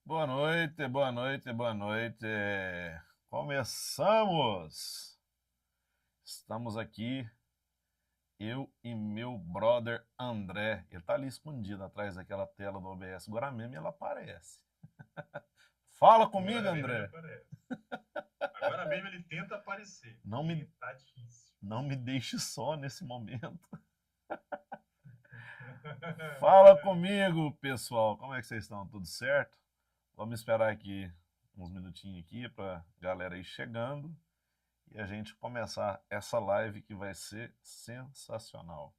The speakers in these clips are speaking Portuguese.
Boa noite, boa noite, boa noite. Começamos! Estamos aqui, eu e meu brother André. Ele tá ali escondido atrás daquela tela do OBS. Agora mesmo ele aparece. Fala comigo, Agora mesmo ele André. aparece. Agora mesmo ele tenta aparecer. Não E me, tá difícil. não me deixe só nesse momento. Fala comigo, pessoal. Como é que vocês estão? Tudo certo? Vamos esperar aqui uns minutinhos aqui pra galera ir chegando e a gente começar essa live que vai ser sensacional.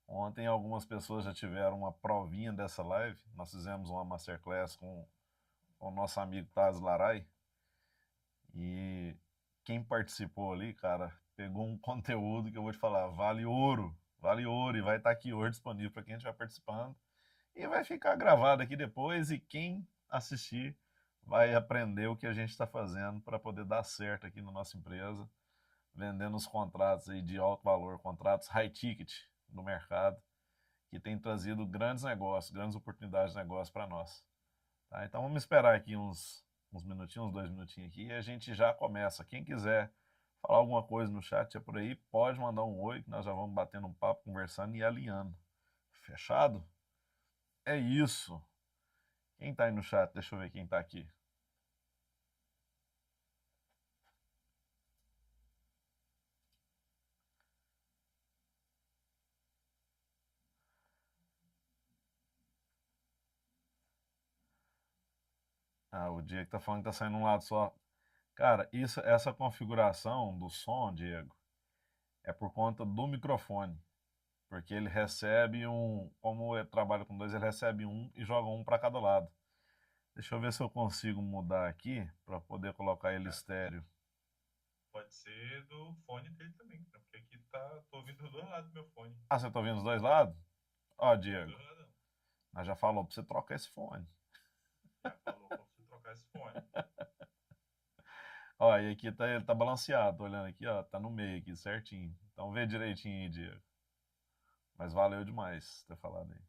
Ontem algumas pessoas já tiveram uma provinha dessa live. Nós fizemos uma masterclass com o nosso amigo Taz Laray. E quem participou ali, cara, pegou um conteúdo que eu vou te falar, vale ouro, e vai estar aqui hoje disponível para quem estiver participando. E vai ficar gravado aqui depois, e quem assistir vai aprender o que a gente está fazendo para poder dar certo aqui na nossa empresa, vendendo os contratos aí de alto valor, contratos high ticket no mercado, que tem trazido grandes negócios, grandes oportunidades de negócio para nós. Tá? Então vamos esperar aqui uns minutinhos, uns 2 minutinhos aqui, e a gente já começa. Quem quiser falar alguma coisa no chat é por aí, pode mandar um oi, que nós já vamos batendo um papo, conversando e alinhando. Fechado? É isso. Quem tá aí no chat? Deixa eu ver quem tá aqui. Ah, o Diego tá falando que tá saindo um lado só. Cara, essa configuração do som, Diego, é por conta do microfone. Porque ele recebe um. Como eu trabalho com dois, ele recebe um e joga um para cada lado. Deixa eu ver se eu consigo mudar aqui para poder colocar ele É, estéreo. pode ser do fone dele também, né? Porque aqui tá. Tô ouvindo dos dois lados do meu fone. Ah, você tá ouvindo os dois lados? Ó, Dos Diego, dois lados não. mas já falou para você trocar esse fone. Já falou pra você trocar esse fone. Ó, e aqui tá, ele tá balanceado, tô olhando aqui, ó, tá no meio aqui, certinho. Então vê direitinho aí, Diego. Mas valeu demais ter falado aí.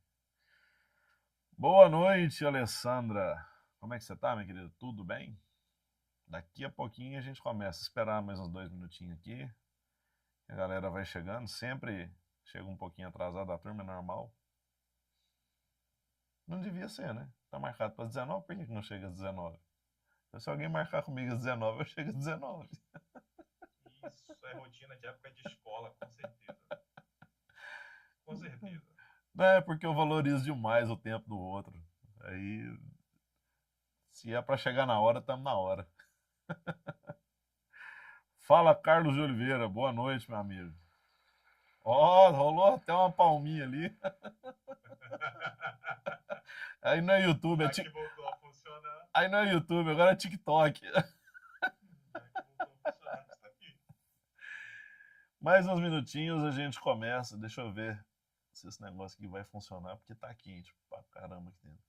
Boa noite, Alessandra. Como é que você tá, minha querida? Tudo bem? Daqui a pouquinho a gente começa. Esperar mais uns 2 minutinhos aqui. A galera vai chegando. Sempre chega um pouquinho atrasado, a turma é normal. Não devia ser, né? Tá marcado para 19, por que não chega às 19? Então, se alguém marcar comigo às 19, eu chego às 19. Isso é rotina de época de escola, com certeza. Com certeza. Não é porque eu valorizo demais o tempo do outro. Aí, se é para chegar na hora, estamos na hora. Fala, Carlos de Oliveira. Boa noite, meu amigo. Ó, rolou até uma palminha ali. Aí não é YouTube, Já que voltou a funcionar. Aí não é YouTube, agora é TikTok. Já que voltou a funcionar, está aqui. Mais uns minutinhos a gente começa. Deixa eu ver se esse negócio aqui vai funcionar, porque tá quente pra caramba aqui dentro.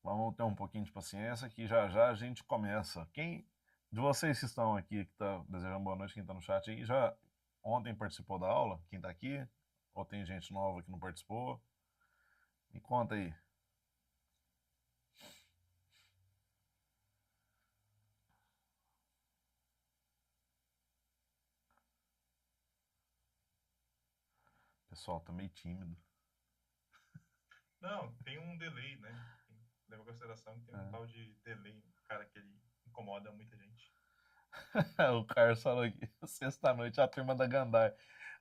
Vamos ter um pouquinho de paciência que já já a gente começa. Quem de vocês que estão aqui, que está desejando boa noite, quem está no chat aí, já ontem participou da aula? Quem está aqui? Ou tem gente nova que não participou? Me conta aí. Pessoal, tá meio tímido. Não, tem um delay, né? Leva em consideração que tem um tal de delay, cara, que ele incomoda muita gente. O Carlos falou aqui, sexta-noite, a turma da Gandai.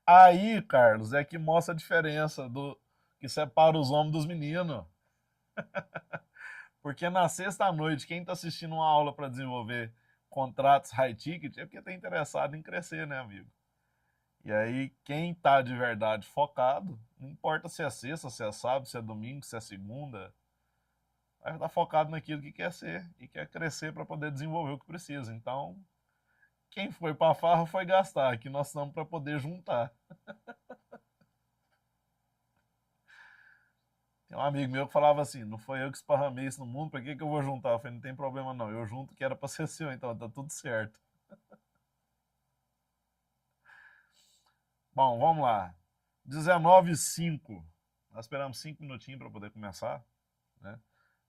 Aí, Carlos, é que mostra a diferença do que separa os homens dos meninos. Porque na sexta-noite, quem está assistindo uma aula para desenvolver contratos high ticket é porque está interessado em crescer, né, amigo? E aí, quem está de verdade focado, não importa se é sexta, se é sábado, se é domingo, se é segunda, vai estar focado naquilo que quer ser e quer crescer para poder desenvolver o que precisa. Então, quem foi para a farra foi gastar, aqui nós estamos para poder juntar. Tem um amigo meu que falava assim: não foi eu que esparramei isso no mundo, para que eu vou juntar? Eu falei: não tem problema não, eu junto que era para ser seu, então tá tudo certo. Bom, vamos lá. 19:05. Nós esperamos 5 minutinhos para poder começar, né?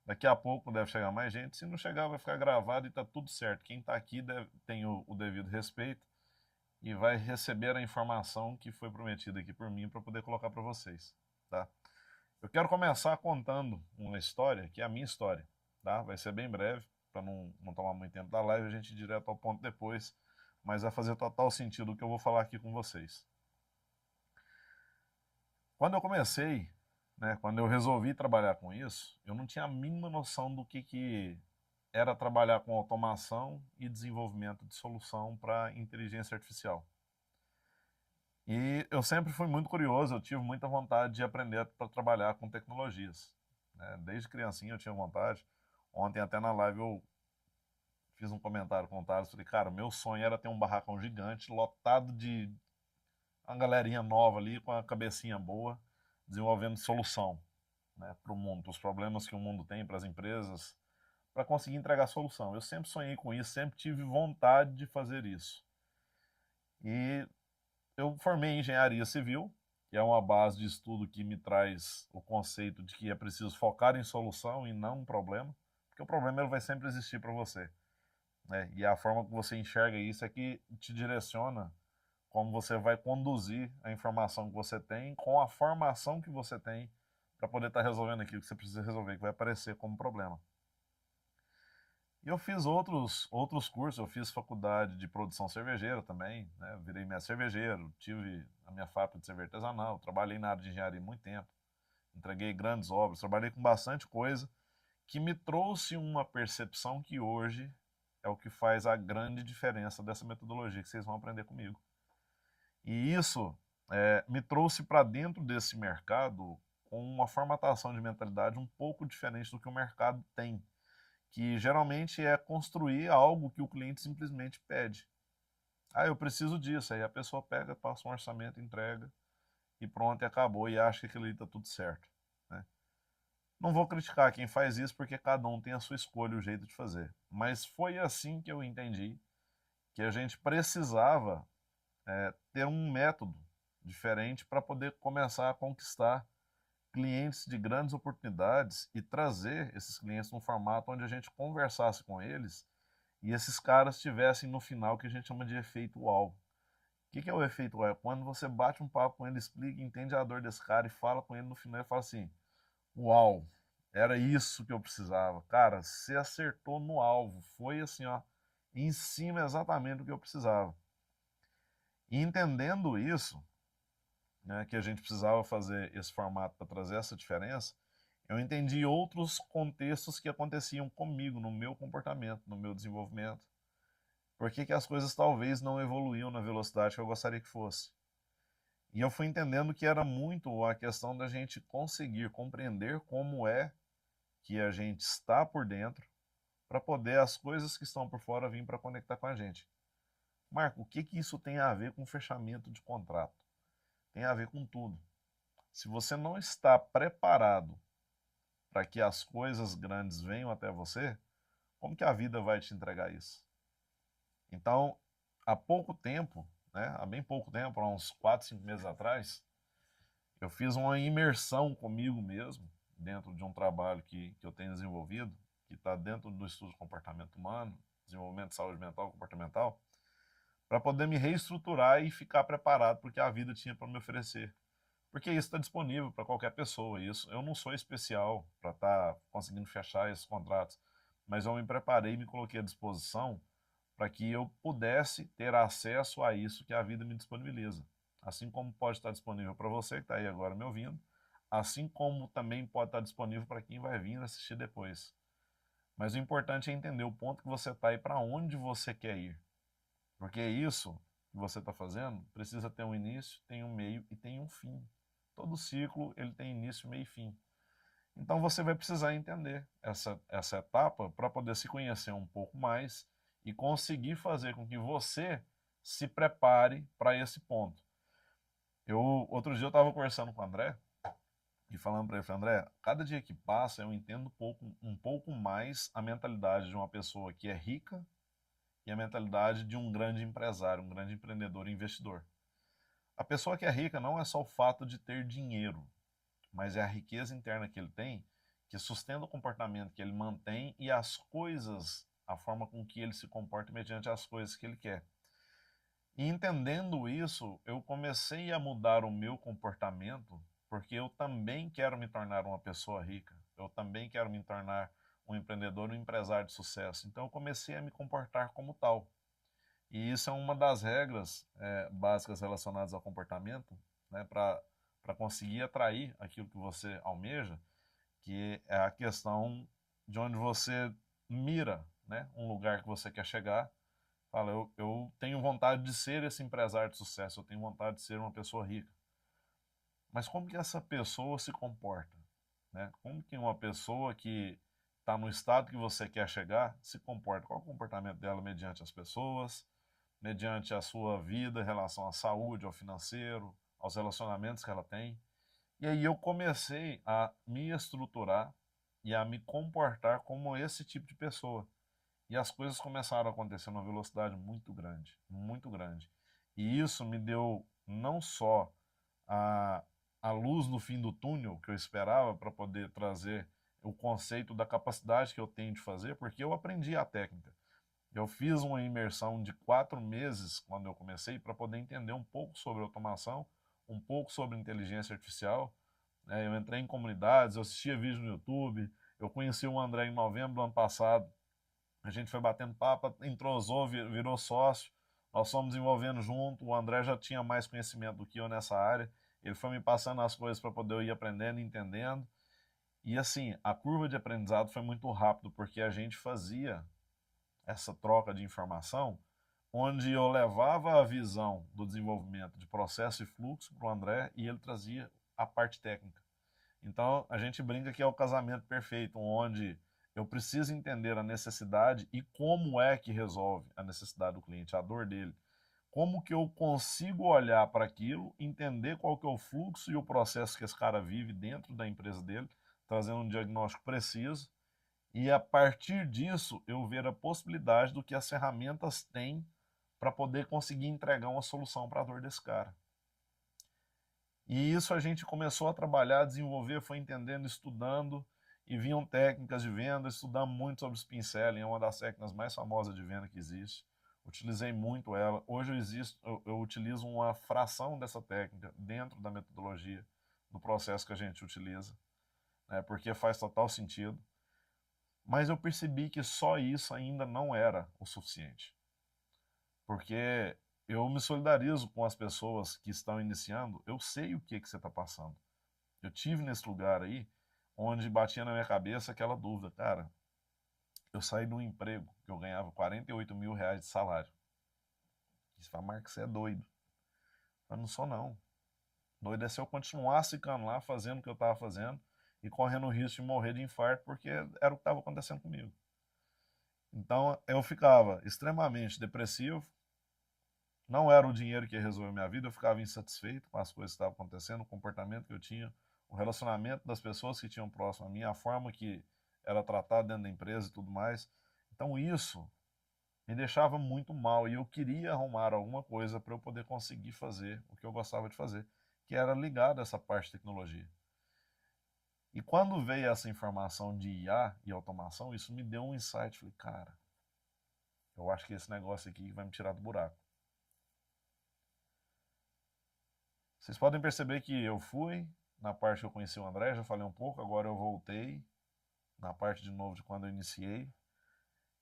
Daqui a pouco deve chegar mais gente. Se não chegar, vai ficar gravado e está tudo certo. Quem está aqui tem o devido respeito e vai receber a informação que foi prometida aqui por mim para poder colocar para vocês, tá? Eu quero começar contando uma história, que é a minha história, tá? Vai ser bem breve, para não tomar muito tempo da live, a gente ir direto ao ponto depois, mas vai fazer total sentido o que eu vou falar aqui com vocês. Quando eu comecei, né, quando eu resolvi trabalhar com isso, eu não tinha a mínima noção do que era trabalhar com automação e desenvolvimento de solução para inteligência artificial. E eu sempre fui muito curioso, eu tive muita vontade de aprender para trabalhar com tecnologias, né? Desde criancinha eu tinha vontade. Ontem até na live eu fiz um comentário com o Thales, falei, cara, meu sonho era ter um barracão gigante, lotado de uma galerinha nova ali, com a cabecinha boa, desenvolvendo solução, né, para o mundo, para os problemas que o mundo tem, para as empresas, para conseguir entregar solução. Eu sempre sonhei com isso, sempre tive vontade de fazer isso. E eu formei em engenharia civil, que é uma base de estudo que me traz o conceito de que é preciso focar em solução e não um problema, porque o problema ele vai sempre existir para você, né? E a forma que você enxerga isso é que te direciona como você vai conduzir a informação que você tem com a formação que você tem para poder estar resolvendo aquilo que você precisa resolver, que vai aparecer como problema. E eu fiz outros cursos, eu fiz faculdade de produção cervejeira também, né? Virei mestre cervejeiro, tive a minha fábrica de cerveja artesanal, trabalhei na área de engenharia muito tempo, entreguei grandes obras, trabalhei com bastante coisa, que me trouxe uma percepção que hoje é o que faz a grande diferença dessa metodologia que vocês vão aprender comigo. E isso me trouxe para dentro desse mercado com uma formatação de mentalidade um pouco diferente do que o mercado tem, que geralmente é construir algo que o cliente simplesmente pede. Ah, eu preciso disso. Aí a pessoa pega, passa um orçamento, entrega e pronto, e acabou, e acha que aquilo ali está tudo certo, né? Não vou criticar quem faz isso, porque cada um tem a sua escolha, o jeito de fazer. Mas foi assim que eu entendi que a gente precisava ter um método diferente para poder começar a conquistar clientes de grandes oportunidades e trazer esses clientes num formato onde a gente conversasse com eles e esses caras tivessem no final o que a gente chama de efeito uau. O que é o efeito uau? É quando você bate um papo com ele, explica, entende a dor desse cara e fala com ele no final e fala assim, uau, era isso que eu precisava. Cara, você acertou no alvo, foi assim, ó, em cima exatamente do que eu precisava. E entendendo isso, né, que a gente precisava fazer esse formato para trazer essa diferença, eu entendi outros contextos que aconteciam comigo, no meu comportamento, no meu desenvolvimento. Por que as coisas talvez não evoluíam na velocidade que eu gostaria que fosse. E eu fui entendendo que era muito a questão da gente conseguir compreender como é que a gente está por dentro para poder as coisas que estão por fora vir para conectar com a gente. Marco, o que isso tem a ver com fechamento de contrato? Tem a ver com tudo. Se você não está preparado para que as coisas grandes venham até você, como que a vida vai te entregar isso? Então, há pouco tempo, né, há bem pouco tempo, há uns 4, 5 meses atrás, eu fiz uma imersão comigo mesmo, dentro de um trabalho que eu tenho desenvolvido, que está dentro do estudo de comportamento humano, desenvolvimento de saúde mental e comportamental, para poder me reestruturar e ficar preparado para o que a vida tinha para me oferecer. Porque isso está disponível para qualquer pessoa. Isso, eu não sou especial para estar conseguindo fechar esses contratos, mas eu me preparei e me coloquei à disposição para que eu pudesse ter acesso a isso que a vida me disponibiliza. Assim como pode estar disponível para você que está aí agora me ouvindo, assim como também pode estar disponível para quem vai vir assistir depois. Mas o importante é entender o ponto que você está e para onde você quer ir. Porque isso que você está fazendo precisa ter um início, tem um meio e tem um fim. Todo ciclo ele tem início, meio e fim. Então você vai precisar entender essa etapa para poder se conhecer um pouco mais e conseguir fazer com que você se prepare para esse ponto. Outro dia eu estava conversando com o André e falando para ele, André, cada dia que passa eu entendo um pouco mais a mentalidade de uma pessoa que é rica e a mentalidade de um grande empresário, um grande empreendedor e investidor. A pessoa que é rica não é só o fato de ter dinheiro, mas é a riqueza interna que ele tem que sustenta o comportamento que ele mantém e as coisas, a forma com que ele se comporta mediante as coisas que ele quer. E entendendo isso, eu comecei a mudar o meu comportamento, porque eu também quero me tornar uma pessoa rica, eu também quero me tornar um empreendedor, um empresário de sucesso. Então eu comecei a me comportar como tal. E isso é uma das regras básicas relacionadas ao comportamento, né, para conseguir atrair aquilo que você almeja, que é a questão de onde você mira, né, um lugar que você quer chegar. Fala, eu tenho vontade de ser esse empresário de sucesso, eu tenho vontade de ser uma pessoa rica. Mas como que essa pessoa se comporta? Né? Como que uma pessoa que está no estado que você quer chegar se comporta? Qual é o comportamento dela mediante as pessoas, mediante a sua vida em relação à saúde, ao financeiro, aos relacionamentos que ela tem? E aí eu comecei a me estruturar e a me comportar como esse tipo de pessoa. E as coisas começaram a acontecer numa velocidade muito grande, muito grande. E isso me deu não só a, a luz no fim do túnel que eu esperava para poder trazer o conceito da capacidade que eu tenho de fazer, porque eu aprendi a técnica. Eu fiz uma imersão de 4 meses quando eu comecei para poder entender um pouco sobre automação, um pouco sobre inteligência artificial. Né? Eu entrei em comunidades, eu assistia vídeos no YouTube, eu conheci o André em novembro do ano passado, a gente foi batendo papo, entrosou, virou sócio, nós fomos desenvolvendo junto, o André já tinha mais conhecimento do que eu nessa área, ele foi me passando as coisas para poder eu ir aprendendo e entendendo, e assim, a curva de aprendizado foi muito rápido, porque a gente fazia essa troca de informação, onde eu levava a visão do desenvolvimento de processo e fluxo para o André, e ele trazia a parte técnica. Então, a gente brinca que é o casamento perfeito, onde eu preciso entender a necessidade e como é que resolve a necessidade do cliente, a dor dele. Como que eu consigo olhar para aquilo, entender qual que é o fluxo e o processo que esse cara vive dentro da empresa dele, trazendo um diagnóstico preciso, e a partir disso eu ver a possibilidade do que as ferramentas têm para poder conseguir entregar uma solução para a dor desse cara. E isso a gente começou a trabalhar, a desenvolver, foi entendendo, estudando, e vinham técnicas de venda, estudamos muito sobre Spin Selling, é uma das técnicas mais famosas de venda que existe. Utilizei muito ela. Hoje eu utilizo uma fração dessa técnica dentro da metodologia, do processo que a gente utiliza, né, porque faz total sentido. Mas eu percebi que só isso ainda não era o suficiente. Porque eu me solidarizo com as pessoas que estão iniciando, eu sei o que você está passando. Eu tive nesse lugar aí, onde batia na minha cabeça aquela dúvida, cara, eu saí de um emprego que eu ganhava 48 mil reais de salário. Você fala, Marcos, você é doido. Eu não sou não. Doido é se eu continuasse ficando lá, fazendo o que eu estava fazendo, e correndo o risco de morrer de infarto, porque era o que estava acontecendo comigo. Então eu ficava extremamente depressivo, não era o dinheiro que ia resolver minha vida, eu ficava insatisfeito com as coisas que estavam acontecendo, o comportamento que eu tinha, o relacionamento das pessoas que tinham próximo a mim, a forma que era tratado dentro da empresa e tudo mais. Então isso me deixava muito mal e eu queria arrumar alguma coisa para eu poder conseguir fazer o que eu gostava de fazer, que era ligado a essa parte de tecnologia. E quando veio essa informação de IA e automação, isso me deu um insight. Falei, cara, eu acho que esse negócio aqui vai me tirar do buraco. Vocês podem perceber que eu fui, na parte que eu conheci o André, já falei um pouco, agora eu voltei na parte de novo de quando eu iniciei.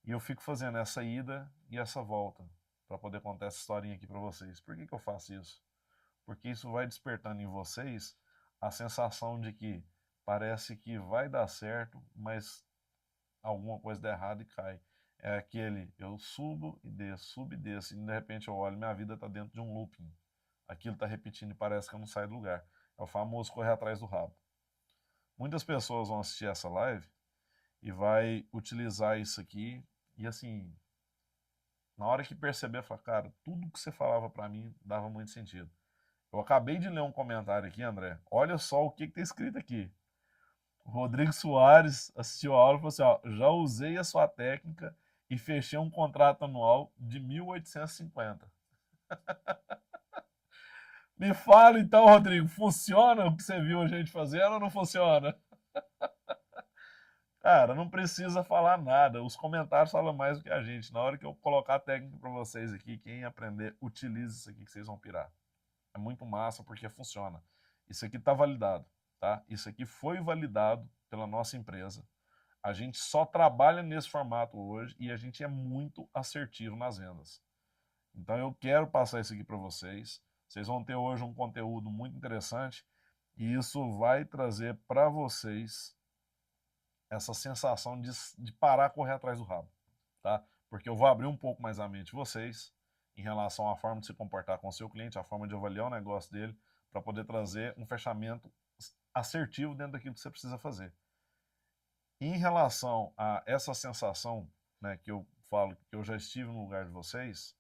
E eu fico fazendo essa ida e essa volta para poder contar essa historinha aqui para vocês. Por que eu faço isso? Porque isso vai despertando em vocês a sensação de que parece que vai dar certo, mas alguma coisa dá errado e cai. É aquele, eu subo e desço, e de repente eu olho, minha vida está dentro de um looping. Aquilo está repetindo e parece que eu não saio do lugar. É o famoso correr atrás do rabo. Muitas pessoas vão assistir essa live e vai utilizar isso aqui e assim, na hora que perceber, falar, cara, tudo que você falava para mim dava muito sentido. Eu acabei de ler um comentário aqui, André. Olha só o que está escrito aqui. O Rodrigo Soares assistiu a aula e falou assim, ó, já usei a sua técnica e fechei um contrato anual de 1.850. Me fala então, Rodrigo, funciona o que você viu a gente fazendo ou não funciona? Cara, não precisa falar nada. Os comentários falam mais do que a gente. Na hora que eu colocar a técnica para vocês aqui, quem aprender, utilize isso aqui que vocês vão pirar. É muito massa porque funciona. Isso aqui está validado, tá? Isso aqui foi validado pela nossa empresa. A gente só trabalha nesse formato hoje e a gente é muito assertivo nas vendas. Então eu quero passar isso aqui para vocês. Vocês vão ter hoje um conteúdo muito interessante e isso vai trazer para vocês essa sensação de parar a correr atrás do rabo, tá? Porque eu vou abrir um pouco mais a mente de vocês em relação à forma de se comportar com o seu cliente, a forma de avaliar o negócio dele, para poder trazer um fechamento assertivo dentro daquilo que você precisa fazer. Em relação a essa sensação, né, que eu falo que eu já estive no lugar de vocês,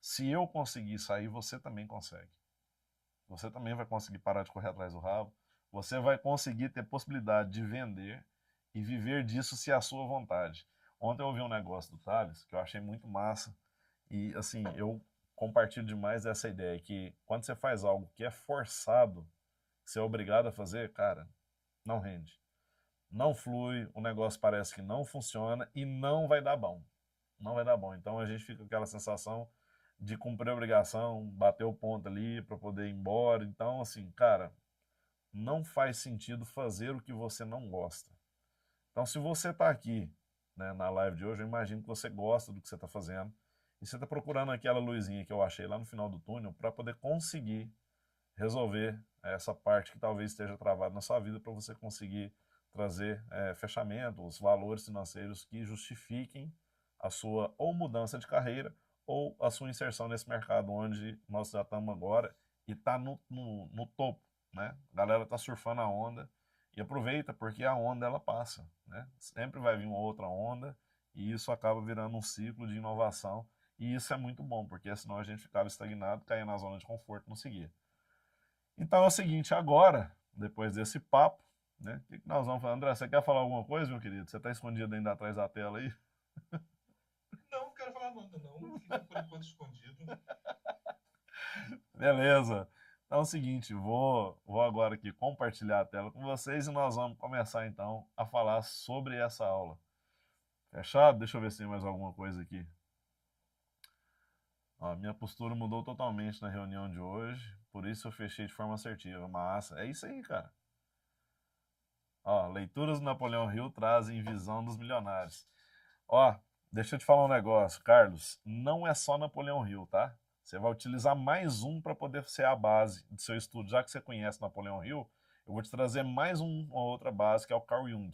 se eu conseguir sair, você também consegue. Você também vai conseguir parar de correr atrás do rabo. Você vai conseguir ter possibilidade de vender e viver disso se é a sua vontade. Ontem eu ouvi um negócio do Thales que eu achei muito massa e assim, eu compartilho demais essa ideia que quando você faz algo que é forçado, que você é obrigado a fazer, cara, não rende. Não flui, o negócio parece que não funciona e não vai dar bom. Não vai dar bom. Então a gente fica com aquela sensação de cumprir a obrigação, bater o ponto ali para poder ir embora. Então, assim, cara, não faz sentido fazer o que você não gosta. Então, se você está aqui, né, na live de hoje, eu imagino que você gosta do que você está fazendo e você está procurando aquela luzinha que eu achei lá no final do túnel para poder conseguir resolver essa parte que talvez esteja travada na sua vida para você conseguir trazer fechamento, os valores financeiros que justifiquem a sua ou mudança de carreira ou a sua inserção nesse mercado onde nós já estamos agora e está no topo, né? A galera está surfando a onda e aproveita porque a onda ela passa, né? Sempre vai vir uma outra onda e isso acaba virando um ciclo de inovação e isso é muito bom, porque senão a gente ficava estagnado, caía na zona de conforto, não seguia. Então é o seguinte, agora, depois desse papo, né? O que nós vamos falar? André, você quer falar alguma coisa, meu querido? Você está escondido ainda atrás da tela aí? Não, não quero falar nada, não. Fica por enquanto escondido. Beleza. Então é o seguinte, vou agora aqui compartilhar a tela com vocês e nós vamos começar então a falar sobre essa aula. Fechado? Deixa eu ver se tem mais alguma coisa aqui. Ó, minha postura mudou totalmente na reunião de hoje, por isso eu fechei de forma assertiva. Massa. É isso aí, cara. Ó, leituras do Napoleão Hill trazem visão dos milionários. Ó, deixa eu te falar um negócio, Carlos. Não é só Napoleão Hill, tá? Você vai utilizar mais um para poder ser a base do seu estudo. Já que você conhece Napoleão Hill, eu vou te trazer mais uma outra base, que é o Carl Jung.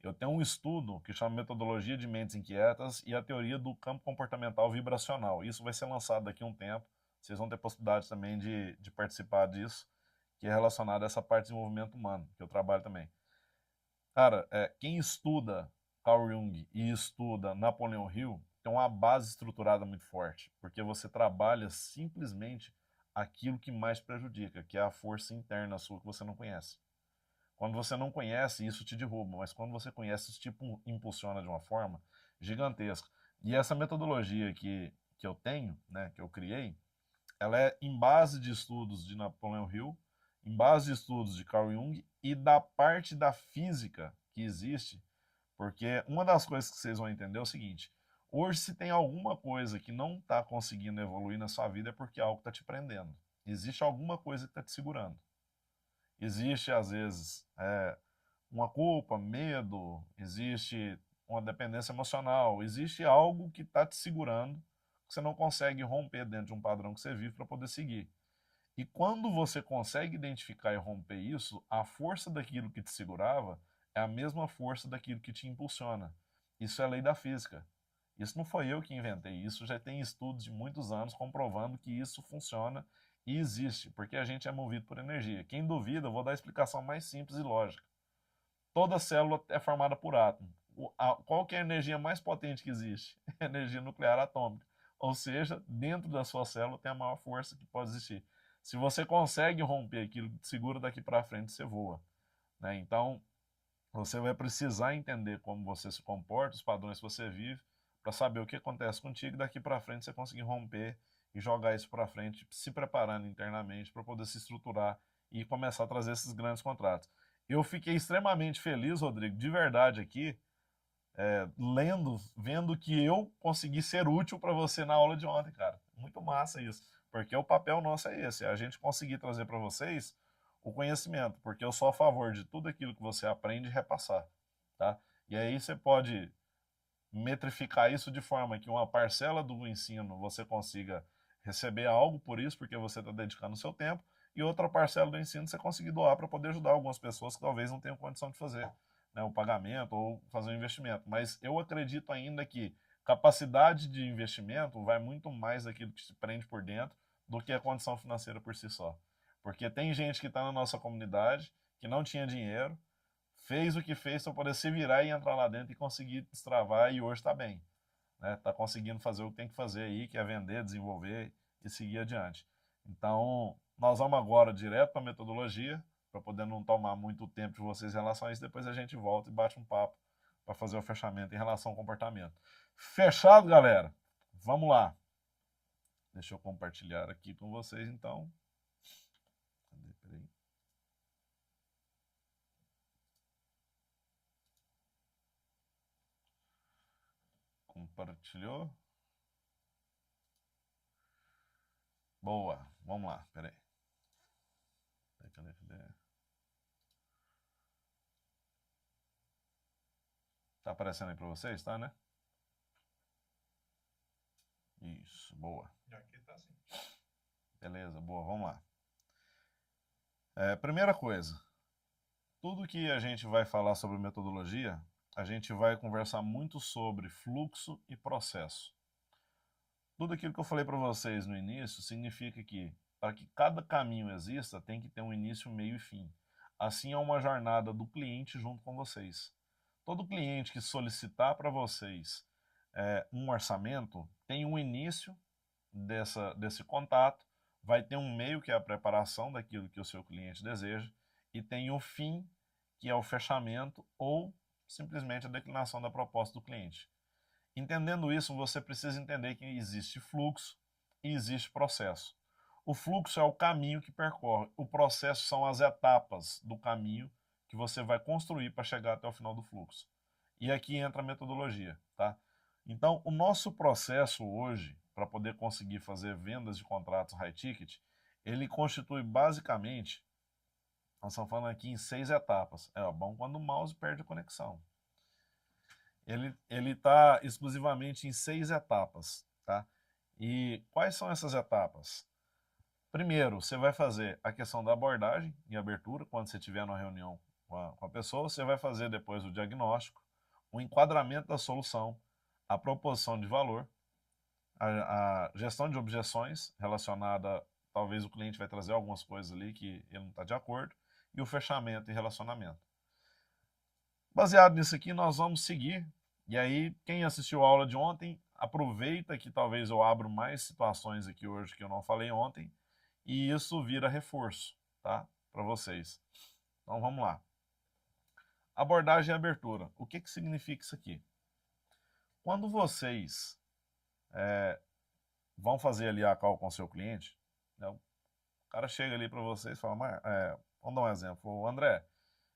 Eu tenho um estudo que chama Metodologia de Mentes Inquietas e a Teoria do Campo Comportamental Vibracional. Isso vai ser lançado daqui a um tempo. Vocês vão ter possibilidade também de participar disso, que é relacionado a essa parte de desenvolvimento humano, que eu trabalho também. Cara, quem estuda Carl Jung e estuda Napoleão Hill tem uma base estruturada muito forte, porque você trabalha simplesmente aquilo que mais prejudica, que é a força interna sua que você não conhece. Quando você não conhece, isso te derruba, mas quando você conhece, isso te impulsiona de uma forma gigantesca. E essa metodologia que eu tenho, né, que eu criei, ela é em base de estudos de Napoleão Hill, em base de estudos de Carl Jung e da parte da física que existe, porque uma das coisas que vocês vão entender é o seguinte: hoje, se tem alguma coisa que não está conseguindo evoluir na sua vida, é porque algo está te prendendo. Existe alguma coisa que está te segurando. Existe, às vezes, uma culpa, medo, existe uma dependência emocional, existe algo que está te segurando, que você não consegue romper dentro de um padrão que você vive para poder seguir. E quando você consegue identificar e romper isso, a força daquilo que te segurava é a mesma força daquilo que te impulsiona. Isso é a lei da física. Isso não foi eu que inventei, isso já tem estudos de muitos anos comprovando que isso funciona e existe, porque a gente é movido por energia. Quem duvida, eu vou dar a explicação mais simples e lógica. Toda célula é formada por átomo. Qual que é a energia mais potente que existe? A energia nuclear atômica. Ou seja, dentro da sua célula tem a maior força que pode existir. Se você consegue romper aquilo que te segura daqui para frente, você voa. Né? Então, você vai precisar entender como você se comporta, os padrões que você vive, para saber o que acontece contigo e daqui para frente você conseguir romper e jogar isso para frente, se preparando internamente para poder se estruturar e começar a trazer esses grandes contratos. Eu fiquei extremamente feliz, Rodrigo, de verdade aqui, lendo, vendo que eu consegui ser útil para você na aula de ontem, cara. Muito massa isso, porque o papel nosso é esse, é a gente conseguir trazer para vocês o conhecimento, porque eu sou a favor de tudo aquilo que você aprende repassar, tá? E aí você pode metrificar isso de forma que uma parcela do ensino você consiga receber algo por isso, porque você está dedicando o seu tempo, e outra parcela do ensino você conseguir doar para poder ajudar algumas pessoas que talvez não tenham condição de fazer, né, o pagamento ou fazer um investimento. Mas eu acredito ainda que capacidade de investimento vai muito mais daquilo que se prende por dentro do que a condição financeira por si só. Porque tem gente que está na nossa comunidade que não tinha dinheiro, fez o que fez para poder se virar e entrar lá dentro e conseguir destravar e hoje está bem. Está conseguindo fazer o que tem que fazer aí, que é vender, desenvolver e seguir adiante. Então, nós vamos agora direto para a metodologia, para poder não tomar muito tempo de vocês em relação a isso, depois a gente volta e bate um papo para fazer o fechamento em relação ao comportamento. Fechado, galera? Vamos lá. Deixa eu compartilhar aqui com vocês, então. Peraí. Compartilhou? Boa. Vamos lá, peraí. Tá aparecendo aí para vocês, tá, né? Isso, boa. Aqui tá assim. Beleza, boa, vamos lá. Primeira coisa, tudo que a gente vai falar sobre metodologia, a gente vai conversar muito sobre fluxo e processo. Tudo aquilo que eu falei para vocês no início significa que, para que cada caminho exista, tem que ter um início, meio e fim. Assim é uma jornada do cliente junto com vocês. Todo cliente que solicitar para vocês um orçamento tem um início desse contato, vai ter um meio, que é a preparação daquilo que o seu cliente deseja, e tem o fim, que é o fechamento ou simplesmente a declinação da proposta do cliente. Entendendo isso, você precisa entender que existe fluxo e existe processo. O fluxo é o caminho que percorre, o processo são as etapas do caminho que você vai construir para chegar até o final do fluxo. E aqui entra a metodologia, tá? Então, o nosso processo hoje, para poder conseguir fazer vendas de contratos high ticket, ele constitui basicamente, nós estamos falando aqui em 6 etapas. É bom quando o mouse perde a conexão. Ele está exclusivamente em 6 etapas, tá? E quais são essas etapas? Primeiro, você vai fazer a questão da abordagem e abertura, quando você estiver numa reunião com a pessoa. Você vai fazer depois o diagnóstico, o enquadramento da solução, a proposição de valor, a gestão de objeções relacionada, talvez o cliente vai trazer algumas coisas ali que ele não está de acordo, e o fechamento e relacionamento. Baseado nisso aqui, nós vamos seguir. E aí, quem assistiu a aula de ontem, aproveita que talvez eu abro mais situações aqui hoje que eu não falei ontem, e isso vira reforço, tá? Para vocês. Então, vamos lá. Abordagem e abertura. O que significa isso aqui? Quando vocês vão fazer ali a call com o seu cliente, né, o cara chega ali para vocês e fala, vamos dar um exemplo, André,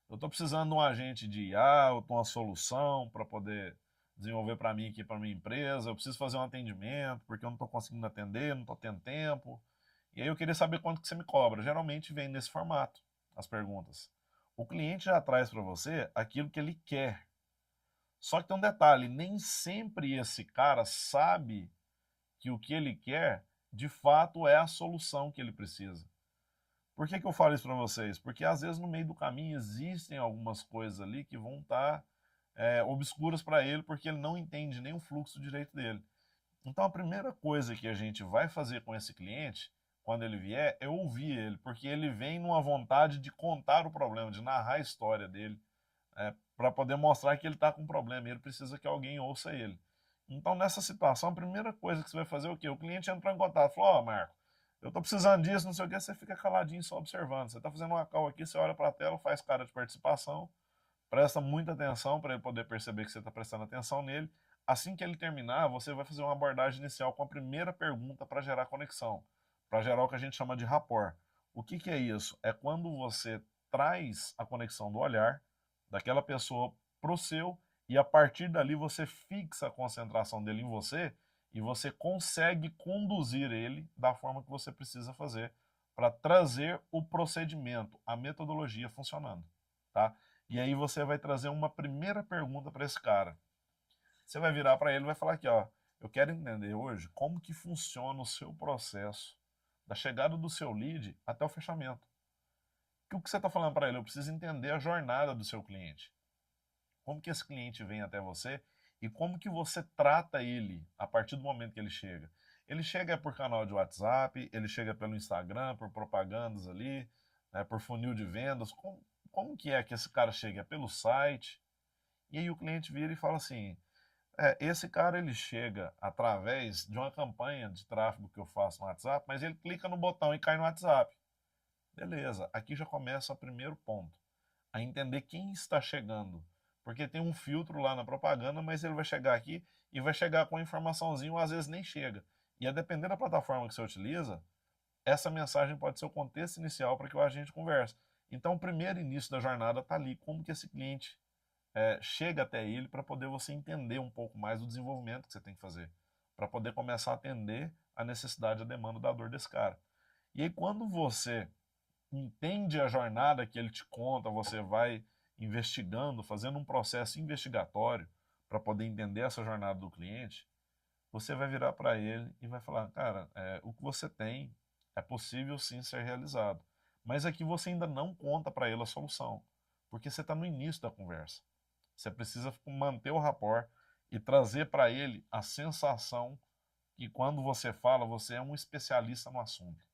eu estou precisando de um agente de IA, eu estou uma solução para poder desenvolver para mim aqui, para minha empresa, eu preciso fazer um atendimento, porque eu não estou conseguindo atender, não estou tendo tempo. E aí eu queria saber quanto que você me cobra. Geralmente vem nesse formato, as perguntas. O cliente já traz para você aquilo que ele quer. Só que tem um detalhe, nem sempre esse cara sabe que o que ele quer, de fato, é a solução que ele precisa. Por que eu falo isso para vocês? Porque às vezes no meio do caminho existem algumas coisas ali que vão estar obscuras para ele, porque ele não entende nem o fluxo direito dele. Então a primeira coisa que a gente vai fazer com esse cliente, quando ele vier, é ouvir ele, porque ele vem numa vontade de contar o problema, de narrar a história dele, para poder mostrar que ele está com um problema e ele precisa que alguém ouça ele. Então nessa situação, a primeira coisa que você vai fazer é o quê? O cliente entrou em contato, falou, ó, Marco, eu estou precisando disso, não sei o que, você fica caladinho só observando. Você está fazendo uma call aqui, você olha para a tela, faz cara de participação, presta muita atenção para ele poder perceber que você está prestando atenção nele. Assim que ele terminar, você vai fazer uma abordagem inicial com a primeira pergunta para gerar conexão, para gerar o que a gente chama de rapport. O que é isso? É quando você traz a conexão do olhar daquela pessoa para o seu e a partir dali você fixa a concentração dele em você e você consegue conduzir ele da forma que você precisa fazer para trazer o procedimento, a metodologia funcionando, tá? E aí você vai trazer uma primeira pergunta para esse cara. Você vai virar para ele e vai falar aqui, ó, eu quero entender hoje como que funciona o seu processo da chegada do seu lead até o fechamento. O que você está falando para ele? Eu preciso entender a jornada do seu cliente. Como que esse cliente vem até você e como que você trata ele a partir do momento que ele chega. Ele chega por canal de WhatsApp, ele chega pelo Instagram, por propagandas ali, né, por funil de vendas. Como que é que esse cara chega? É pelo site? E aí o cliente vira e fala assim, esse cara ele chega através de uma campanha de tráfego que eu faço no WhatsApp, mas ele clica no botão e cai no WhatsApp. Beleza, aqui já começa o primeiro ponto, a entender quem está chegando. Porque tem um filtro lá na propaganda, mas ele vai chegar aqui e vai chegar com a informaçãozinha, ou às vezes nem chega. E a depender da plataforma que você utiliza, essa mensagem pode ser o contexto inicial para que o agente converse. Então, o primeiro início da jornada está ali, como que esse cliente chega até ele para poder você entender um pouco mais do desenvolvimento que você tem que fazer, para poder começar a atender a necessidade, a demanda da dor desse cara. E aí, quando você entende a jornada que ele te conta, você vai investigando, fazendo um processo investigatório para poder entender essa jornada do cliente, você vai virar para ele e vai falar, cara, o que você tem é possível sim ser realizado, mas aqui você ainda não conta para ele a solução, porque você está no início da conversa. Você precisa manter o rapport e trazer para ele a sensação que quando você fala, você é um especialista no assunto.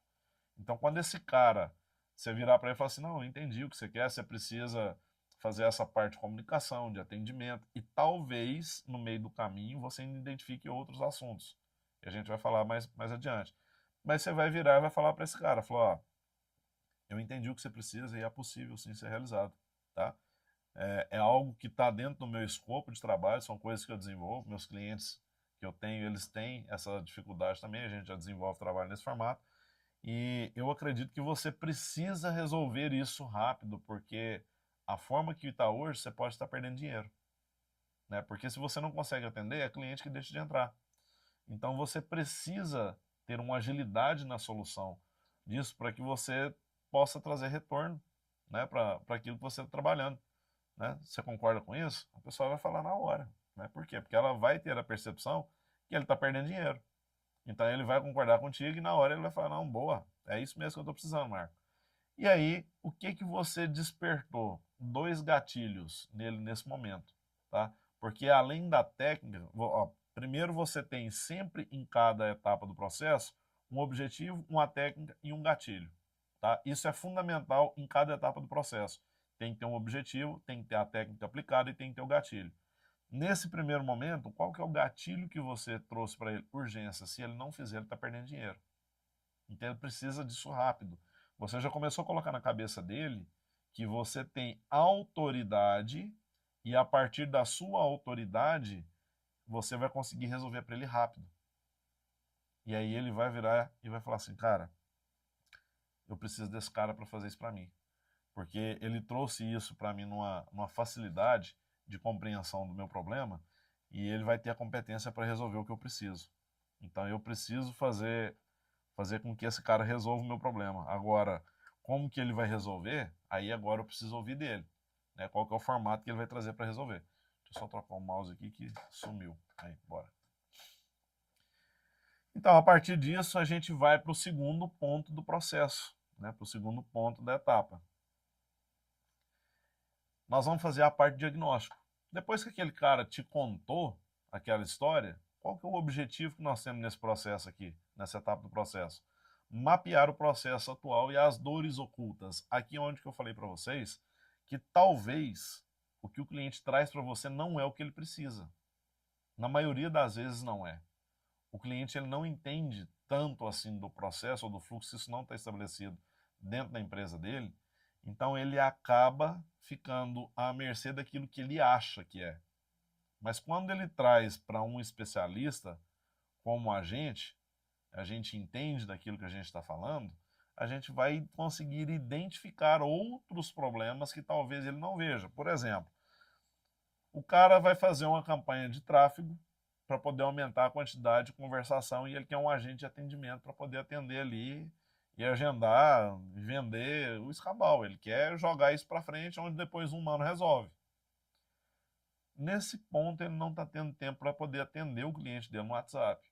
Então, quando esse cara, você virar para ele e falar assim, não, eu entendi o que você quer, você precisa fazer essa parte de comunicação, de atendimento, e talvez, no meio do caminho, você ainda identifique outros assuntos, que a gente vai falar mais adiante. Mas você vai virar e vai falar para esse cara, falar, ó, eu entendi o que você precisa e é possível sim ser realizado, tá? É algo que está dentro do meu escopo de trabalho, são coisas que eu desenvolvo, meus clientes que eu tenho, eles têm essa dificuldade também, a gente já desenvolve trabalho nesse formato, e eu acredito que você precisa resolver isso rápido, porque a forma que está hoje, você pode estar perdendo dinheiro, né? Porque se você não consegue atender, é cliente que deixa de entrar. Então você precisa ter uma agilidade na solução disso para que você possa trazer retorno, né, para aquilo que você está trabalhando, né? Você concorda com isso? A pessoa vai falar na hora, né? Por quê? Porque ela vai ter a percepção que ele está perdendo dinheiro. Então ele vai concordar contigo e na hora ele vai falar, não, boa, é isso mesmo que eu estou precisando, Marco. E aí, o que que você despertou? Dois gatilhos nele nesse momento, tá? Porque além da técnica, ó, primeiro você tem sempre em cada etapa do processo um objetivo, uma técnica e um gatilho, tá? Isso é fundamental em cada etapa do processo. Tem que ter um objetivo, tem que ter a técnica aplicada e tem que ter o gatilho. Nesse primeiro momento, qual que é o gatilho que você trouxe para ele? Urgência. Se ele não fizer, ele está perdendo dinheiro. Então ele precisa disso rápido. Você já começou a colocar na cabeça dele que você tem autoridade e a partir da sua autoridade você vai conseguir resolver para ele rápido. E aí ele vai virar e vai falar assim, cara, eu preciso desse cara para fazer isso para mim. Porque ele trouxe isso para mim numa facilidade de compreensão do meu problema e ele vai ter a competência para resolver o que eu preciso. Então eu preciso fazer com que esse cara resolva o meu problema. Agora, como que ele vai resolver? Aí agora eu preciso ouvir dele, né? Qual que é o formato que ele vai trazer para resolver. Deixa eu só trocar o mouse aqui que sumiu. Aí, bora. Então, a partir disso, a gente vai para o segundo ponto do processo, né? Para o segundo ponto da etapa. Nós vamos fazer a parte de diagnóstico. Depois que aquele cara te contou aquela história, qual que é o objetivo que nós temos nesse processo aqui, nessa etapa do processo? Mapear o processo atual e as dores ocultas. Aqui é onde que eu falei para vocês que talvez o que o cliente traz para você não é o que ele precisa. Na maioria das vezes não é. O cliente ele não entende tanto assim do processo ou do fluxo, isso não está estabelecido dentro da empresa dele, então ele acaba ficando à mercê daquilo que ele acha que é. Mas quando ele traz para um especialista, como a gente entende daquilo que a gente está falando, a gente vai conseguir identificar outros problemas que talvez ele não veja. Por exemplo, o cara vai fazer uma campanha de tráfego para poder aumentar a quantidade de conversação e ele quer um agente de atendimento para poder atender ali e agendar, e vender o escambau. Ele quer jogar isso para frente, onde depois um humano resolve. Nesse ponto, ele não está tendo tempo para poder atender o cliente dele no WhatsApp.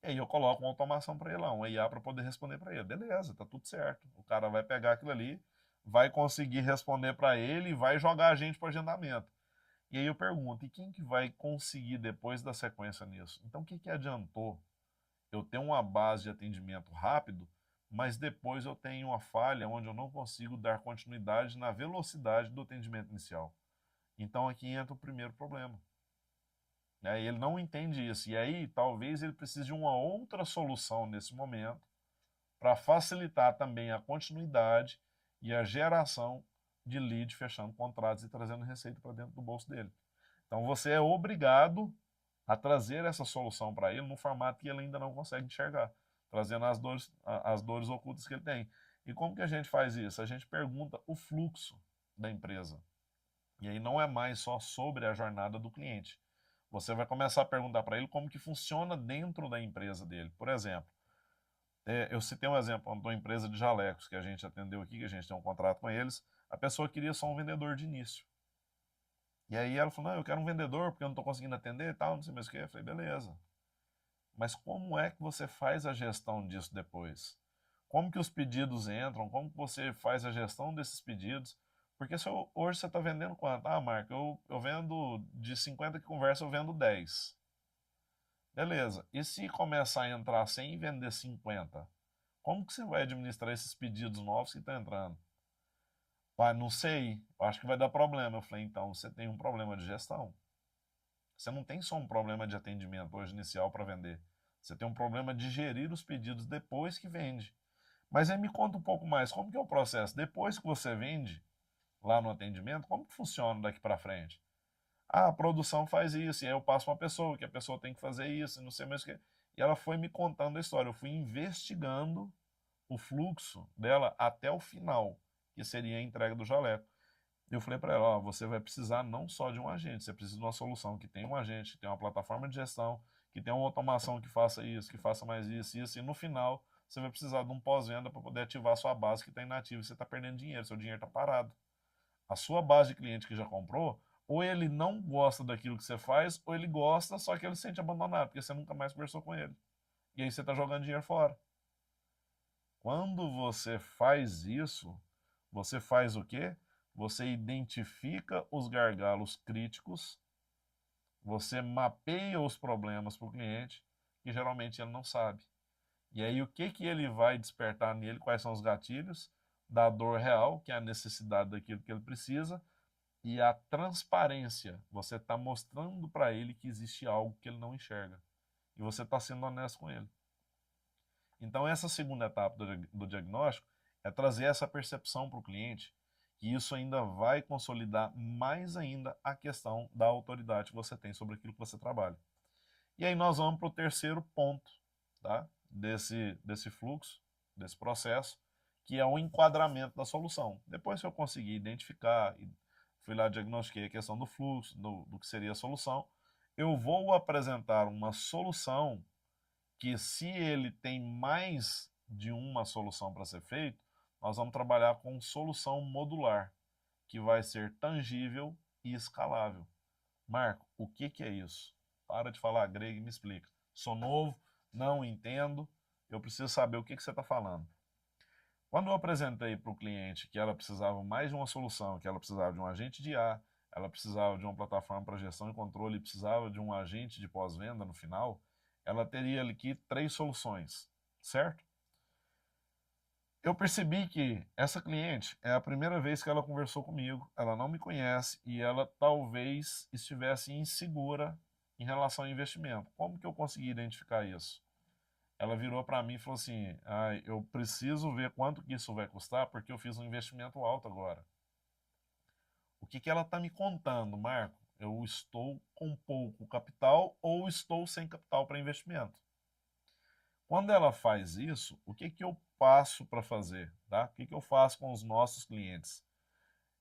E aí eu coloco uma automação para ele lá, um IA para poder responder para ele. Beleza, tá tudo certo. O cara vai pegar aquilo ali, vai conseguir responder para ele e vai jogar a gente para agendamento. E aí eu pergunto, e quem que vai conseguir depois da sequência nisso? Então o que que adiantou eu ter uma base de atendimento rápido, mas depois eu tenho uma falha onde eu não consigo dar continuidade na velocidade do atendimento inicial? Então aqui entra o primeiro problema. Ele não entende isso. E aí talvez ele precise de uma outra solução nesse momento para facilitar também a continuidade e a geração de lead, fechando contratos e trazendo receita para dentro do bolso dele. Então você é obrigado a trazer essa solução para ele no formato que ele ainda não consegue enxergar, trazendo as dores ocultas que ele tem. E como que a gente faz isso? A gente pergunta o fluxo da empresa. E aí não é mais só sobre a jornada do cliente. Você vai começar a perguntar para ele como que funciona dentro da empresa dele. Por exemplo, eu citei um exemplo de uma empresa de jalecos que a gente atendeu aqui, que a gente tem um contrato com eles. A pessoa queria só um vendedor de início. E aí ela falou, não, eu quero um vendedor porque eu não estou conseguindo atender e tal, não sei mais o que. Eu falei, beleza. Mas como é que você faz a gestão disso depois? Como que os pedidos entram? Como que você faz a gestão desses pedidos? Porque hoje você está vendendo quanto? Ah, Marco, eu vendo de 50 que conversa, eu vendo 10. Beleza. E se começar a entrar 100 e vender 50? Como que você vai administrar esses pedidos novos que estão entrando? Pai, não sei, acho que vai dar problema. Eu falei, então você tem um problema de gestão. Você não tem só um problema de atendimento hoje inicial para vender. Você tem um problema de gerir os pedidos depois que vende. Mas aí me conta um pouco mais, como que é o processo? Depois que você vende lá no atendimento, como que funciona daqui para frente? Ah, a produção faz isso, e aí eu passo uma pessoa, que a pessoa tem que fazer isso, e não sei mais o que. E ela foi me contando a história, eu fui investigando o fluxo dela até o final, que seria a entrega do jaleco. Eu falei para ela, ó, você vai precisar não só de um agente, você precisa de uma solução que tem um agente, que tem uma plataforma de gestão, que tem uma automação que faça isso, que faça mais isso, isso, e no final você vai precisar de um pós-venda para poder ativar a sua base que está inativa e você está perdendo dinheiro, seu dinheiro está parado. A sua base de cliente que já comprou, ou ele não gosta daquilo que você faz, ou ele gosta, só que ele se sente abandonado, porque você nunca mais conversou com ele. E aí você está jogando dinheiro fora. Quando você faz isso, você faz o quê? Você identifica os gargalos críticos, você mapeia os problemas para o cliente, que geralmente ele não sabe. E aí o que que ele vai despertar nele, quais são os gatilhos da dor real, que é a necessidade daquilo que ele precisa, e a transparência. Você está mostrando para ele que existe algo que ele não enxerga. E você está sendo honesto com ele. Então, essa segunda etapa do diagnóstico é trazer essa percepção para o cliente, que isso ainda vai consolidar mais ainda a questão da autoridade que você tem sobre aquilo que você trabalha. E aí nós vamos para o terceiro ponto, tá? desse fluxo, desse processo, que é o enquadramento da solução. Depois que eu conseguir identificar, fui lá diagnostiquei a questão do fluxo, do que seria a solução, eu vou apresentar uma solução que, se ele tem mais de uma solução para ser feito, nós vamos trabalhar com solução modular, que vai ser tangível e escalável. Marco, o que que é isso? Para de falar grego e me explica. Sou novo, não entendo, eu preciso saber o que que você está falando. Quando eu apresentei para o cliente que ela precisava mais de uma solução, que ela precisava de um agente de IA, ela precisava de uma plataforma para gestão e controle, e precisava de um agente de pós-venda no final, ela teria aqui 3 soluções, certo? Eu percebi que essa cliente é a primeira vez que ela conversou comigo, ela não me conhece e ela talvez estivesse insegura em relação ao investimento. Como que eu consegui identificar isso? Ela virou para mim e falou assim, eu preciso ver quanto que isso vai custar porque eu fiz um investimento alto agora. O que que ela está me contando, Marco? eu estou com pouco capital ou estou sem capital para investimento. Quando ela faz isso, o que que eu passo para fazer? Tá? O que que eu faço com os nossos clientes?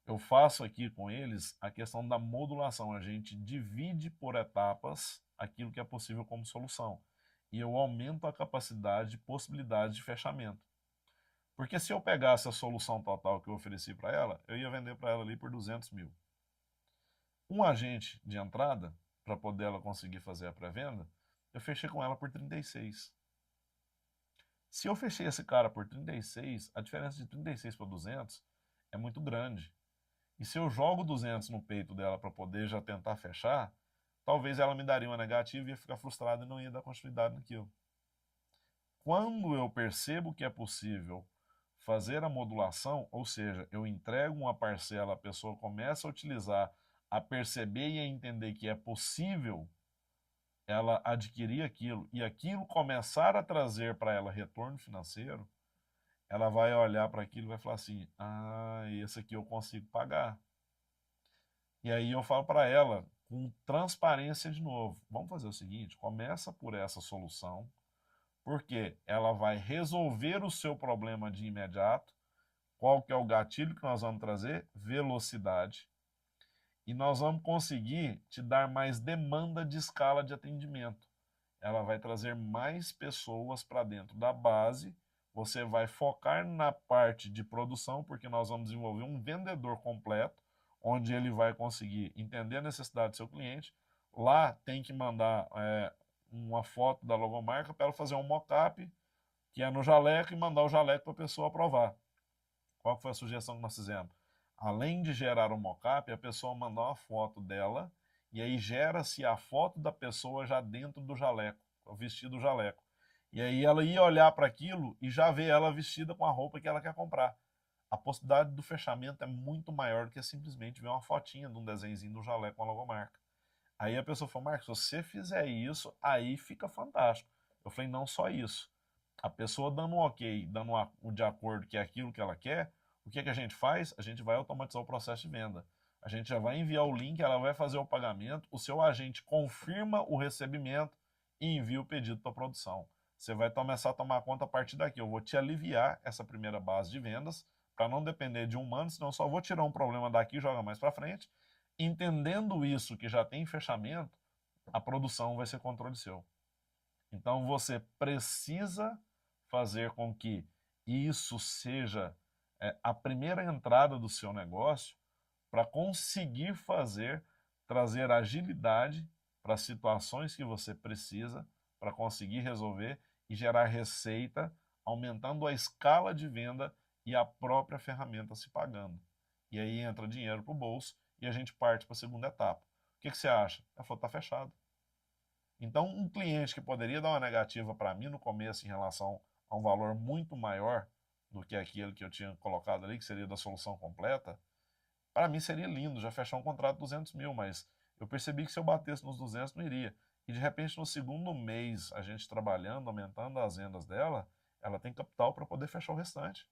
Eu faço aqui com eles a questão da modulação. A gente divide por etapas aquilo que é possível como solução. E eu aumento a capacidade de possibilidade de fechamento. Porque se eu pegasse a solução total que eu ofereci para ela, eu ia vender para ela ali por 200 mil. Um agente de entrada, para poder ela conseguir fazer a pré-venda, eu fechei com ela por 36. Se eu fechei esse cara por 36, a diferença de 36 para 200 é muito grande. E se eu jogo 200 no peito dela para poder já tentar fechar, talvez ela me daria uma negativa e ia ficar frustrada e não ia dar continuidade naquilo. Quando eu percebo que é possível fazer a modulação, ou seja, eu entrego uma parcela, a pessoa começa a utilizar, a perceber e a entender que é possível ela adquirir aquilo e aquilo começar a trazer para ela retorno financeiro, ela vai olhar para aquilo e vai falar assim: ah, esse aqui eu consigo pagar. E aí eu falo para ela, com transparência de novo, vamos fazer o seguinte, começa por essa solução, porque ela vai resolver o seu problema de imediato. Qual que é o gatilho que nós vamos trazer? Velocidade. E nós vamos conseguir te dar mais demanda de escala de atendimento. Ela vai trazer mais pessoas para dentro da base, você vai focar na parte de produção, porque nós vamos desenvolver um vendedor completo, onde ele vai conseguir entender a necessidade do seu cliente. Lá tem que mandar uma foto da logomarca para ela fazer um mock-up, que é no jaleco, e mandar o jaleco para a pessoa aprovar. Qual foi a sugestão que nós fizemos? Além de gerar um mockup, a pessoa mandar uma foto dela e aí gera-se a foto da pessoa já dentro do jaleco, o vestido do jaleco. E aí ela ia olhar para aquilo e já ver ela vestida com a roupa que ela quer comprar. A possibilidade do fechamento é muito maior do que simplesmente ver uma fotinha de um desenhozinho do jaleco com a logomarca. Aí a pessoa falou: Marcos, se você fizer isso, aí fica fantástico. Eu falei: não só isso. A pessoa dando um ok, dando um de acordo que é aquilo que ela quer, o que, que a gente faz? A gente vai automatizar o processo de venda. A gente já vai enviar o link, ela vai fazer o pagamento, o seu agente confirma o recebimento e envia o pedido para a produção. Você vai começar a tomar conta a partir daqui. Eu vou te aliviar essa primeira base de vendas para não depender de um humano, senão eu só vou tirar um problema daqui e jogar mais para frente. Entendendo isso, que já tem fechamento, a produção vai ser controle seu. Então você precisa fazer com que isso seja a primeira entrada do seu negócio para conseguir trazer agilidade para as situações que você precisa, para conseguir resolver e gerar receita, aumentando a escala de venda e a própria ferramenta se pagando. E aí entra dinheiro para o bolso e a gente parte para a segunda etapa. O que você acha? Ela falou: está fechado. Então, um cliente que poderia dar uma negativa para mim no começo em relação a um valor muito maior do que aquele que eu tinha colocado ali, que seria da solução completa, para mim seria lindo já fechar um contrato de 200 mil, mas eu percebi que se eu batesse nos 200 não iria. E de repente no segundo mês, a gente trabalhando, aumentando as vendas dela, ela tem capital para poder fechar o restante.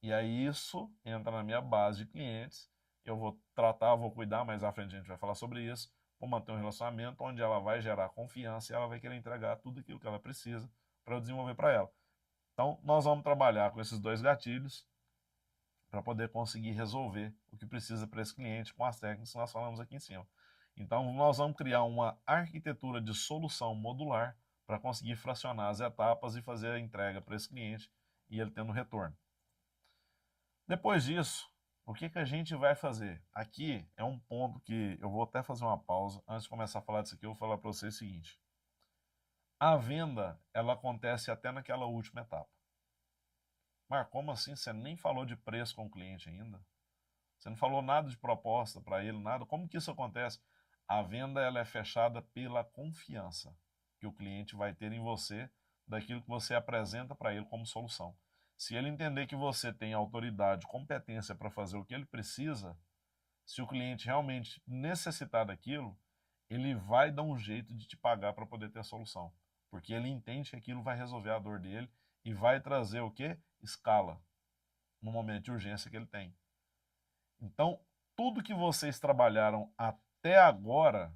E aí isso entra na minha base de clientes, eu vou tratar, vou cuidar, mais à frente a gente vai falar sobre isso, vou manter um relacionamento onde ela vai gerar confiança e ela vai querer entregar tudo aquilo que ela precisa para eu desenvolver para ela. Então, nós vamos trabalhar com esses dois gatilhos para poder conseguir resolver o que precisa para esse cliente com as técnicas que nós falamos aqui em cima. Então, nós vamos criar uma arquitetura de solução modular para conseguir fracionar as etapas e fazer a entrega para esse cliente e ele tendo retorno. Depois disso, o que a gente vai fazer? Aqui é um ponto que eu vou até fazer uma pausa. Antes de começar a falar disso aqui, eu vou falar para vocês o seguinte. A venda, ela acontece até naquela última etapa. Mas como assim? Você nem falou de preço com o cliente ainda? Você não falou nada de proposta para ele, nada? Como que isso acontece? A venda, ela é fechada pela confiança que o cliente vai ter em você, daquilo que você apresenta para ele como solução. Se ele entender que você tem autoridade, competência para fazer o que ele precisa, se o cliente realmente necessitar daquilo, ele vai dar um jeito de te pagar para poder ter a solução. Porque ele entende que aquilo vai resolver a dor dele e vai trazer o quê? Escala no momento de urgência que ele tem. Então, tudo que vocês trabalharam até agora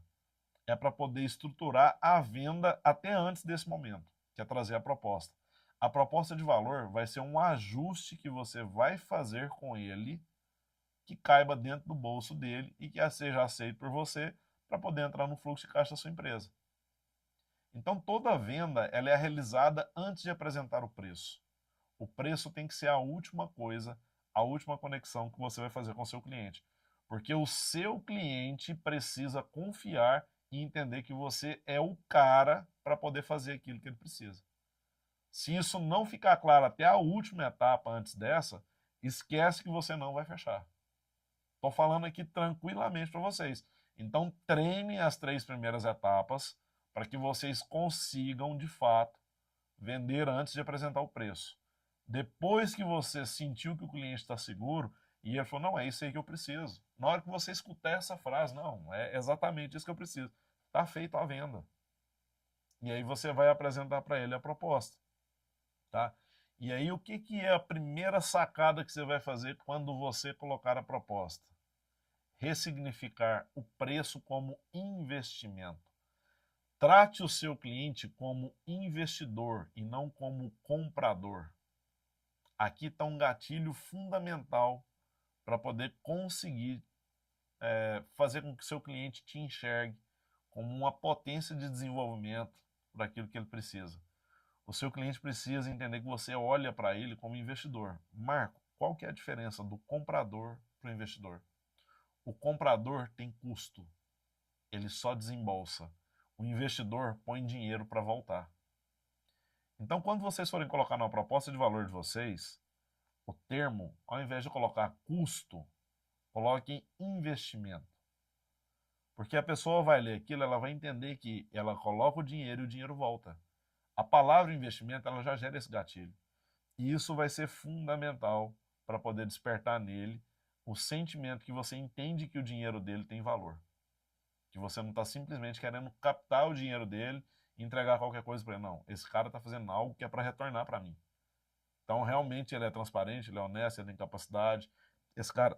é para poder estruturar a venda até antes desse momento, que é trazer a proposta. A proposta de valor vai ser um ajuste que você vai fazer com ele, que caiba dentro do bolso dele e que seja aceito por você para poder entrar no fluxo de caixa da sua empresa. Então, toda venda ela é realizada antes de apresentar o preço. O preço tem que ser a última coisa, a última conexão que você vai fazer com o seu cliente. Porque o seu cliente precisa confiar e entender que você é o cara para poder fazer aquilo que ele precisa. Se isso não ficar claro até a última etapa antes dessa, esquece que você não vai fechar. Estou falando aqui tranquilamente para vocês. Então, treine as 3 primeiras etapas para que vocês consigam, de fato, vender antes de apresentar o preço. Depois que você sentiu que o cliente está seguro, e ele falou, não, é isso aí que eu preciso. Na hora que você escutar essa frase, não, é exatamente isso que eu preciso. Está feita a venda. E aí você vai apresentar para ele a proposta. Tá? E aí o que é a primeira sacada que você vai fazer quando você colocar a proposta? Ressignificar o preço como investimento. Trate o seu cliente como investidor e não como comprador. Aqui está um gatilho fundamental para poder conseguir fazer com que seu cliente te enxergue como uma potência de desenvolvimento para aquilo que ele precisa. O seu cliente precisa entender que você olha para ele como investidor. Marco, qual que é a diferença do comprador para o investidor? O comprador tem custo, ele só desembolsa. O investidor põe dinheiro para voltar. Então, quando vocês forem colocar na proposta de valor de vocês, o termo, ao invés de colocar custo, coloquem investimento. Porque a pessoa vai ler aquilo, ela vai entender que ela coloca o dinheiro e o dinheiro volta. A palavra investimento, ela já gera esse gatilho. E isso vai ser fundamental para poder despertar nele o sentimento que você entende que o dinheiro dele tem valor. Que você não está simplesmente querendo captar o dinheiro dele e entregar qualquer coisa para ele. Não, esse cara está fazendo algo que é para retornar para mim. Então, realmente, ele é transparente, ele é honesto, ele tem capacidade. Esse cara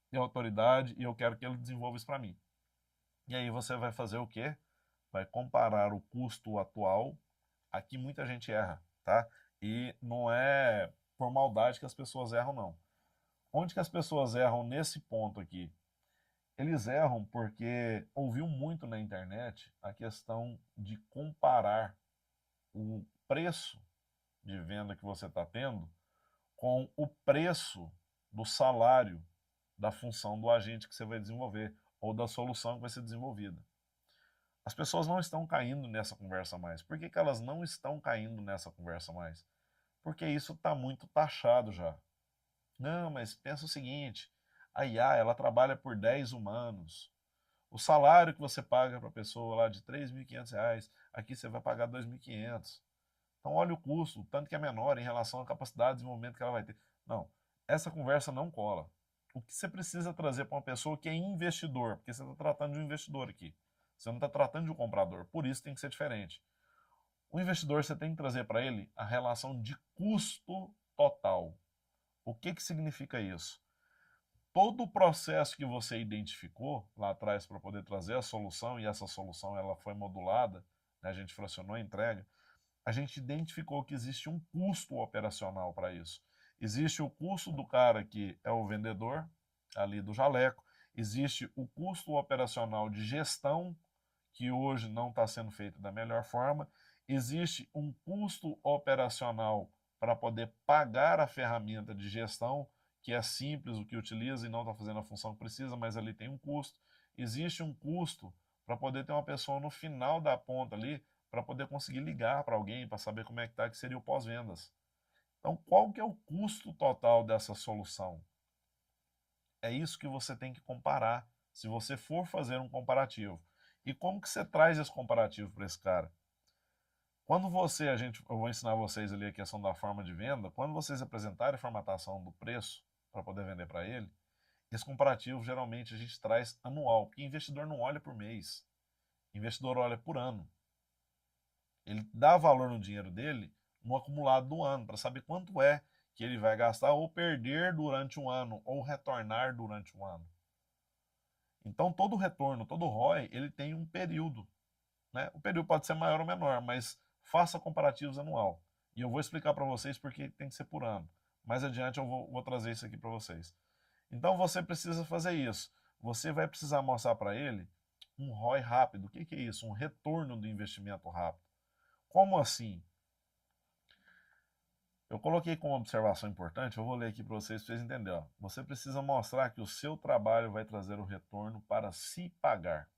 tem autoridade e eu quero que ele desenvolva isso para mim. E aí você vai fazer o quê? Vai comparar o custo atual. Aqui muita gente erra, tá? E não é por maldade que as pessoas erram, não. Onde que as pessoas erram nesse ponto aqui? Eles erram porque ouviu muito na internet a questão de comparar o preço de venda que você está tendo com o preço do salário da função do agente que você vai desenvolver ou da solução que vai ser desenvolvida. As pessoas não estão caindo nessa conversa mais. Por que elas não estão caindo nessa conversa mais? Porque isso está muito taxado já. Não, mas pensa o seguinte, a IA ela trabalha por 10 humanos. O salário que você paga para a pessoa lá de R$ 3.500, aqui você vai pagar 2.500. Então olha o custo, o tanto que é menor em relação à capacidade de desenvolvimento que ela vai ter. Não, essa conversa não cola. O que você precisa trazer para uma pessoa que é investidor, porque você está tratando de um investidor aqui. Você não está tratando de um comprador, por isso tem que ser diferente. O investidor você tem que trazer para ele a relação de custo total. O que significa isso? Todo o processo que você identificou lá atrás para poder trazer a solução, e essa solução ela foi modulada, né, a gente fracionou a entrega, a gente identificou que existe um custo operacional para isso. Existe o custo do cara que é o vendedor, ali do jaleco, existe o custo operacional de gestão, que hoje não está sendo feito da melhor forma, existe um custo operacional para poder pagar a ferramenta de gestão, que é simples, o que utiliza e não está fazendo a função que precisa, mas ali tem um custo. Existe um custo para poder ter uma pessoa no final da ponta ali, para poder conseguir ligar para alguém, para saber como é que está, que seria o pós-vendas. Então, qual que é o custo total dessa solução? É isso que você tem que comparar, se você for fazer um comparativo. E como que você traz esse comparativo para esse cara? Quando eu vou ensinar vocês ali a questão da forma de venda, quando vocês apresentarem a formatação do preço para poder vender para ele, esse comparativo geralmente a gente traz anual, porque investidor não olha por mês, investidor olha por ano. Ele dá valor no dinheiro dele no acumulado do ano, para saber quanto é que ele vai gastar ou perder durante um ano, ou retornar durante um ano. Então, todo retorno, todo ROI, ele tem um período, né? O período pode ser maior ou menor, mas faça comparativos anual. E eu vou explicar para vocês porque tem que ser por ano. Mais adiante eu vou trazer isso aqui para vocês. Então, você precisa fazer isso. Você vai precisar mostrar para ele um ROI rápido. O que é isso? Um retorno do investimento rápido. Como assim? Eu coloquei como observação importante, eu vou ler aqui para vocês entenderem. Ó. Você precisa mostrar que o seu trabalho vai trazer o retorno para se pagar.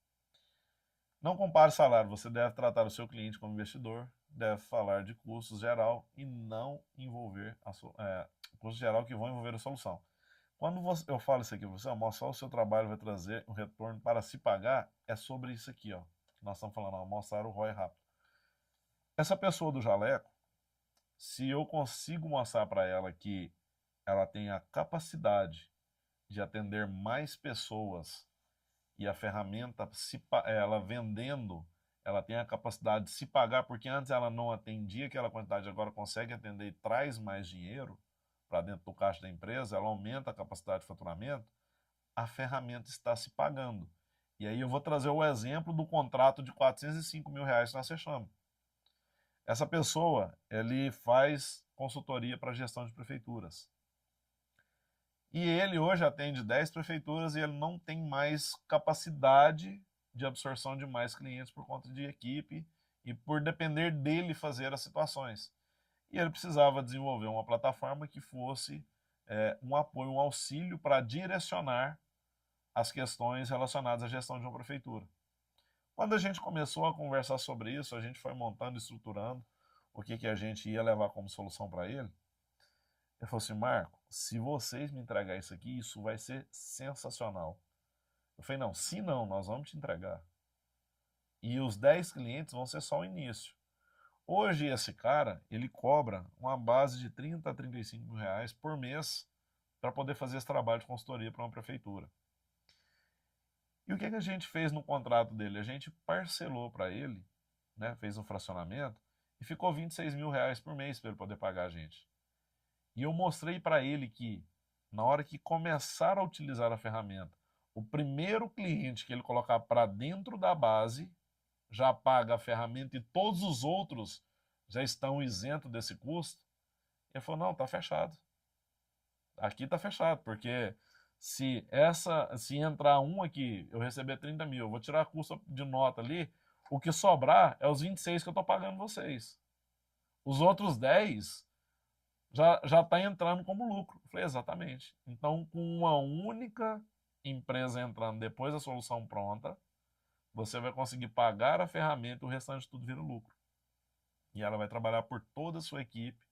Não compare salário, você deve tratar o seu cliente como investidor, deve falar de custos geral e não envolver custos geral que vão envolver a solução. Quando eu falo isso aqui para você, mostrar o seu trabalho vai trazer um retorno para se pagar, é sobre isso aqui, ó. Nós estamos falando, ó, mostrar o ROI rápido. Essa pessoa do jaleco, se eu consigo mostrar para ela que ela tem a capacidade de atender mais pessoas e a ferramenta, ela vendendo, ela tem a capacidade de se pagar, porque antes ela não atendia aquela quantidade, agora consegue atender e traz mais dinheiro para dentro do caixa da empresa, ela aumenta a capacidade de faturamento, a ferramenta está se pagando. E aí eu vou trazer o exemplo do contrato de R$ 405.000 que nós fechamos. Essa pessoa, ele faz consultoria para gestão de prefeituras. E ele hoje atende 10 prefeituras e ele não tem mais capacidade de absorção de mais clientes por conta de equipe e por depender dele fazer as situações. E ele precisava desenvolver uma plataforma que fosse um apoio, um auxílio para direcionar as questões relacionadas à gestão de uma prefeitura. Quando a gente começou a conversar sobre isso, a gente foi montando, estruturando o que a gente ia levar como solução para ele. Ele falou assim, Marco, se vocês me entregarem isso aqui, isso vai ser sensacional. Eu falei, não, se não, nós vamos te entregar. E os 10 clientes vão ser só o início. Hoje esse cara, ele cobra uma base de 30 a 35 mil reais por mês para poder fazer esse trabalho de consultoria para uma prefeitura. E o que a gente fez no contrato dele? A gente parcelou para ele, né, fez um fracionamento e ficou 26 mil reais por mês para ele poder pagar a gente. E eu mostrei para ele que, na hora que começar a utilizar a ferramenta, o primeiro cliente que ele colocar para dentro da base já paga a ferramenta e todos os outros já estão isentos desse custo. Ele falou, não, está fechado. Aqui está fechado, porque se entrar um aqui, eu receber 30 mil, eu vou tirar a custo de nota ali, o que sobrar é os 26 que eu estou pagando vocês. Os outros 10 já está entrando como lucro. Eu falei, exatamente. Então, com uma única empresa entrando depois da solução pronta, você vai conseguir pagar a ferramenta e o restante tudo vira lucro. E ela vai trabalhar por toda a sua equipe,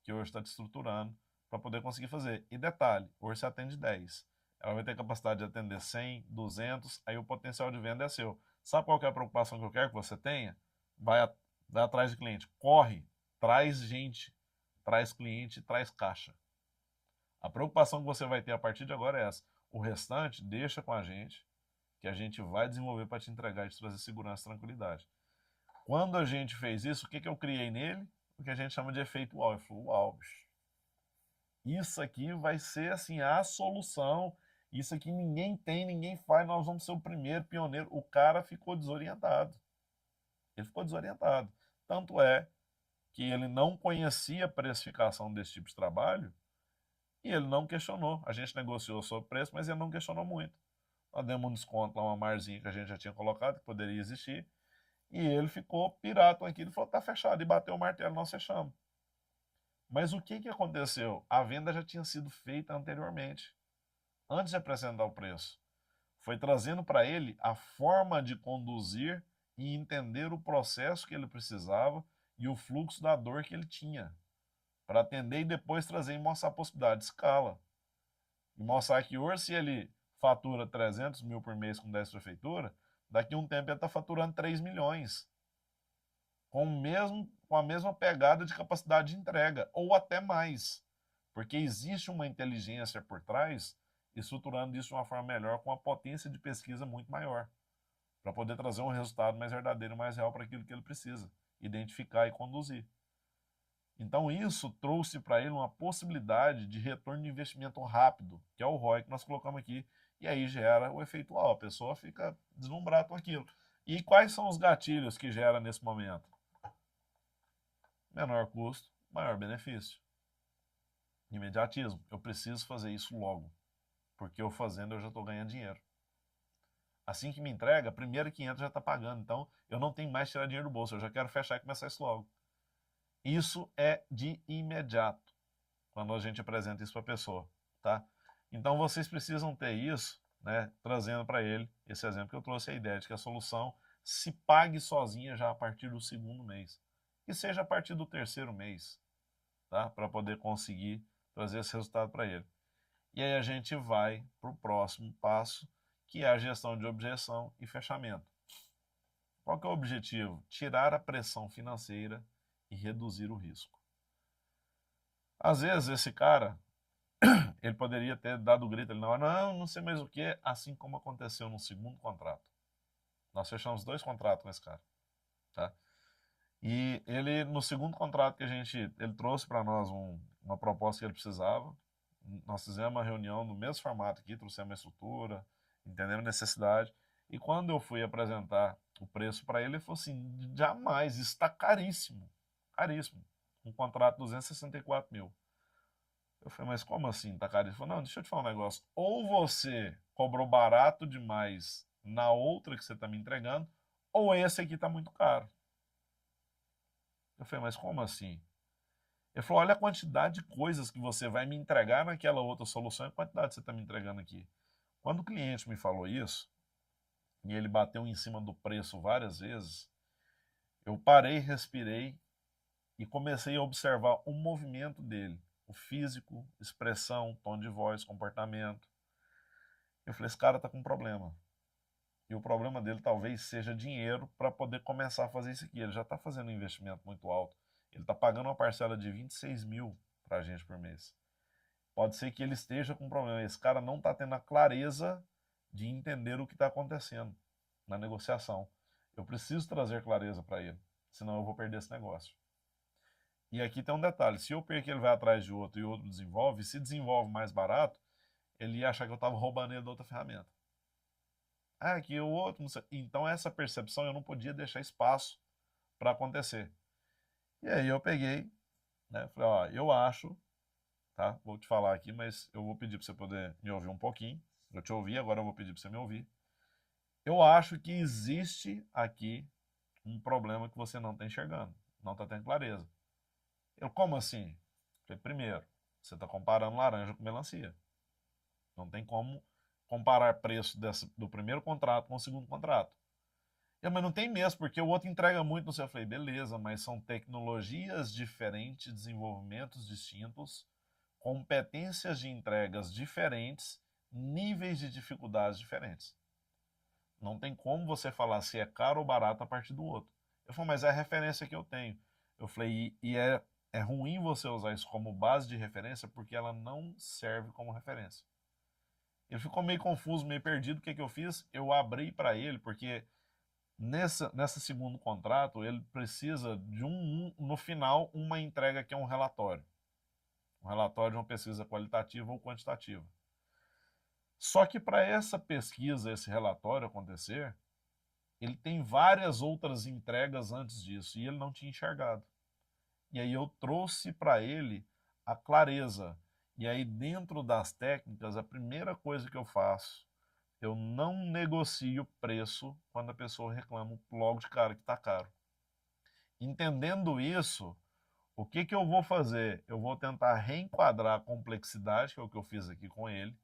que hoje está te estruturando, para poder conseguir fazer. E detalhe, hoje você atende 10. Ela vai ter capacidade de atender 100, 200, aí o potencial de venda é seu. Sabe qual que é a preocupação que eu quero que você tenha? Vai atrás de cliente. Corre, traz gente, traz cliente, traz caixa. A preocupação que você vai ter a partir de agora é essa. O restante, deixa com a gente, que a gente vai desenvolver para te entregar e te trazer segurança e tranquilidade. Quando a gente fez isso, o que eu criei nele? O que a gente chama de efeito uau. Eu falei, uau, bicho. Isso aqui vai ser assim a solução. Isso aqui ninguém tem, ninguém faz, nós vamos ser o primeiro pioneiro. O cara ficou desorientado. Ele ficou desorientado. Tanto é que ele não conhecia a precificação desse tipo de trabalho e ele não questionou. A gente negociou sobre o preço, mas ele não questionou muito. Nós demos um desconto lá, uma marzinha que a gente já tinha colocado, que poderia existir. E ele ficou pirata aqui. Ele falou, tá fechado. E bateu o martelo, nós fechamos. Mas o que aconteceu? A venda já tinha sido feita anteriormente, antes de apresentar o preço. Foi trazendo para ele a forma de conduzir e entender o processo que ele precisava e o fluxo da dor que ele tinha, para atender e depois trazer e mostrar a possibilidade de escala. E mostrar que hoje, se ele fatura 300 mil por mês com 10 prefeituras, daqui a um tempo ele está faturando 3 milhões. Com a mesma pegada de capacidade de entrega, ou até mais. Porque existe uma inteligência por trás, estruturando isso de uma forma melhor, com uma potência de pesquisa muito maior, para poder trazer um resultado mais verdadeiro, mais real para aquilo que ele precisa, identificar e conduzir. Então isso trouxe para ele uma possibilidade de retorno de investimento rápido, que é o ROI que nós colocamos aqui, E aí gera o efeito uau, a pessoa fica deslumbrada com aquilo. E quais são os gatilhos que gera nesse momento? Menor custo, maior benefício. Imediatismo. Eu preciso fazer isso logo, porque eu fazendo eu já estou ganhando dinheiro. Assim que me entrega, primeiro que entra já está pagando, então eu não tenho mais que tirar dinheiro do bolso, eu já quero fechar e começar isso logo. Isso é de imediato, quando a gente apresenta isso para a pessoa, tá? Então vocês precisam ter isso, né, trazendo para ele esse exemplo que eu trouxe, a ideia de que a solução se pague sozinha já a partir do segundo mês, que seja a partir do terceiro mês, tá? Para poder conseguir trazer esse resultado para ele. E aí a gente vai para o próximo passo, que é a gestão de objeção e fechamento. Qual que é o objetivo? Tirar a pressão financeira e reduzir o risco. Às vezes esse cara, ele poderia ter dado o grito ali na hora, não sei mais o que, assim como aconteceu no segundo contrato. Nós fechamos 2 contratos com esse cara, tá? E ele, no segundo contrato que ele trouxe para nós uma proposta que ele precisava, nós fizemos uma reunião no mesmo formato aqui, trouxemos a estrutura, entendemos a necessidade, e quando eu fui apresentar o preço para ele, ele falou assim, jamais, isso está caríssimo, caríssimo, um contrato de 264 mil. Eu falei, mas como assim tá caríssimo? Ele falou, não, deixa eu te falar um negócio, ou você cobrou barato demais na outra que você está me entregando, ou esse aqui está muito caro. Eu falei, mas como assim? Ele falou, olha a quantidade de coisas que você vai me entregar naquela outra solução e a quantidade que você está me entregando aqui. Quando o cliente me falou isso, e ele bateu em cima do preço várias vezes, eu parei, respirei e comecei a observar o movimento dele, o físico, expressão, tom de voz, comportamento. Eu falei, esse cara está com um problema. E o problema dele talvez seja dinheiro para poder começar a fazer isso aqui. Ele já está fazendo um investimento muito alto. Ele está pagando uma parcela de 26 mil para a gente por mês. Pode ser que ele esteja com um problema. Esse cara não está tendo a clareza de entender o que está acontecendo na negociação. Eu preciso trazer clareza para ele, senão eu vou perder esse negócio. E aqui tem um detalhe: se eu perco, ele vai atrás de outro e o outro desenvolve, e se desenvolve mais barato, ele ia achar que eu estava roubando ele da outra ferramenta. Ah, que o outro, não sei. Então essa percepção eu não podia deixar espaço para acontecer. E aí eu peguei, né, falei, ó, eu acho, tá? Vou te falar aqui, mas eu vou pedir para você poder me ouvir um pouquinho. Eu te ouvi, agora eu vou pedir para você me ouvir. Eu acho que existe aqui um problema que você não está enxergando, não está tendo clareza. Eu, como assim? Falei, primeiro, você está comparando laranja com melancia. Não tem como comparar preço do primeiro contrato com o segundo contrato. Mas não tem mesmo, porque o outro entrega muito no seu. Eu falei, beleza, mas são tecnologias diferentes, desenvolvimentos distintos, competências de entregas diferentes, níveis de dificuldades diferentes. Não tem como você falar se é caro ou barato a partir do outro. Eu falei, mas é a referência que eu tenho. Eu falei, é ruim você usar isso como base de referência porque ela não serve como referência. Ele ficou meio confuso, meio perdido. O que eu fiz? Eu abri para ele, porque nesse segundo contrato, ele precisa de no final, uma entrega que é um relatório. Um relatório de uma pesquisa qualitativa ou quantitativa. Só que para essa pesquisa, esse relatório acontecer, ele tem várias outras entregas antes disso e ele não tinha enxergado. E aí eu trouxe para ele a clareza. E aí dentro das técnicas, a primeira coisa que eu faço, eu não negocio preço quando a pessoa reclama logo de cara que está caro. Entendendo isso, o que eu vou fazer? Eu vou tentar reenquadrar a complexidade, que é o que eu fiz aqui com ele,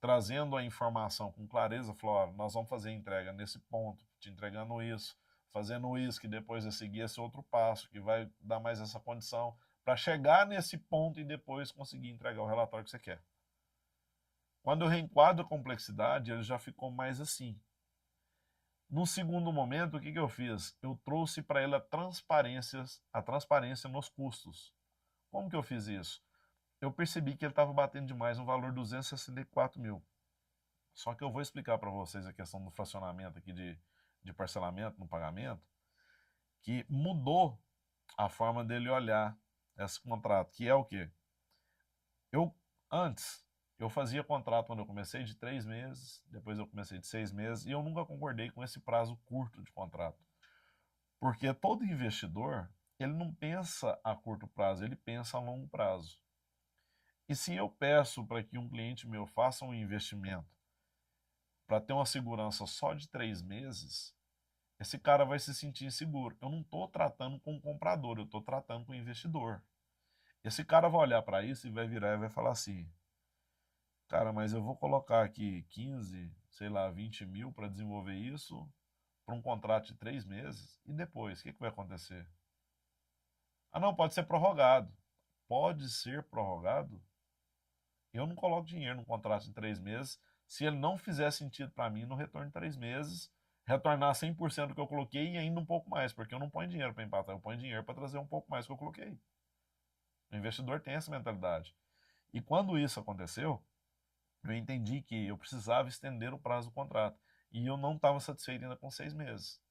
trazendo a informação com clareza, falou, ó, nós vamos fazer a entrega nesse ponto, te entregando isso, fazendo isso, que depois é seguir esse outro passo, que vai dar mais essa condição, para chegar nesse ponto e depois conseguir entregar o relatório que você quer. Quando eu reenquadro a complexidade, ele já ficou mais assim. No segundo momento, o que eu fiz? Eu trouxe para ele a transparência nos custos. Como que eu fiz isso? Eu percebi que ele estava batendo demais no valor de 264 mil. Só que eu vou explicar para vocês a questão do fracionamento aqui de parcelamento no pagamento, que mudou a forma dele olhar esse contrato, que é o quê? Antes, Eu fazia contrato quando eu comecei de 3 meses, depois eu comecei de 6 meses, e eu nunca concordei com esse prazo curto de contrato. Porque todo investidor, ele não pensa a curto prazo, ele pensa a longo prazo. E se eu peço para que um cliente meu faça um investimento para ter uma segurança só de 3 meses, esse cara vai se sentir inseguro. Eu não estou tratando com o comprador, eu estou tratando com o investidor. Esse cara vai olhar para isso e vai virar e vai falar assim: cara, mas eu vou colocar aqui 15, sei lá, 20 mil para desenvolver isso para um contrato de 3 meses e depois, o que vai acontecer? Ah, não, pode ser prorrogado. Pode ser prorrogado? Eu não coloco dinheiro num contrato de 3 meses se ele não fizer sentido para mim no retorno de 3 meses, retornar 100% do que eu coloquei e ainda um pouco mais, porque eu não ponho dinheiro para empatar, eu ponho dinheiro para trazer um pouco mais do que eu coloquei. O investidor tem essa mentalidade. E quando isso aconteceu, eu entendi que eu precisava estender o prazo do contrato. E eu não estava satisfeito ainda com 6 meses.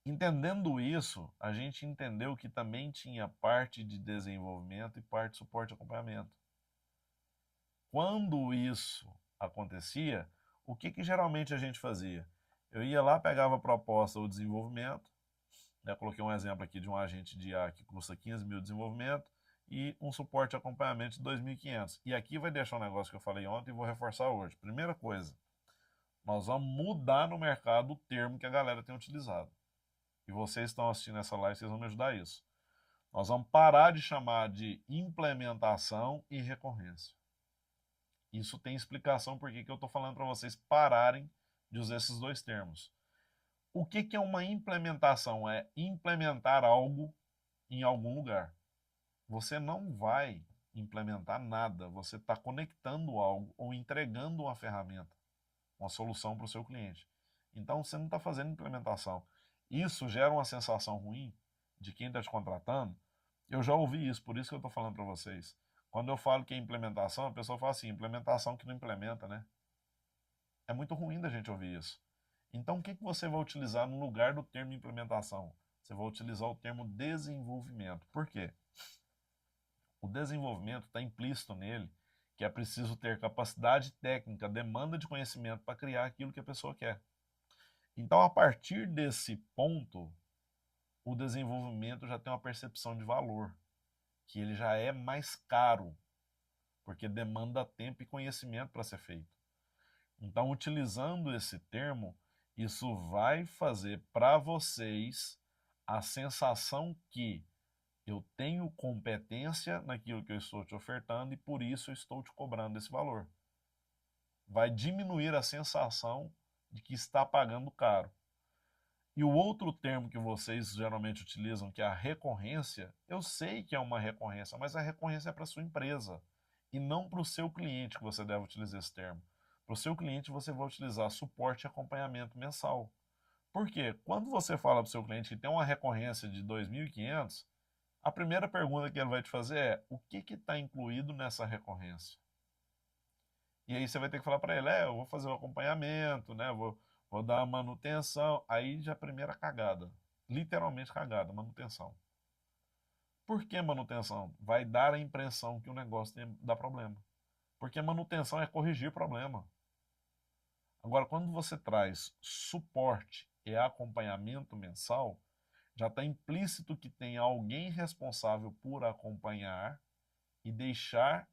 Entendendo isso, a gente entendeu que também tinha parte de desenvolvimento e parte de suporte e acompanhamento. Quando isso acontecia, o que geralmente a gente fazia? Eu ia lá, pegava a proposta ou desenvolvimento, né, coloquei um exemplo aqui de um agente de IA que custa 15 mil de desenvolvimento e um suporte e acompanhamento de 2.500. E aqui vai deixar um negócio que eu falei ontem e vou reforçar hoje. Primeira coisa, nós vamos mudar no mercado o termo que a galera tem utilizado. E vocês estão assistindo essa live, vocês vão me ajudar a isso. Nós vamos parar de chamar de implementação e recorrência. Isso tem explicação por que eu estou falando para vocês pararem de usar esses dois termos. O que é uma implementação? É implementar algo em algum lugar. Você não vai implementar nada, você está conectando algo ou entregando uma ferramenta, uma solução para o seu cliente. Então você não está fazendo implementação. Isso gera uma sensação ruim de quem está te contratando. Eu já ouvi isso, por isso que eu estou falando para vocês. Quando eu falo que é implementação, a pessoa fala assim, implementação que não implementa, né? É muito ruim da gente ouvir isso. Então, o que você vai utilizar no lugar do termo implementação? Você vai utilizar o termo desenvolvimento. Por quê? O desenvolvimento está implícito nele que é preciso ter capacidade técnica, demanda de conhecimento para criar aquilo que a pessoa quer. Então, a partir desse ponto, o desenvolvimento já tem uma percepção de valor, que ele já é mais caro, porque demanda tempo e conhecimento para ser feito. Então, utilizando esse termo, isso vai fazer para vocês a sensação que eu tenho competência naquilo que eu estou te ofertando e por isso eu estou te cobrando esse valor. Vai diminuir a sensação de que está pagando caro. E o outro termo que vocês geralmente utilizam, que é a recorrência, eu sei que é uma recorrência, mas a recorrência é para a sua empresa e não para o seu cliente que você deve utilizar esse termo. Para o seu cliente você vai utilizar suporte e acompanhamento mensal. Por quê? Quando você fala para o seu cliente que tem uma recorrência de 2.500, a primeira pergunta que ele vai te fazer é: o que está incluído nessa recorrência? E aí você vai ter que falar para ele: eu vou fazer o acompanhamento, né? Vou dar a manutenção. Aí já é a primeira cagada. Literalmente cagada, manutenção. Por que manutenção? Vai dar a impressão que o negócio dá problema. Porque manutenção é corrigir problema. Agora, quando você traz suporte e acompanhamento mensal, já está implícito que tem alguém responsável por acompanhar e deixar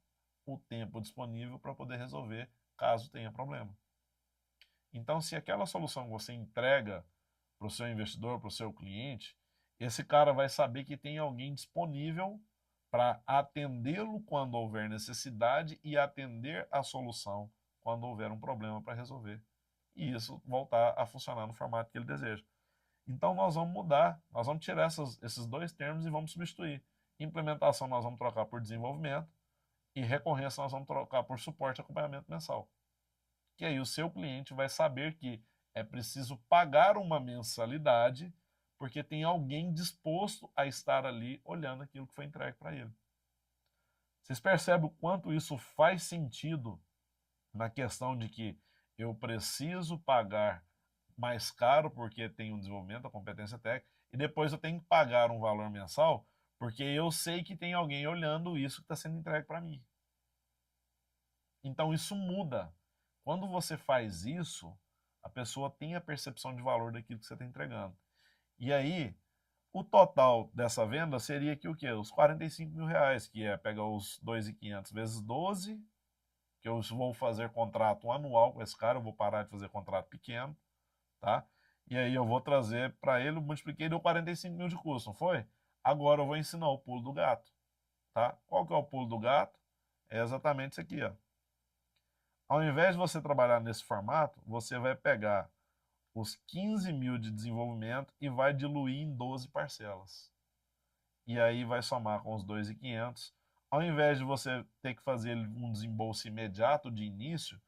o tempo disponível para poder resolver caso tenha problema. Então, se aquela solução que você entrega para o seu investidor, para o seu cliente, esse cara vai saber que tem alguém disponível para atendê-lo quando houver necessidade e atender a solução quando houver um problema para resolver. E isso voltar a funcionar no formato que ele deseja. Então nós vamos mudar, nós vamos tirar esses dois termos e vamos substituir. Implementação nós vamos trocar por desenvolvimento e recorrência nós vamos trocar por suporte e acompanhamento mensal. Que aí o seu cliente vai saber que é preciso pagar uma mensalidade porque tem alguém disposto a estar ali olhando aquilo que foi entregue para ele. Vocês percebem o quanto isso faz sentido na questão de que eu preciso pagar mais caro porque tem um desenvolvimento, a competência técnica, e depois eu tenho que pagar um valor mensal porque eu sei que tem alguém olhando isso que está sendo entregue para mim. Então isso muda. Quando você faz isso, a pessoa tem a percepção de valor daquilo que você está entregando. E aí, o total dessa venda seria que o quê? Os 45 mil reais, que é pegar os 2.500 vezes 12, que eu vou fazer contrato anual com esse cara, eu vou parar de fazer contrato pequeno, tá? E aí eu vou trazer para ele, eu multipliquei, deu 45 mil de custo, não foi? Agora eu vou ensinar o pulo do gato, tá? Qual que é o pulo do gato? É exatamente isso aqui, ó. Ao invés de você trabalhar nesse formato, você vai pegar os 15 mil de desenvolvimento e vai diluir em 12 parcelas. E aí vai somar com os 2.500. Ao invés de você ter que fazer um desembolso imediato de início,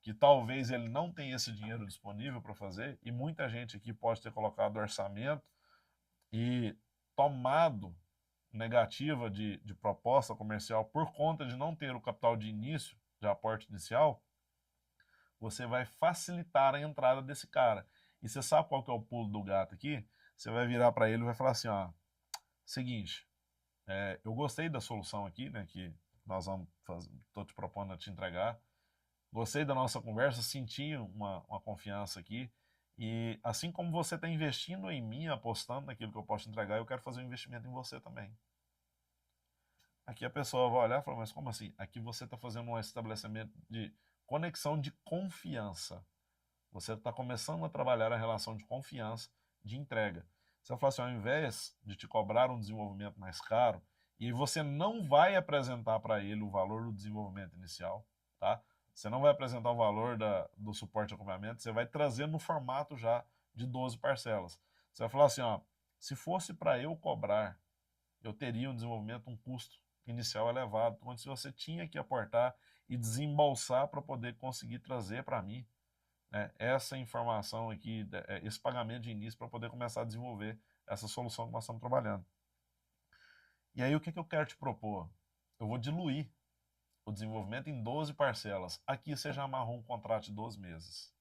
que talvez ele não tenha esse dinheiro disponível para fazer, e muita gente aqui pode ter colocado orçamento e tomado negativa de proposta comercial por conta de não ter o capital de início, de aporte inicial, você vai facilitar a entrada desse cara. E você sabe qual que é o pulo do gato aqui? Você vai virar para ele e vai falar assim, ó, seguinte, eu gostei da solução aqui, né, que nós vamos fazer, estou te propondo a te entregar. Gostei da nossa conversa, senti uma confiança aqui. E assim como você está investindo em mim, apostando naquilo que eu posso te entregar, eu quero fazer um investimento em você também. Aqui a pessoa vai olhar e falar, mas como assim? Aqui você está fazendo um estabelecimento de conexão de confiança. Você está começando a trabalhar a relação de confiança, de entrega. Você vai falar assim, ao invés de te cobrar um desenvolvimento mais caro, e você não vai apresentar para ele o valor do desenvolvimento inicial, tá? Você não vai apresentar o valor do suporte de acompanhamento, você vai trazer no formato já de 12 parcelas. Você vai falar assim, ó, se fosse para eu cobrar, eu teria um desenvolvimento, um custo inicial elevado, onde você tinha que aportar e desembolsar para poder conseguir trazer para mim, né, essa informação aqui, esse pagamento de início para poder começar a desenvolver essa solução que nós estamos trabalhando. E aí o que eu quero te propor? Eu vou diluir o desenvolvimento em 12 parcelas. Aqui você já amarrou um contrato de 12 meses.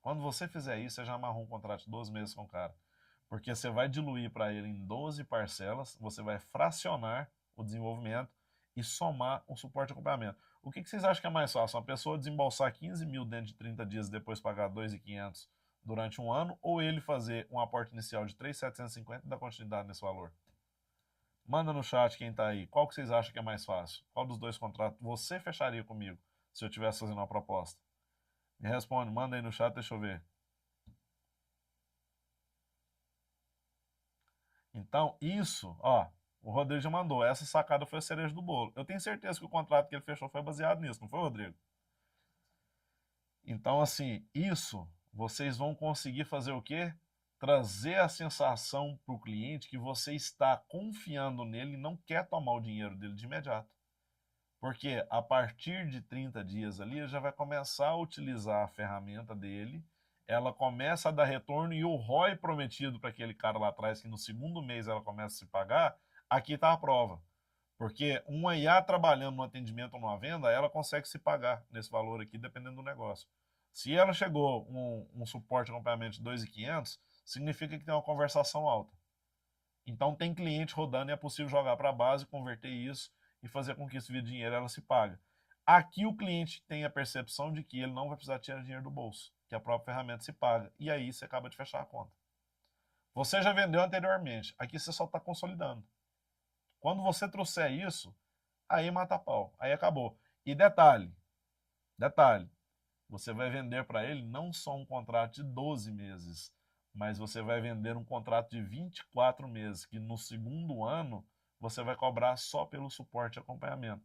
Quando você fizer isso, você já amarrou um contrato de 12 meses com o cara. Porque você vai diluir para ele em 12 parcelas, você vai fracionar o desenvolvimento e somar o suporte e acompanhamento. O que vocês acham que é mais fácil? Uma pessoa desembolsar 15 mil dentro de 30 dias e depois pagar 2.500 durante um ano, ou ele fazer um aporte inicial de 3.750 e dar continuidade nesse valor? Manda no chat quem está aí. Qual que vocês acham que é mais fácil? Qual dos dois contratos você fecharia comigo se eu estivesse fazendo uma proposta? Me responde, manda aí no chat, deixa eu ver. Então, isso, ó, o Rodrigo já mandou. Essa sacada foi a cereja do bolo. Eu tenho certeza que o contrato que ele fechou foi baseado nisso, não foi, Rodrigo? Então, assim, isso vocês vão conseguir fazer o quê? Trazer a sensação para o cliente que você está confiando nele e não quer tomar o dinheiro dele de imediato. Porque a partir de 30 dias ali, ele já vai começar a utilizar a ferramenta dele, ela começa a dar retorno e o ROI prometido para aquele cara lá atrás, que no segundo mês ela começa a se pagar, aqui está a prova. Porque uma IA trabalhando no atendimento ou numa venda, ela consegue se pagar nesse valor aqui, dependendo do negócio. Se ela chegou um suporte de acompanhamento de 2.500, significa que tem uma conversação alta. Então tem cliente rodando e é possível jogar para a base, converter isso e fazer com que isso vire dinheiro ela se paga. Aqui o cliente tem a percepção de que ele não vai precisar tirar dinheiro do bolso, que a própria ferramenta se paga. E aí você acaba de fechar a conta. Você já vendeu anteriormente, aqui você só está consolidando. Quando você trouxer isso, aí mata a pau, aí acabou. E detalhe, você vai vender para ele não só um contrato de 12 meses, mas você vai vender um contrato de 24 meses, que no segundo ano você vai cobrar só pelo suporte e acompanhamento.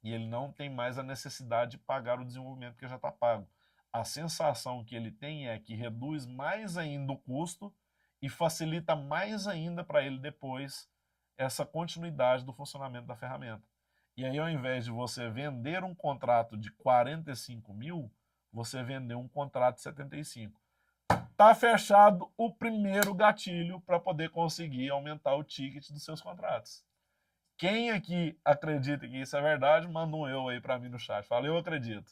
E ele não tem mais a necessidade de pagar o desenvolvimento que já está pago. A sensação que ele tem é que reduz mais ainda o custo e facilita mais ainda para ele depois essa continuidade do funcionamento da ferramenta. E aí, ao invés de você vender um contrato de 45 mil, você vender um contrato de 75. Tá fechado o primeiro gatilho para poder conseguir aumentar o ticket dos seus contratos. Quem aqui acredita que isso é verdade, manda um eu aí para mim no chat. Fala, eu acredito.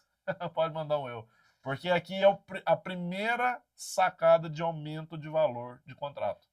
Pode mandar um eu. Porque aqui é a primeira sacada de aumento de valor de contrato.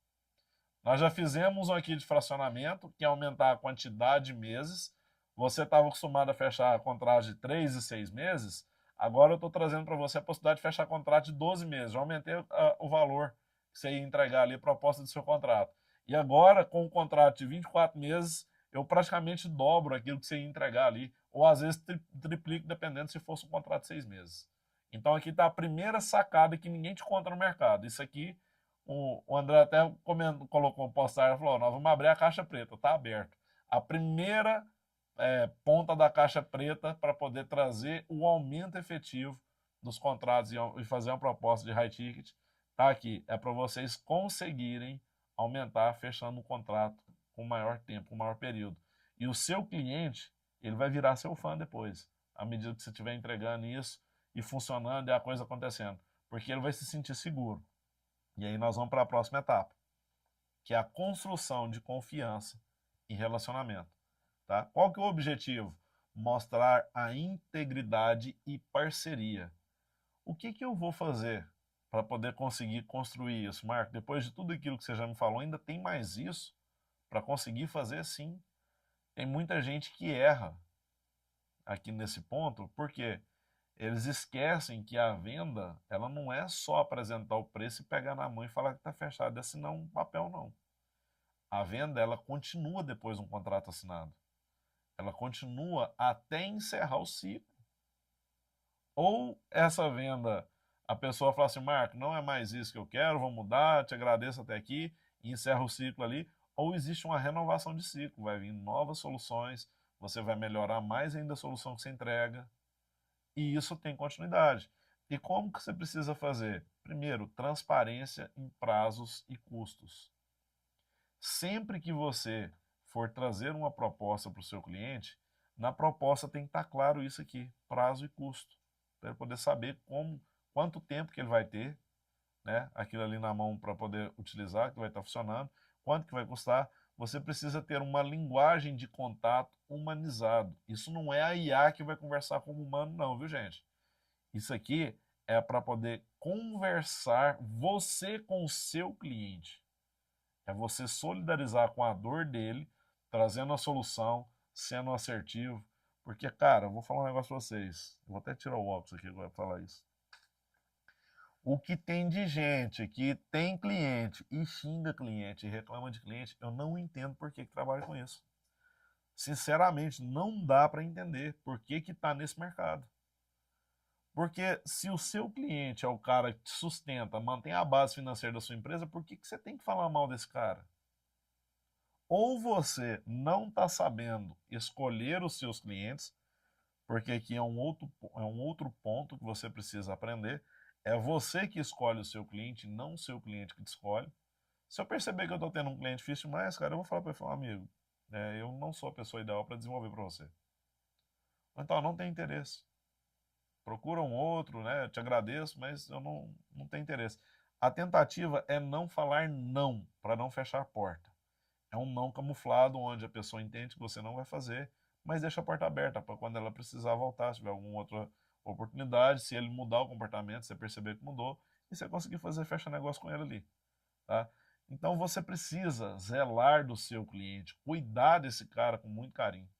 Nós já fizemos um aqui de fracionamento, que é aumentar a quantidade de meses, você estava acostumado a fechar contrato de 3 e 6 meses, agora eu estou trazendo para você a possibilidade de fechar contrato de 12 meses. Eu aumentei o valor que você ia entregar ali, a proposta do seu contrato. E agora, com um contrato de 24 meses, eu praticamente dobro aquilo que você ia entregar ali, ou às vezes triplico, dependendo se fosse um contrato de 6 meses. Então aqui está a primeira sacada que ninguém te conta no mercado. Isso aqui, o André até colocou um postagem e falou: nós vamos abrir a caixa preta, está aberto. A primeira ponta da caixa preta para poder trazer o aumento efetivo dos contratos e fazer uma proposta de high ticket, tá aqui. É para vocês conseguirem aumentar fechando um contrato com maior tempo, com maior período. E o seu cliente, ele vai virar seu fã depois, à medida que você estiver entregando isso e funcionando e a coisa acontecendo. Porque ele vai se sentir seguro. E aí nós vamos para a próxima etapa, que é a construção de confiança em relacionamento. Tá? Qual que é o objetivo? Mostrar a integridade e parceria. O que, que eu vou fazer para poder conseguir construir isso, Marco? Depois de tudo aquilo que você já me falou, ainda tem mais isso para conseguir fazer? Sim. Tem muita gente que erra aqui nesse ponto, porque eles esquecem que a venda, ela não é só apresentar o preço e pegar na mão e falar que está fechado, é assinar um papel, não. A venda, ela continua depois de um contrato assinado. Ela continua até encerrar o ciclo. Ou essa venda, a pessoa fala assim: Marco, não é mais isso que eu quero, vou mudar, te agradeço até aqui, e encerra o ciclo ali. Ou existe uma renovação de ciclo, vai vir novas soluções, você vai melhorar mais ainda a solução que você entrega, e isso tem continuidade. E como que você precisa fazer? Primeiro, transparência em prazos e custos. Sempre que você for trazer uma proposta para o seu cliente, na proposta tem que estar claro isso aqui, prazo e custo, para ele poder saber quanto tempo que ele vai ter, né, aquilo ali na mão para poder utilizar, que vai estar funcionando, quanto que vai custar. Você precisa ter uma linguagem de contato humanizado. Isso não é a IA que vai conversar com o humano, não, viu, gente? Isso aqui é para poder conversar você com o seu cliente. É você solidarizar com a dor dele, trazendo a solução, sendo assertivo. Porque, cara, eu vou falar um negócio pra vocês. Eu vou até tirar o óculos aqui agora pra falar isso. O que tem de gente que tem cliente e xinga cliente e reclama de cliente, eu não entendo por que trabalha com isso. Sinceramente, não dá para entender por que está nesse mercado. Porque se o seu cliente é o cara que te sustenta, mantém a base financeira da sua empresa, por que você tem que falar mal desse cara? Ou você não está sabendo escolher os seus clientes, porque aqui é um outro ponto que você precisa aprender. É você que escolhe o seu cliente, não o seu cliente que te escolhe. Se eu perceber que eu estou tendo um cliente difícil demais, cara, eu vou falar para ele, falar, amigo, eu não sou a pessoa ideal para desenvolver para você. Então, não tem interesse. Procura um outro, né? Eu te agradeço, mas eu não tenho interesse. A tentativa é não falar não, para não fechar a porta. É um não camuflado, onde a pessoa entende que você não vai fazer, mas deixa a porta aberta para quando ela precisar voltar, se tiver alguma outra oportunidade, se ele mudar o comportamento, você perceber que mudou, e você conseguir fazer fecha negócio com ele ali. Tá? Então você precisa zelar do seu cliente, cuidar desse cara com muito carinho.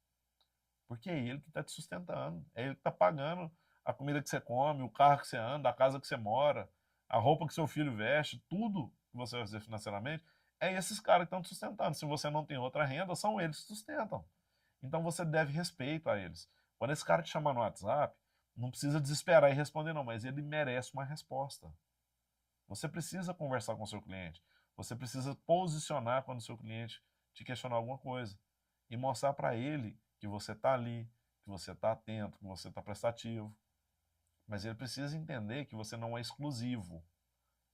Porque é ele que está te sustentando, é ele que está pagando a comida que você come, o carro que você anda, a casa que você mora, a roupa que seu filho veste, tudo que você vai fazer financeiramente, é esses caras que estão te sustentando. Se você não tem outra renda, são eles que te sustentam. Então você deve respeito a eles. Quando esse cara te chama no WhatsApp, não precisa desesperar e responder não, mas ele merece uma resposta. Você precisa conversar com o seu cliente. Você precisa posicionar quando o seu cliente te questionar alguma coisa e mostrar para ele que você está ali, que você está atento, que você está prestativo. Mas ele precisa entender que você não é exclusivo.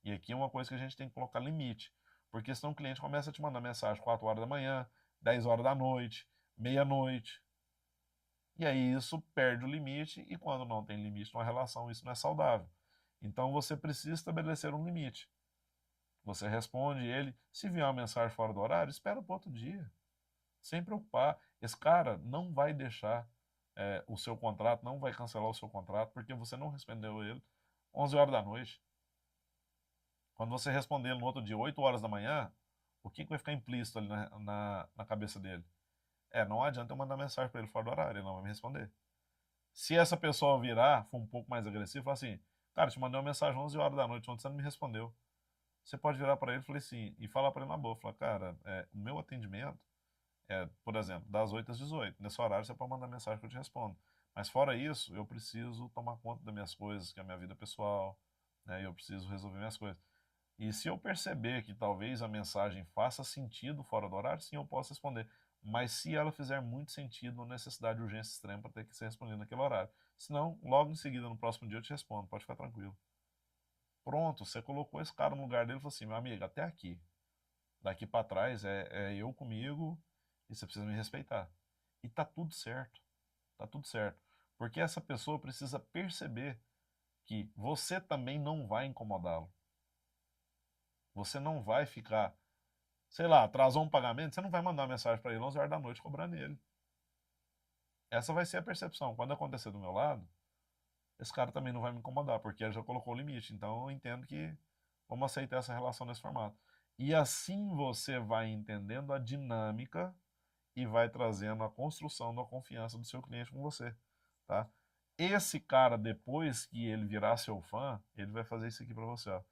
E aqui é uma coisa que a gente tem que colocar limite. Porque senão o cliente começa a te mandar mensagem 4 horas da manhã, 10 horas da noite, meia-noite. E aí isso perde o limite, e quando não tem limite numa relação, isso não é saudável. Então você precisa estabelecer um limite. Você responde ele, se vier uma mensagem fora do horário, espera para outro dia. Sem preocupar. Esse cara não vai deixar o seu contrato, não vai cancelar o seu contrato, porque você não respondeu ele 11 horas da noite. Quando você responder ele no outro dia, 8 horas da manhã, o que vai ficar implícito ali na cabeça dele? Não adianta eu mandar mensagem para ele fora do horário, ele não vai me responder. Se essa pessoa virar, for um pouco mais agressivo, falar assim, cara, te mandei uma mensagem 11 horas da noite, ontem você não me respondeu. Você pode virar para ele e falar assim, e falar para ele na boa, falar, cara, o meu atendimento por exemplo, das 8 às 18. Nesse horário você pode mandar mensagem que eu te respondo. Mas fora isso, eu preciso tomar conta das minhas coisas, que é a minha vida pessoal, né? Eu preciso resolver minhas coisas. E se eu perceber que talvez a mensagem faça sentido fora do horário, sim, eu posso responder. Mas se ela fizer muito sentido, necessidade de urgência extrema para ter que ser respondido naquele horário. Senão, logo em seguida, no próximo dia, eu te respondo. Pode ficar tranquilo. Pronto, você colocou esse cara no lugar dele e falou assim, meu amigo, até aqui. Daqui para trás é eu comigo e você precisa me respeitar. E tá tudo certo. Tá tudo certo. Porque essa pessoa precisa perceber que você também não vai incomodá-lo. Você não vai ficar, sei lá, atrasou um pagamento, você não vai mandar uma mensagem para ele 11 horas da noite cobrando ele. Essa vai ser a percepção. Quando acontecer do meu lado, esse cara também não vai me incomodar, porque ele já colocou o limite. Então eu entendo que vamos aceitar essa relação nesse formato. E assim você vai entendendo a dinâmica e vai trazendo a construção da confiança do seu cliente com você, tá? Esse cara, depois que ele virar seu fã, ele vai fazer isso aqui para você, ó.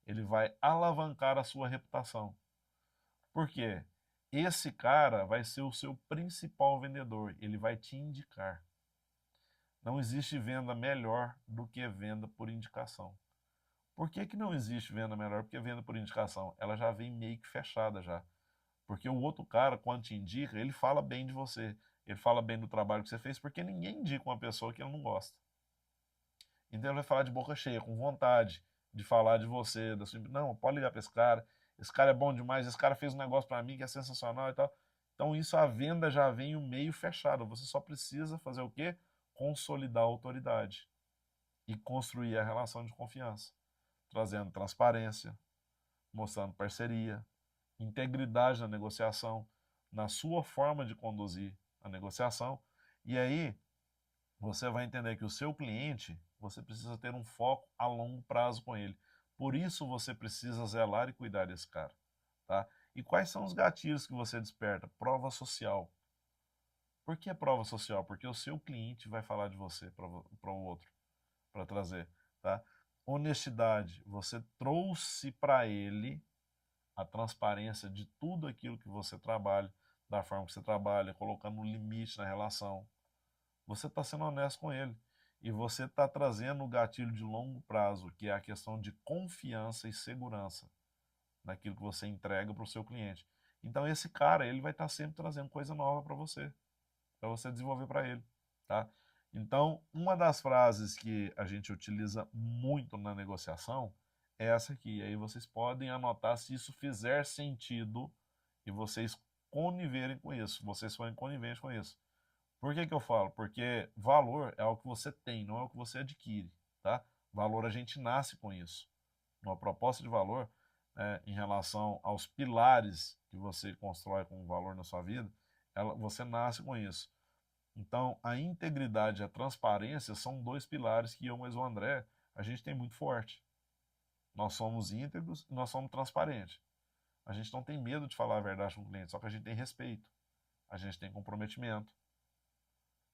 Ele vai alavancar a sua reputação. Por quê? Esse cara vai ser o seu principal vendedor, ele vai te indicar. Não existe venda melhor do que venda por indicação. Por que que não existe venda melhor? Porque venda por indicação, ela já vem meio que fechada já. Porque o outro cara, quando te indica, ele fala bem de você. Ele fala bem do trabalho que você fez, porque ninguém indica uma pessoa que ele não gosta. Então ele vai falar de boca cheia, com vontade de falar de você, da sua... Não, pode ligar para esse cara é bom demais, esse cara fez um negócio para mim que é sensacional e tal. Então isso a venda já vem o meio fechado. Você só precisa fazer o quê? Consolidar a autoridade e construir a relação de confiança, trazendo transparência, mostrando parceria, integridade na negociação, na sua forma de conduzir a negociação. E aí você vai entender que o seu cliente, você precisa ter um foco a longo prazo com ele. Por isso você precisa zelar e cuidar desse cara, tá? E quais são os gatilhos que você desperta? Prova social. Por que prova social? Porque o seu cliente vai falar de você para o outro, para trazer, tá? Honestidade. Você trouxe para ele a transparência de tudo aquilo que você trabalha, da forma que você trabalha, colocando um limite na relação. Você está sendo honesto com ele. E você está trazendo o gatilho de longo prazo, que é a questão de confiança e segurança naquilo que você entrega para o seu cliente. Então esse cara, ele vai estar sempre trazendo coisa nova para você desenvolver para ele, tá? Então, uma das frases que a gente utiliza muito na negociação é essa aqui. Aí vocês podem anotar se isso fizer sentido e vocês coniverem com isso, vocês forem coniventes com isso. Por que que eu falo? Porque valor é algo que você tem, não é o que você adquire, tá? Valor a gente nasce com isso. Uma proposta de valor, em relação aos pilares que você constrói com valor na sua vida, você nasce com isso. Então, a integridade e a transparência são dois pilares que eu mais o André, a gente tem muito forte. Nós somos íntegros e nós somos transparentes. A gente não tem medo de falar a verdade com o cliente, só que a gente tem respeito, a gente tem comprometimento.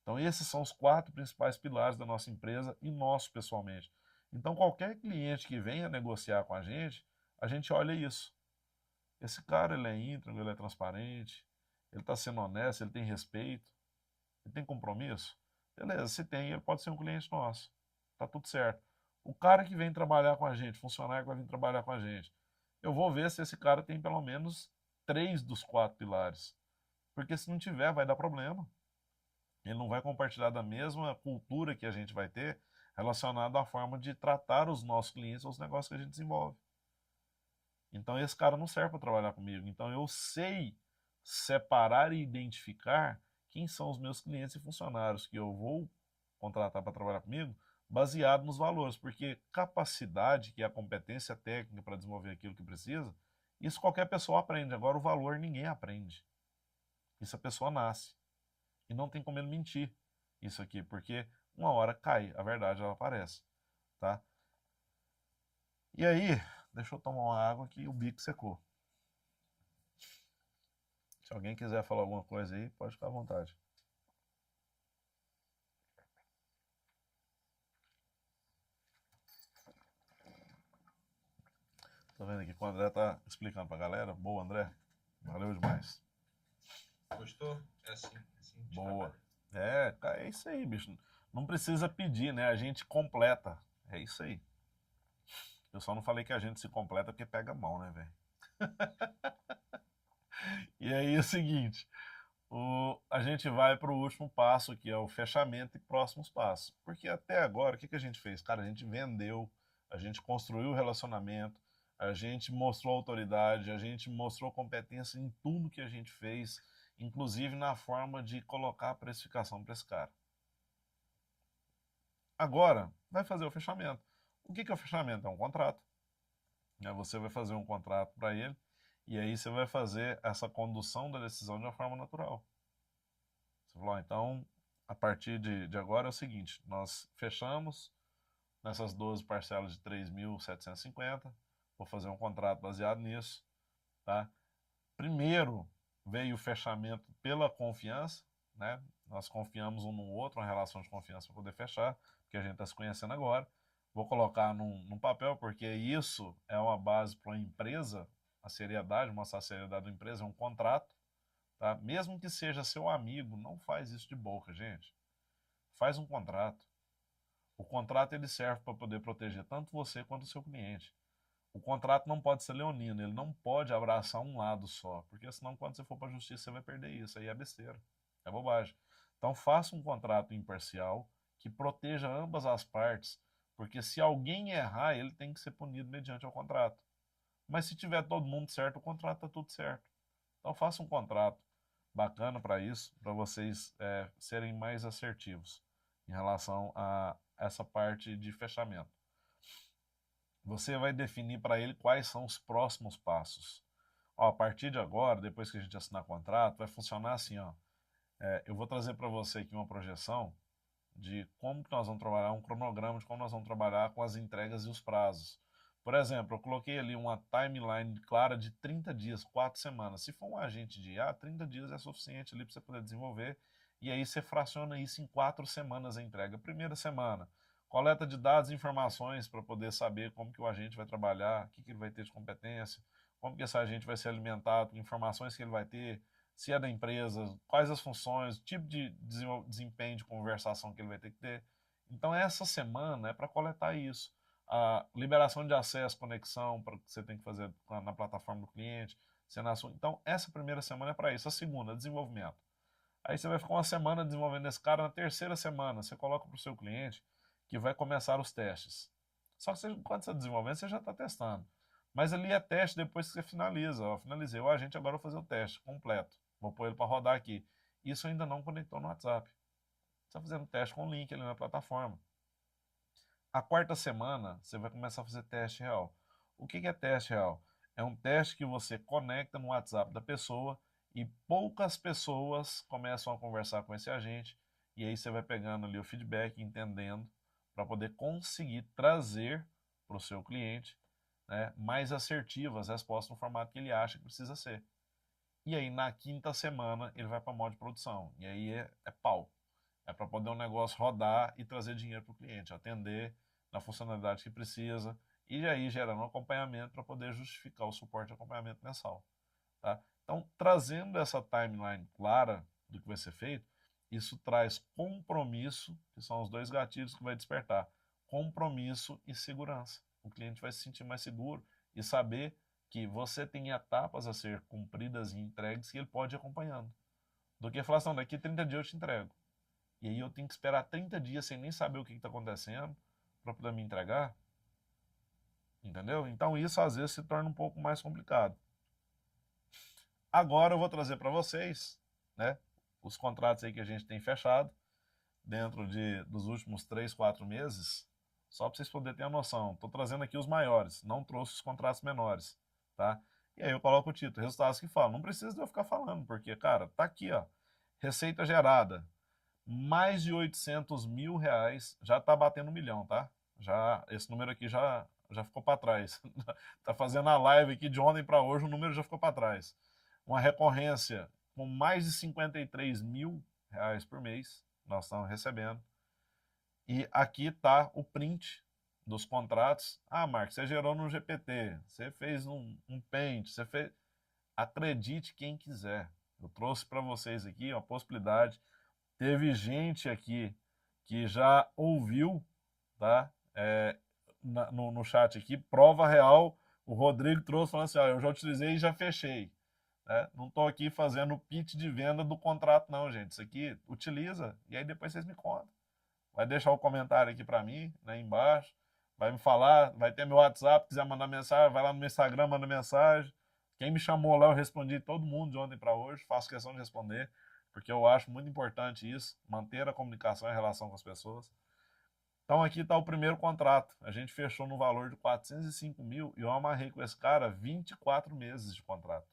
Então, esses são os 4 principais pilares da nossa empresa e nosso pessoalmente. Então, qualquer cliente que venha negociar com a gente olha isso. Esse cara, ele é íntegro, ele é transparente, ele está sendo honesto, ele tem respeito, ele tem compromisso. Beleza, se tem, ele pode ser um cliente nosso. Tá tudo certo. O cara que vem trabalhar com a gente, funcionário que vai vir trabalhar com a gente, eu vou ver se esse cara tem pelo menos 3 dos 4 pilares. Porque se não tiver, vai dar problema. Ele não vai compartilhar da mesma cultura que a gente vai ter relacionado à forma de tratar os nossos clientes ou os negócios que a gente desenvolve. Então esse cara não serve para trabalhar comigo. Então eu sei separar e identificar quem são os meus clientes e funcionários que eu vou contratar para trabalhar comigo, baseado nos valores, porque capacidade, que é a competência técnica para desenvolver aquilo que precisa, isso qualquer pessoa aprende. Agora o valor ninguém aprende. Isso a pessoa nasce. E não tem como ele mentir isso aqui, porque uma hora cai, a verdade ela aparece, tá? E aí, deixa eu tomar uma água que o bico secou. Se alguém quiser falar alguma coisa aí, pode ficar à vontade. Tô vendo aqui que o André tá explicando pra galera. Boa, André. Valeu demais. Gostou? É assim que Boa. trabalha. É isso aí, bicho. Não precisa pedir, né? A gente completa. É isso aí. Eu só não falei que a gente se completa porque pega mal, né, velho? E aí é o seguinte, a gente vai para o último passo, que é o fechamento e próximos passos. Porque até agora, o que a gente fez? Cara, a gente vendeu, a gente construiu o relacionamento, a gente mostrou autoridade, a gente mostrou competência em tudo que a gente fez, inclusive na forma de colocar a precificação para esse cara. Agora, vai fazer o fechamento. O que é o fechamento? É um contrato. Né? Você vai fazer um contrato para ele e aí você vai fazer essa condução da decisão de uma forma natural. Você falou, então, a partir de agora é o seguinte, nós fechamos nessas 12 parcelas de 3.750, vou fazer um contrato baseado nisso, tá? Primeiro veio o fechamento pela confiança, né? Nós confiamos um no outro, uma relação de confiança para poder fechar, porque a gente está se conhecendo agora. Vou colocar num papel, porque isso é uma base para uma empresa, a seriedade, mostrar a seriedade da empresa, é um contrato, tá? Mesmo que seja seu amigo, não faz isso de boca, gente. Faz um contrato. O contrato ele serve para poder proteger tanto você quanto o seu cliente. O contrato não pode ser leonino, ele não pode abraçar um lado só, porque senão quando você for para a justiça você vai perder isso, aí é besteira, é bobagem. Então faça um contrato imparcial que proteja ambas as partes, porque se alguém errar, ele tem que ser punido mediante o contrato. Mas se tiver todo mundo certo, o contrato está tudo certo. Então faça um contrato bacana para isso, para vocês serem mais assertivos em relação a essa parte de fechamento. Você vai definir para ele quais são os próximos passos. Ó, a partir de agora, depois que a gente assinar contrato, vai funcionar assim, ó. Eu vou trazer para você aqui uma projeção de como que nós vamos trabalhar, um cronograma de como nós vamos trabalhar com as entregas e os prazos. Por exemplo, eu coloquei ali uma timeline clara de 30 dias, 4 semanas. Se for um agente de IA, 30 dias é suficiente ali para você poder desenvolver. E aí você fraciona isso em 4 semanas a entrega. Primeira semana, coleta de dados e informações para poder saber como que o agente vai trabalhar, o que ele vai ter de competência, como que esse agente vai ser alimentado, informações que ele vai ter, se é da empresa, quais as funções, o tipo de desempenho de conversação que ele vai ter que ter. Então, essa semana é para coletar isso. A liberação de acesso, conexão, para que você tem que fazer na plataforma do cliente. Então, essa primeira semana é para isso. A segunda, desenvolvimento. Aí você vai ficar uma semana desenvolvendo esse cara. Na terceira semana, você coloca para o seu cliente que vai começar os testes. Só que você, quando você está desenvolvendo, você já está testando. Mas ali é teste depois que você finaliza. Ó, finalizei o agente, agora eu vou fazer o teste completo. Vou pôr ele para rodar aqui. Isso ainda não conectou no WhatsApp. Você está fazendo teste com o link ali na plataforma. A quarta semana, você vai começar a fazer teste real. O que é teste real? É um teste que você conecta no WhatsApp da pessoa e poucas pessoas começam a conversar com esse agente e aí você vai pegando ali o feedback, entendendo, para poder conseguir trazer para o seu cliente, né, mais assertivas as respostas no formato que ele acha que precisa ser. E aí na quinta semana ele vai para modo de produção. E aí é pau. É para poder o negócio rodar e trazer dinheiro para o cliente, atender na funcionalidade que precisa e aí gerando um acompanhamento para poder justificar o suporte de acompanhamento mensal. Tá? Então, trazendo essa timeline clara do que vai ser feito, isso traz compromisso, que são os dois gatilhos que vai despertar, compromisso e segurança. O cliente vai se sentir mais seguro e saber que você tem etapas a ser cumpridas e entregues que ele pode ir acompanhando. Do que falar assim, daqui 30 dias eu te entrego. E aí eu tenho que esperar 30 dias sem nem saber o que está acontecendo para poder me entregar. Entendeu? Então isso às vezes se torna um pouco mais complicado. Agora eu vou trazer para vocês, né, os contratos aí que a gente tem fechado dentro dos últimos 3, 4 meses, só para vocês poderem ter a noção. Estou trazendo aqui os maiores, não trouxe os contratos menores, tá? E aí eu coloco o título, resultados que falam. Não precisa de eu ficar falando, porque, cara, tá aqui, ó. Receita gerada, mais de 800 mil reais, já está batendo 1 milhão, tá? Já, esse número aqui já ficou para trás. Tá fazendo a live aqui de ontem para hoje, o número já ficou para trás. Uma recorrência com mais de 53 mil reais por mês, nós estamos recebendo. E aqui está o print dos contratos. Ah, Marcos, você gerou no GPT, você fez um Paint, você fez... Acredite quem quiser. Eu trouxe para vocês aqui uma possibilidade. Teve gente aqui que já ouviu, tá? No chat aqui, prova real. O Rodrigo trouxe falando assim: ó, eu já utilizei e já fechei. Né? Não estou aqui fazendo pitch de venda do contrato, não, gente. Isso aqui utiliza e aí depois vocês me contam. Vai deixar o comentário aqui para mim, né, embaixo. Vai me falar, vai ter meu WhatsApp, quiser mandar mensagem, vai lá no meu Instagram, manda mensagem. Quem me chamou lá, eu respondi todo mundo de ontem para hoje. Faço questão de responder, porque eu acho muito importante isso, manter a comunicação e a relação com as pessoas. Então aqui está o primeiro contrato. A gente fechou no valor de 405 mil e eu amarrei com esse cara 24 meses de contrato.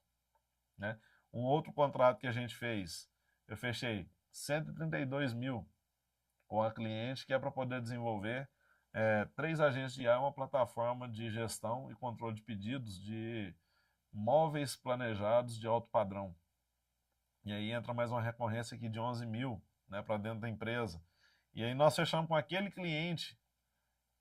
Né? Um outro contrato que a gente fez, eu fechei 132 mil com a cliente, que é para poder desenvolver 3 agentes de IA, uma plataforma de gestão e controle de pedidos de móveis planejados de alto padrão. E aí entra mais uma recorrência aqui de 11 mil, né, para dentro da empresa. E aí nós fechamos com aquele cliente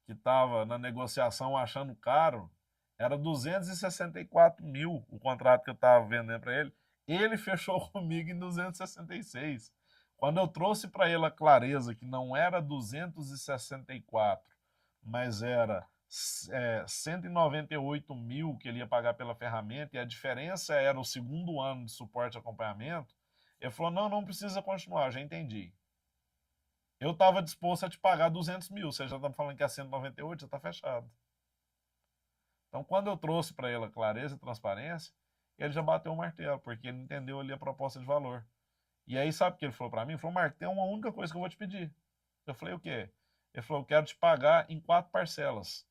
que estava na negociação achando caro, era 264 mil o contrato que eu estava vendendo para ele. Ele fechou comigo em 266. Quando eu trouxe para ele a clareza que não era 264, mas era 198 mil que ele ia pagar pela ferramenta e a diferença era o segundo ano de suporte e acompanhamento, ele falou, não, não precisa continuar, já entendi. Eu estava disposto a te pagar 200 mil, você já está falando que é 198, já está fechado. Então, quando eu trouxe para ele a clareza e transparência, ele já bateu o martelo, porque ele entendeu ali a proposta de valor. E aí, sabe o que ele falou para mim? Ele falou, Marco, tem uma única coisa que eu vou te pedir. Eu falei, o quê? Ele falou, eu quero te pagar em 4 parcelas.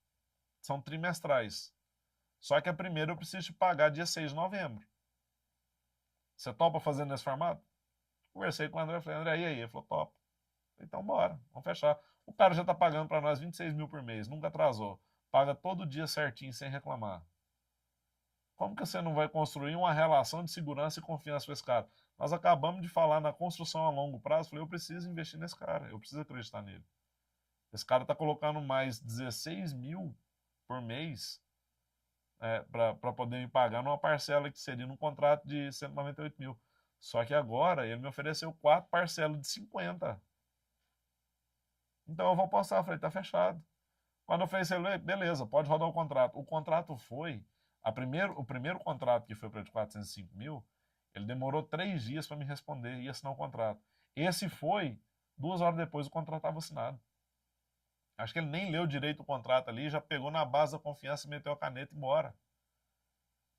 São trimestrais. Só que a primeira eu preciso te pagar dia 6 de novembro. Você topa fazer nesse formato? Conversei com o André, falei, André, e aí? Ele falou, topa. Então, bora, vamos fechar. O cara já está pagando para nós 26 mil por mês, nunca atrasou. Paga todo dia certinho, sem reclamar. Como que você não vai construir uma relação de segurança e confiança com esse cara? Nós acabamos de falar na construção a longo prazo. Falei, eu preciso investir nesse cara, eu preciso acreditar nele. Esse cara está colocando mais 16 mil por mês para poder me pagar numa parcela que seria num contrato de 198 mil. Só que agora ele me ofereceu 4 parcelas de 50. Então eu vou postar. Falei, tá fechado. Quando eu falei, beleza, pode rodar o contrato. O contrato foi, o primeiro contrato que foi para de 405 mil, ele demorou 3 dias para me responder e assinar o contrato. Esse foi, 2 horas depois o contrato estava assinado. Acho que ele nem leu direito o contrato ali, já pegou na base da confiança, meteu a caneta e bora.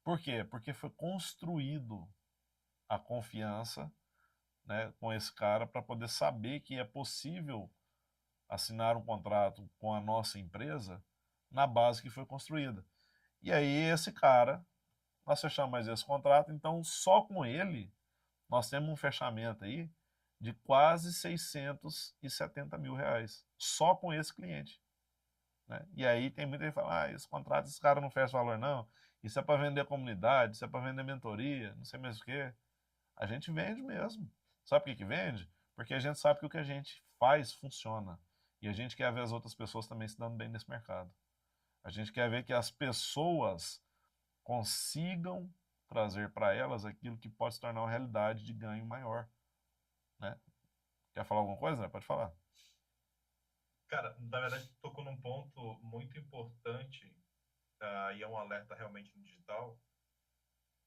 Por quê? Porque foi construído a confiança, né, com esse cara para poder saber que é possível assinar um contrato com a nossa empresa na base que foi construída. E aí esse cara, nós fechamos mais esse contrato, então só com ele nós temos um fechamento aí de quase 670 mil reais, só com esse cliente. Né? E aí tem muita gente que fala, esse contrato, esse cara não fecha valor não, isso é para vender comunidade, isso é para vender mentoria, não sei mais o que. A gente vende mesmo. Sabe por que vende? Porque a gente sabe que o que a gente faz funciona. E a gente quer ver as outras pessoas também se dando bem nesse mercado. A gente quer ver que as pessoas consigam trazer para elas aquilo que pode se tornar uma realidade de ganho maior. Né? Quer falar alguma coisa? Né? Pode falar. Cara, na verdade, tocou num ponto muito importante, e é um alerta realmente no digital.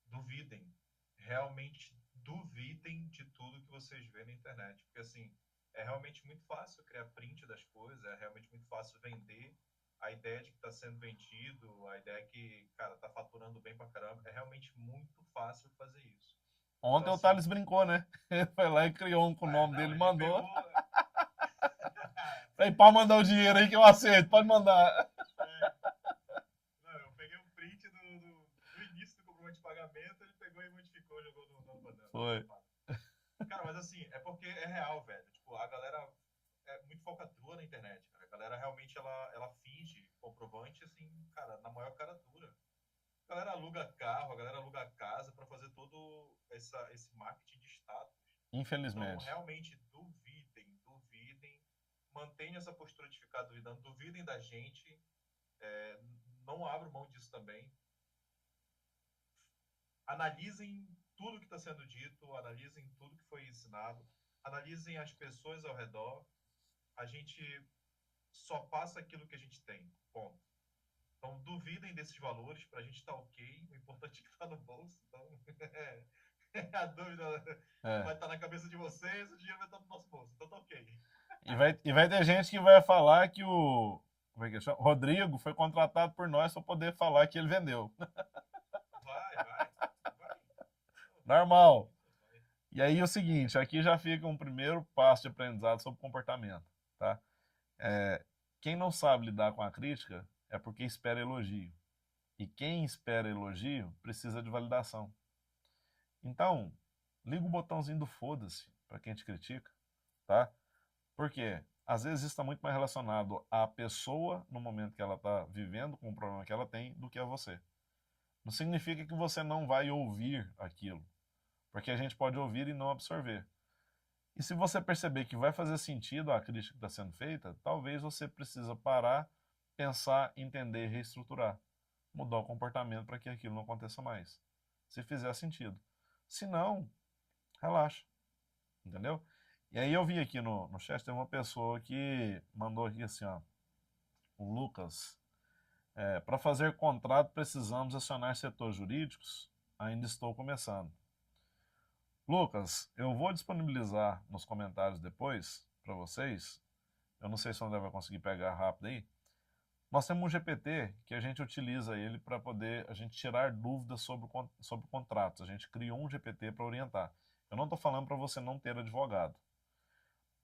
Duvidem, realmente duvidem de tudo que vocês vêem na internet, porque assim, é realmente muito fácil criar print das coisas, é realmente muito fácil vender a ideia de que está sendo vendido, a ideia que, cara, tá faturando bem pra caramba, é realmente muito fácil fazer isso. Então, Ontem o assim, Thales brincou, né? Ele foi lá e criou um com o nome não, dele e ele mandou. pegou. Falei, pode mandar o dinheiro aí que eu aceito, pode mandar. É, não, eu peguei um print do início do comprovante de pagamento, ele pegou e modificou, jogou no banana. Foi. Cara, mas assim, é porque é real, velho. Tipo, a galera é muito falcatrua na internet, cara. A galera realmente ela finge comprovante, assim, cara, na maior cara dura. A galera aluga carro, a galera aluga casa para fazer todo esse marketing de status. Então, Infelizmente. realmente, duvidem, mantenham essa postura de ficar duvidando, duvidem da gente, não abram mão disso também. Analisem tudo que está sendo dito, analisem tudo que foi ensinado, analisem as pessoas ao redor. A gente só passa aquilo que a gente tem, ponto. Então, duvidem desses valores, para a gente estar ok. O importante é que está no bolso. Então, a dúvida É. vai estar na cabeça de vocês, o dinheiro vai estar no nosso bolso. Então, tá ok. E vai ter gente que vai falar que o. Como é que chama? Rodrigo foi contratado por nós para poder falar que ele vendeu. Vai. Normal. Isso vai. E aí é o seguinte, aqui já fica um primeiro passo de aprendizado sobre comportamento, tá? Quem não sabe lidar com a crítica é porque espera elogio. E quem espera elogio precisa de validação. Então, liga o botãozinho do foda-se para quem te critica, tá? Por quê? Às vezes isso está muito mais relacionado à pessoa no momento que ela está vivendo com o problema que ela tem do que a você. Não significa que você não vai ouvir aquilo, porque a gente pode ouvir e não absorver. E se você perceber que vai fazer sentido a crítica que está sendo feita, talvez você precisa parar, pensar, entender e reestruturar. Mudar o comportamento para que aquilo não aconteça mais. Se fizer sentido. Se não, relaxa. Entendeu? E aí eu vi aqui no chat, tem uma pessoa que mandou aqui assim, ó. O Lucas. Para fazer contrato precisamos acionar setores jurídicos? Ainda estou começando. Lucas, eu vou disponibilizar nos comentários depois para vocês. Eu não sei se o André vai conseguir pegar rápido aí. Nós temos um GPT que a gente utiliza ele para poder a gente tirar dúvidas sobre contratos. A gente criou um GPT para orientar. Eu não estou falando para você não ter advogado,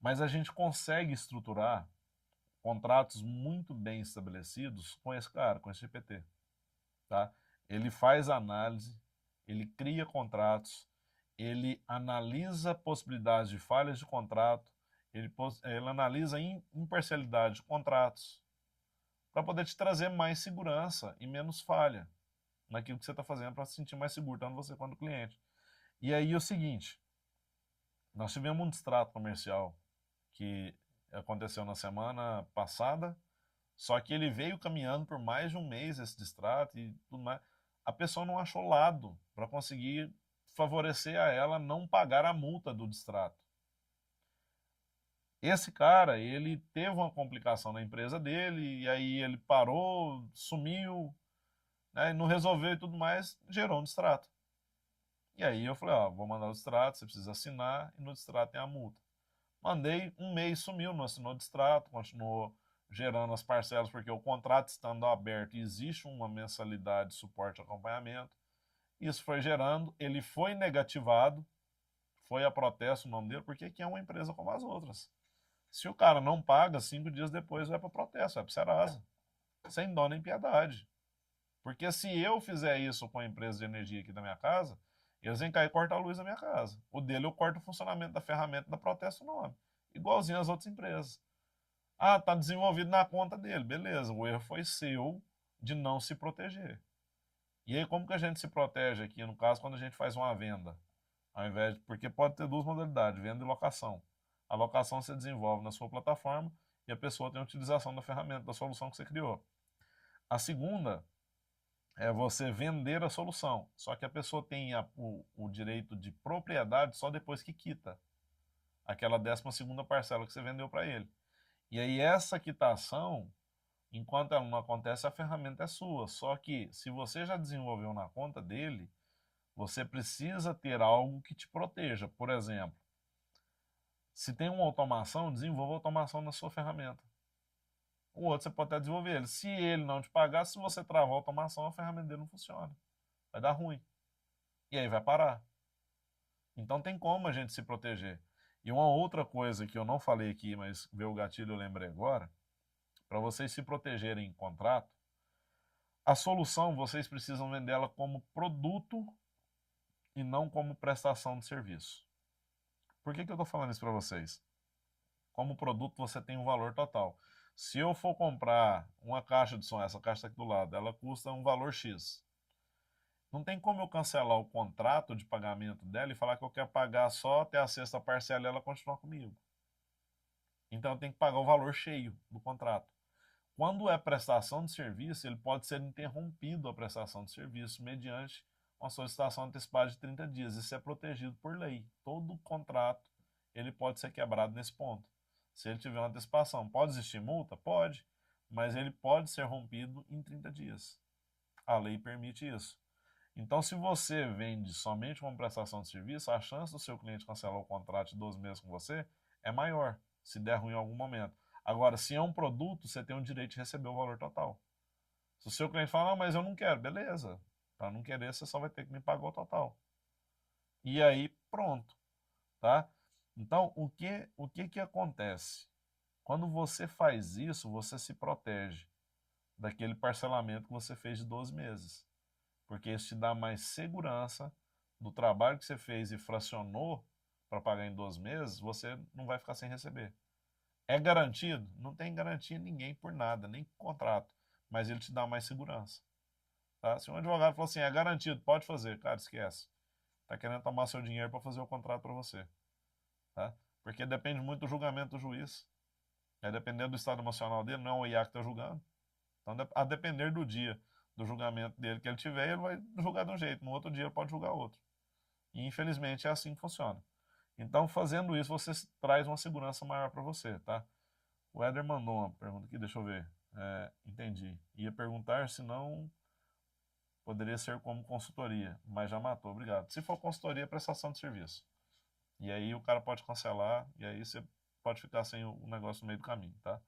mas a gente consegue estruturar contratos muito bem estabelecidos com esse cara, com esse GPT. Tá? Ele faz análise, ele cria contratos, ele analisa possibilidades de falhas de contrato, ele analisa imparcialidade de contratos, para poder te trazer mais segurança e menos falha naquilo que você está fazendo para se sentir mais seguro, tanto você quanto o cliente. E aí o seguinte, nós tivemos um distrato comercial que aconteceu na semana passada, só que ele veio caminhando por mais de um mês esse distrato e tudo mais. A pessoa não achou lado para conseguir favorecer a ela não pagar a multa do distrato. Esse cara, ele teve uma complicação na empresa dele, e aí ele parou, sumiu, né, não resolveu e tudo mais, gerou um distrato. E aí eu falei, ó, vou mandar o distrato, você precisa assinar, e no distrato tem a multa. Mandei, um mês sumiu, não assinou o distrato, continuou gerando as parcelas, porque o contrato estando aberto, existe uma mensalidade de suporte e acompanhamento. Isso foi gerando, ele foi negativado, foi a protesto o nome dele, porque aqui é uma empresa como as outras. Se o cara não paga, 5 dias depois vai para protesto, vai para Serasa. Sem dó nem piedade. Porque se eu fizer isso com a empresa de energia aqui da minha casa, eles vêm cá e cortam a luz da minha casa. O dele eu corto o funcionamento da ferramenta da protesto o nome. Igualzinho às outras empresas. Ah, tá desenvolvido na conta dele. Beleza, o erro foi seu de não se proteger. E aí, como que a gente se protege aqui, no caso, quando a gente faz uma venda? Ao invés de, porque pode ter duas modalidades, venda e locação. A locação você desenvolve na sua plataforma e a pessoa tem a utilização da ferramenta, da solução que você criou. A segunda é você vender a solução, só que a pessoa tem o direito de propriedade só depois que quita aquela 12ª parcela que você vendeu para ele. E aí essa quitação, enquanto ela não acontece, a ferramenta é sua. Só que se você já desenvolveu na conta dele, você precisa ter algo que te proteja. Por exemplo, se tem uma automação, desenvolva a automação na sua ferramenta. O outro você pode até desenvolver ele. Se ele não te pagar, se você travar a automação, a ferramenta dele não funciona. Vai dar ruim. E aí vai parar. Então tem como a gente se proteger. E uma outra coisa que eu não falei aqui, mas veio o gatilho eu lembrei agora, para vocês se protegerem em contrato, a solução vocês precisam vendê-la como produto e não como prestação de serviço. Por que eu estou falando isso para vocês? Como produto você tem um valor total. Se eu for comprar uma caixa de som, essa caixa está aqui do lado, ela custa um valor X. Não tem como eu cancelar o contrato de pagamento dela e falar que eu quero pagar só até a sexta parcela e ela continuar comigo. Então eu tenho que pagar o valor cheio do contrato. Quando é prestação de serviço, ele pode ser interrompido a prestação de serviço mediante uma solicitação antecipada de 30 dias. Isso é protegido por lei. Todo contrato ele pode ser quebrado nesse ponto. Se ele tiver uma antecipação, pode existir multa? Pode, mas ele pode ser rompido em 30 dias. A lei permite isso. Então, se você vende somente uma prestação de serviço, a chance do seu cliente cancelar o contrato de 12 meses com você é maior, se der ruim em algum momento. Agora, se é um produto, você tem o direito de receber o valor total. Se o seu cliente falar, não, mas eu não quero, beleza. Para não querer, você só vai ter que me pagar o total. E aí, pronto, tá? Então, o que acontece? Quando você faz isso, você se protege daquele parcelamento que você fez de 12 meses. Porque isso te dá mais segurança do trabalho que você fez e fracionou para pagar em 12 meses, você não vai ficar sem receber. É garantido? Não tem garantia ninguém por nada, nem contrato, mas ele te dá mais segurança. Tá? Se um advogado falou assim, é garantido, pode fazer, cara, esquece. Tá querendo tomar seu dinheiro para fazer o contrato para você. Tá? Porque depende muito do julgamento do juiz. É dependendo do estado emocional dele, não é o IA que está julgando. Então, a depender do dia do julgamento dele que ele tiver, ele vai julgar de um jeito, no outro dia ele pode julgar outro. E infelizmente é assim que funciona. Então, fazendo isso, você traz uma segurança maior para você, tá? O Éder mandou uma pergunta aqui, deixa eu ver. Entendi. Ia perguntar se não poderia ser como consultoria, mas já matou, obrigado. Se for consultoria, é prestação de serviço. E aí o cara pode cancelar, e aí você pode ficar sem o negócio no meio do caminho, tá?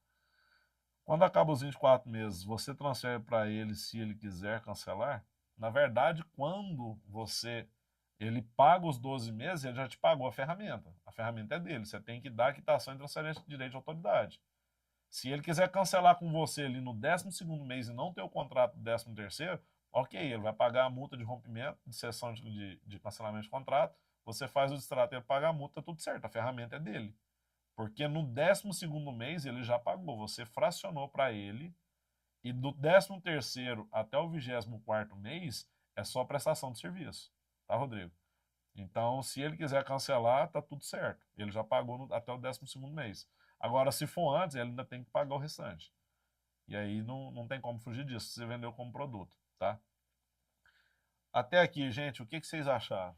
Quando acaba os 24 meses, você transfere para ele se ele quiser cancelar. Na verdade, quando ele paga os 12 meses, ele já te pagou a ferramenta. A ferramenta é dele. Você tem que dar a quitação e transferência de direito de autoridade. Se ele quiser cancelar com você ali no 12º mês e não ter o contrato do 13º, ok, ele vai pagar a multa de rompimento, de cessão de cancelamento de contrato, você faz o distrato, ele paga a multa, tudo certo, a ferramenta é dele. Porque no 12º mês ele já pagou, você fracionou para ele, e do 13º até o 24º mês é só prestação de serviço, tá, Rodrigo? Então, se ele quiser cancelar, tá tudo certo. Ele já pagou até o 12º mês. Agora, se for antes, ele ainda tem que pagar o restante. E aí não tem como fugir disso, você vendeu como produto, tá? Até aqui, gente, o que vocês acharam?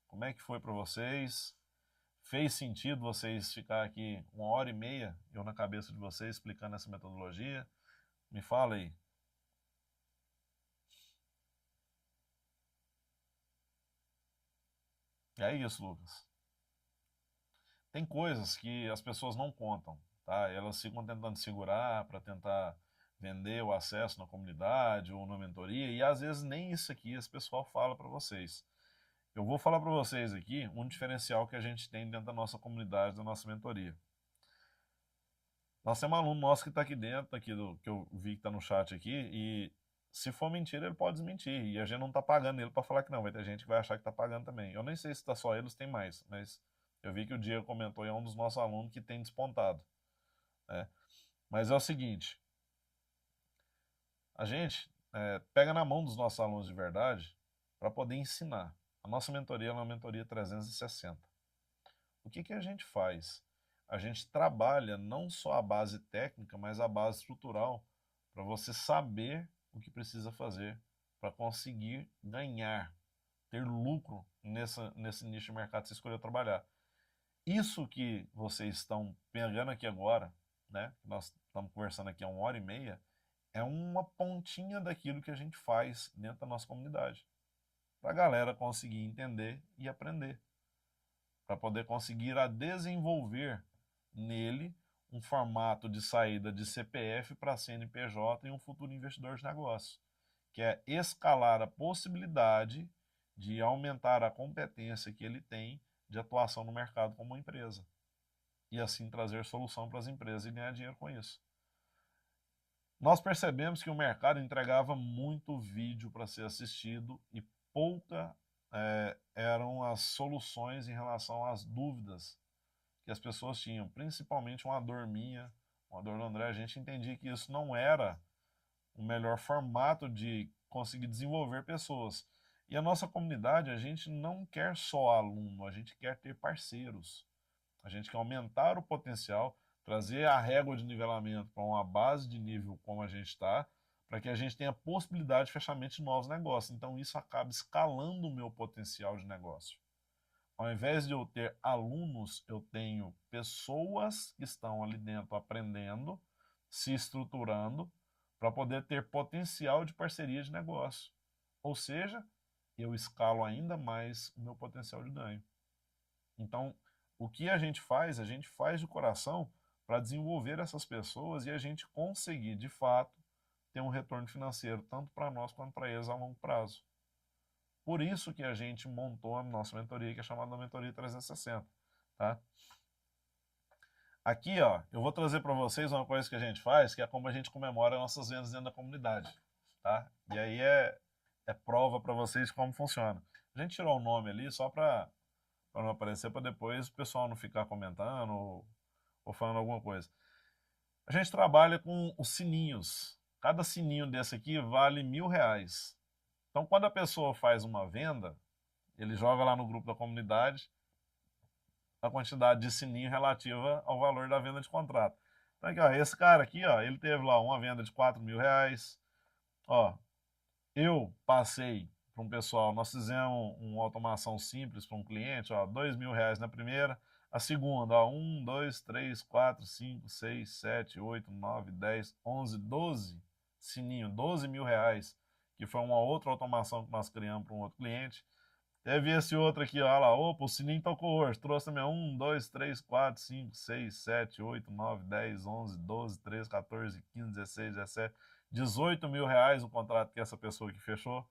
Como é que foi para vocês? Fez sentido vocês ficar aqui 1h30, eu na cabeça de vocês, explicando essa metodologia? Me fala aí. É isso, Lucas. Tem coisas que as pessoas não contam, tá? Elas ficam tentando segurar para tentar vender o acesso na comunidade ou na mentoria, e às vezes nem isso aqui esse pessoal fala para vocês. Eu vou falar para vocês aqui um diferencial que a gente tem dentro da nossa comunidade, da nossa mentoria. Nós temos um aluno nosso que está aqui dentro, que eu vi que está no chat aqui, e se for mentira, ele pode desmentir. E a gente não está pagando ele para falar que não. Vai ter gente que vai achar que está pagando também. Eu nem sei se está só ele ou se tem mais, mas eu vi que o Diego comentou e é um dos nossos alunos que tem despontado. Né? Mas é o seguinte, a gente pega na mão dos nossos alunos de verdade para poder ensinar. A nossa mentoria é uma mentoria 360. O que a gente faz? A gente trabalha não só a base técnica, mas a base estrutural para você saber o que precisa fazer para conseguir ganhar, ter lucro nesse nicho de mercado que você escolheu trabalhar. Isso que vocês estão pegando aqui agora, né? Nós estamos conversando aqui há 1h30, é uma pontinha daquilo que a gente faz dentro da nossa comunidade. Para a galera conseguir entender e aprender. Para poder conseguir a desenvolver nele um formato de saída de CPF para CNPJ e um futuro investidor de negócio, que é escalar a possibilidade de aumentar a competência que ele tem de atuação no mercado como uma empresa. E assim trazer solução para as empresas e ganhar dinheiro com isso. Nós percebemos que o mercado entregava muito vídeo para ser assistido e pouca eram as soluções em relação às dúvidas que as pessoas tinham, principalmente uma dor minha, uma dor do André. A gente entendia que isso não era o melhor formato de conseguir desenvolver pessoas. E a nossa comunidade, a gente não quer só aluno, a gente quer ter parceiros. A gente quer aumentar o potencial, trazer a régua de nivelamento para uma base de nível como a gente está, para que a gente tenha possibilidade de fechamento de novos negócios. Então isso acaba escalando o meu potencial de negócio. Ao invés de eu ter alunos, eu tenho pessoas que estão ali dentro aprendendo, se estruturando, para poder ter potencial de parceria de negócio. Ou seja, eu escalo ainda mais o meu potencial de ganho. Então, o que a gente faz de coração para desenvolver essas pessoas e a gente conseguir, de fato, ter um retorno financeiro, tanto para nós quanto para eles a longo prazo. Por isso que a gente montou a nossa mentoria, que é chamada Mentoria 360, tá? Aqui, ó, eu vou trazer para vocês uma coisa que a gente faz, que é como a gente comemora nossas vendas dentro da comunidade, tá? E aí é prova para vocês como funciona. A gente tirou o nome ali só para não aparecer, para depois o pessoal não ficar comentando ou falando alguma coisa. A gente trabalha com os sininhos. Cada sininho desse aqui vale R$ 1.000. Então, quando a pessoa faz uma venda, ele joga lá no grupo da comunidade a quantidade de sininho relativa ao valor da venda de contrato. Então, aqui, ó, esse cara aqui, ó, ele teve lá uma venda de R$ 4.000. Ó, eu passei para um pessoal, nós fizemos uma automação simples para um cliente, ó, R$ 2.000 na primeira. A segunda, ó, 1, 2, 3, 4, 5, 6, 7, 8, 9, 10, 11, 12 sininho, R$ 12.000, que foi uma outra automação que nós criamos para um outro cliente. Teve esse outro aqui, ó lá, opa, o sininho tocou hoje, trouxe também 1, 2, 3, 4, 5, 6, 7, 8, 9, 10, 11, 12, 13, 14, 15, 16, 17, R$ 18.000 o contrato que essa pessoa aqui fechou.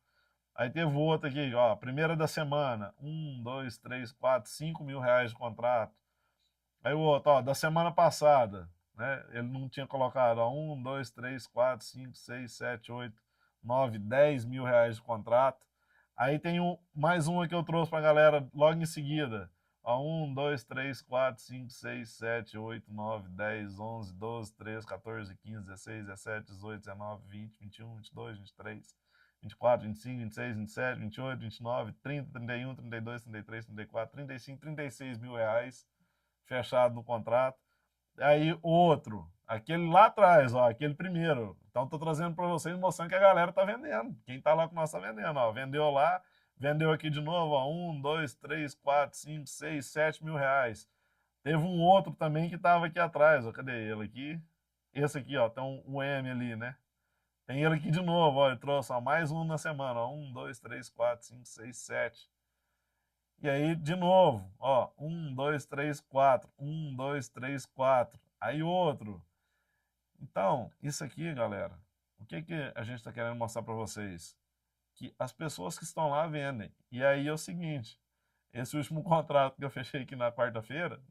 Aí teve outro aqui, ó, primeira da semana, 1, 2, 3, 4, R$ 5.000 de contrato. Aí o outro, ó, da semana passada, né, ele não tinha colocado, ó, 1, 2, 3, 4, 5, 6, 7, 8, 9, R$ 10.000 de contrato. Aí tem mais uma que eu trouxe pra galera logo em seguida. Ó, 1, 2, 3, 4, 5, 6, 7, 8, 9, 10, 11, 12, 13, 14, 15, 16, 17, 18, 19, 20, 21, 22, 23, 24, 25, 26, 27, 28, 29, 30, 31, 32, 33, 34, 35, R$ 36.000 fechado no contrato. Aí outro, aquele lá atrás, ó, aquele primeiro. Então tô trazendo para vocês mostrando que a galera tá vendendo. Quem tá lá com nós tá vendendo, ó. Vendeu lá, vendeu aqui de novo, ó. 1, 2, 3, 4, 5, 6, R$ 7.000. Teve um outro também que tava aqui atrás, ó. Cadê ele aqui? Esse aqui, ó, tem um M ali, né? Tem ele aqui de novo, ó. Ele trouxe, ó, mais um na semana, ó. 1, 2, 3, 4, 5, 6, 7. E aí, de novo, ó, 1, 2, 3, 4, 1, 2, 3, 4. Aí outro. Então, isso aqui, galera, o que que a gente está querendo mostrar para vocês? Que as pessoas que estão lá vendem. E aí é o seguinte, esse último contrato que eu fechei aqui na quarta-feira,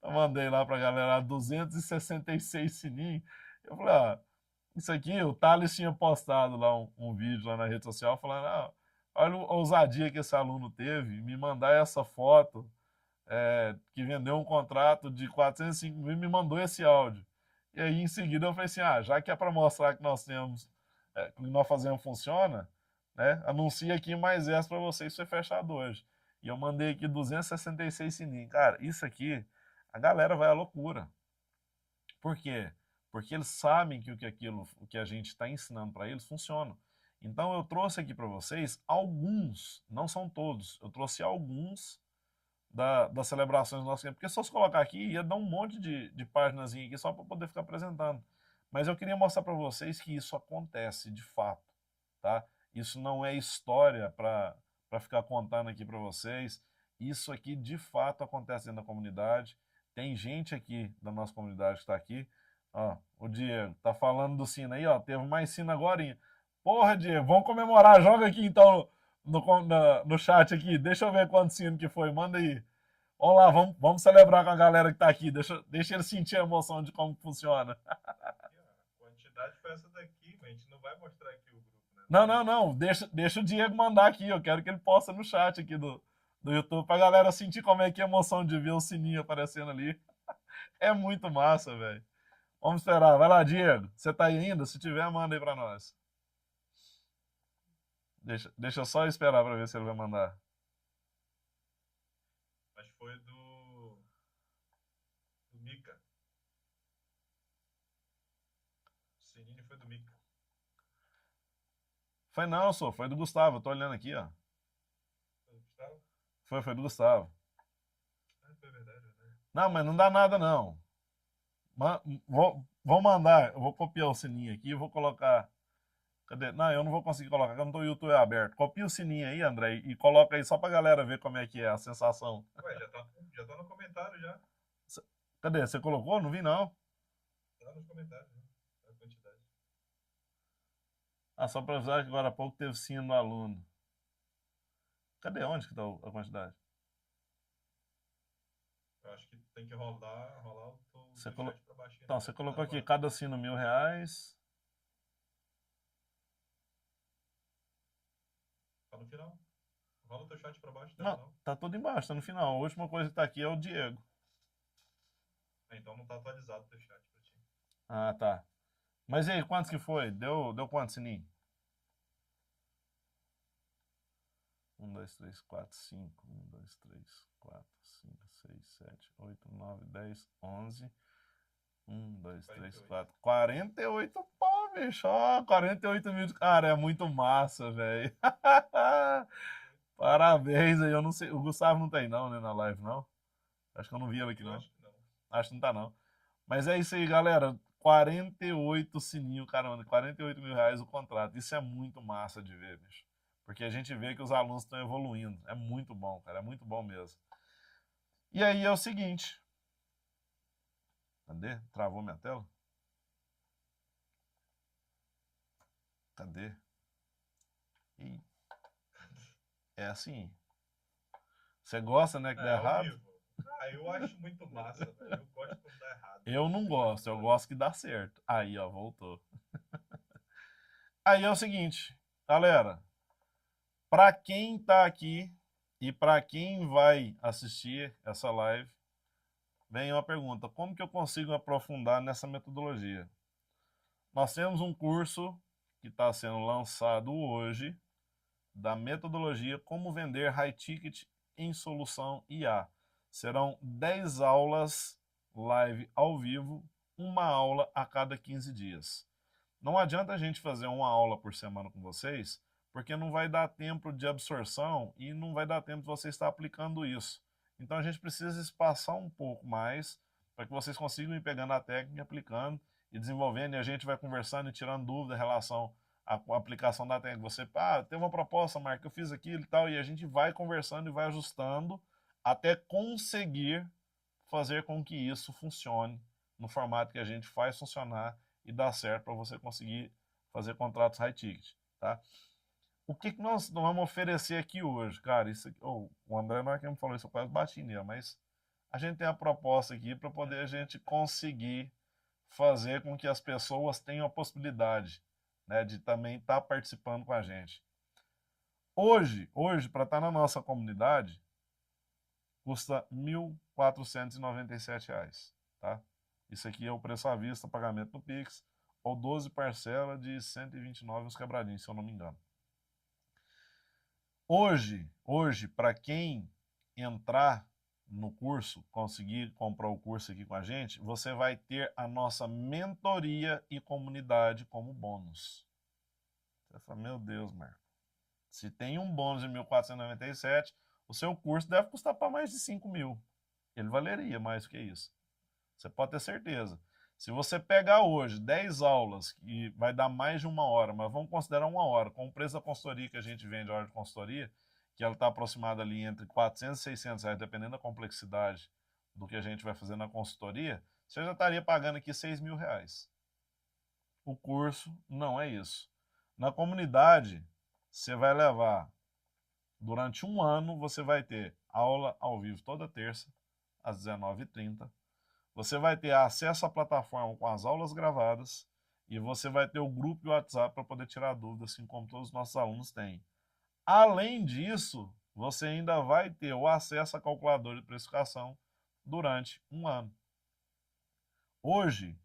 eu mandei lá para a galera 266 sininhos. Eu falei, ah, isso aqui, o Thales tinha postado lá um vídeo lá na rede social falando, ah, olha a ousadia que esse aluno teve, me mandar essa foto, que vendeu um contrato de 405 mil, me mandou esse áudio. E aí em seguida eu falei assim, ah, já que é para mostrar que nós temos, que nós fazemos funciona, né, anuncia aqui mais essa para vocês ser fechado hoje. E eu mandei aqui 266 sininhos. Cara, isso aqui, a galera vai à loucura. Por quê? Porque eles sabem que o que a gente está ensinando para eles funciona. Então eu trouxe aqui para vocês alguns, não são todos, eu trouxe alguns das celebrações do nosso cliente. Porque se eu colocar aqui, ia dar um monte de páginas aqui só para poder ficar apresentando. Mas eu queria mostrar para vocês que isso acontece de fato, tá? Isso não é história para ficar contando aqui para vocês. Isso aqui de fato acontece dentro da comunidade. Tem gente aqui da nossa comunidade que está aqui. Ó, o Diego tá falando do sino aí, ó. Teve mais sino agora. Porra, Diego, vamos comemorar. Joga aqui então no chat aqui. Deixa eu ver quanto sino que foi. Manda aí. Vamos lá, vamos celebrar com a galera que tá aqui. Deixa ele sentir a emoção de como funciona. A quantidade foi essa daqui, mas a gente não vai mostrar aqui o grupo, né? Não. Deixa o Diego mandar aqui. Eu quero que ele posta no chat aqui do YouTube pra galera sentir como é que é a emoção de ver o sininho aparecendo ali. É muito massa, velho. Vamos esperar. Vai lá, Diego. Você tá aí ainda? Se tiver, manda aí pra nós. Deixa eu só esperar para ver se ele vai mandar. Mas foi do Mika. O sininho foi do Mika. Foi não, só, foi do Gustavo. Eu tô olhando aqui, ó. Foi do Gustavo? Foi do Gustavo. Ah, foi verdade, né? Não, mas não dá nada, não. Vou mandar, eu vou copiar o sininho aqui e vou colocar. Cadê? Não, eu não vou conseguir colocar, porque eu não tô o YouTube aberto. Copia o sininho aí, André, e coloca aí só pra galera ver como é que é a sensação. Ué, já tá no comentário já. Cadê? Você colocou? Não vi, não. Tá nos comentários, né? A quantidade. Ah, só pra avisar que agora há pouco teve sino do aluno. Cadê? Onde que tá a quantidade? Eu acho que tem que rolar o Você teu colo... chat pra baixo Então, ainda. você Tá colocou aqui agora. cada sino R$ 1.000. Tá no final. Rola o teu chat pra baixo até o Não, final. tá tudo embaixo, tá no final. A última coisa que tá aqui é o Diego. Ah, então não tá atualizado o teu chat pra ti. Ah, tá. Mas e aí, quantos que foi? Deu quantos sininho? 1, 2, 3, 4, 5. 1, 2, 3, 4, 5, 6, 7, 8, 9, 10, 11. 1, 2, 3, 4. 48. 48 pau, bicho. Ó, 48 mil. Cara, é muito massa, velho. Parabéns aí. Eu não sei. O Gustavo não tem, não, né, na live, não. Acho que eu não vi ele aqui, Eu não. acho que não. Acho que não tá, não. Mas é isso aí, galera. 48 sininho, caramba. R$ 48.000 o contrato. Isso é muito massa de ver, bicho. Porque a gente vê que os alunos estão evoluindo. É muito bom, cara. É muito bom mesmo. E aí é o seguinte. Cadê? Travou minha tela? Cadê? E é assim. Você gosta, né, que dá É ao errado? vivo. Ah, eu acho muito massa, velho. Eu gosto quando dá errado. Eu não Eu acho gosto, eu muito legal. gosto que dá certo. Aí, ó, voltou. Aí é o seguinte, galera, para quem tá aqui e para quem vai assistir essa live, vem uma pergunta: como que eu consigo aprofundar nessa metodologia? Nós temos um curso que está sendo lançado hoje da metodologia Como Vender High Ticket em Solução IA. Serão 10 aulas live ao vivo, uma aula a cada 15 dias. Não adianta a gente fazer uma aula por semana com vocês, porque não vai dar tempo de absorção e não vai dar tempo de você estar aplicando isso. Então a gente precisa espaçar um pouco mais para que vocês consigam ir pegando a técnica, aplicando e desenvolvendo, e a gente vai conversando e tirando dúvida em relação à aplicação da técnica. Você, tem uma proposta, Marco, eu fiz aquilo e tal, e a gente vai conversando e vai ajustando até conseguir fazer com que isso funcione no formato que a gente faz funcionar e dar certo para você conseguir fazer contratos high ticket, tá? O que nós vamos oferecer aqui hoje? Cara, isso aqui, o André não é quem me falou isso, eu quase bati nele, mas a gente tem a proposta aqui para poder a gente conseguir fazer com que as pessoas tenham a possibilidade, né, de também estar participando com a gente. Hoje para estar na nossa comunidade, custa R$ 1.497, tá? Isso aqui é o preço à vista, pagamento no Pix, ou 12 parcelas de 129 uns quebradinhos, se eu não me engano. Hoje, para quem entrar no curso, conseguir comprar o curso aqui com a gente, você vai ter a nossa mentoria e comunidade como bônus. Você fala, meu Deus, Marco, se tem um bônus de 1.497, o seu curso deve custar para mais de 5 mil. Ele valeria mais do que isso. Você pode ter certeza. Se você pegar hoje 10 aulas, que vai dar mais de uma hora, mas vamos considerar uma hora, com o preço da consultoria que a gente vende, a hora de consultoria, que ela está aproximada ali entre 400 e 600 reais, dependendo da complexidade do que a gente vai fazer na consultoria, você já estaria pagando aqui 6 mil reais. O curso não é isso. Na comunidade, você vai levar, durante um ano, você vai ter aula ao vivo toda terça, às 19h30. Você vai ter acesso à plataforma com as aulas gravadas e você vai ter o grupo de WhatsApp para poder tirar dúvidas, assim como todos os nossos alunos têm. Além disso, você ainda vai ter o acesso à calculadora de precificação durante um ano. Hoje,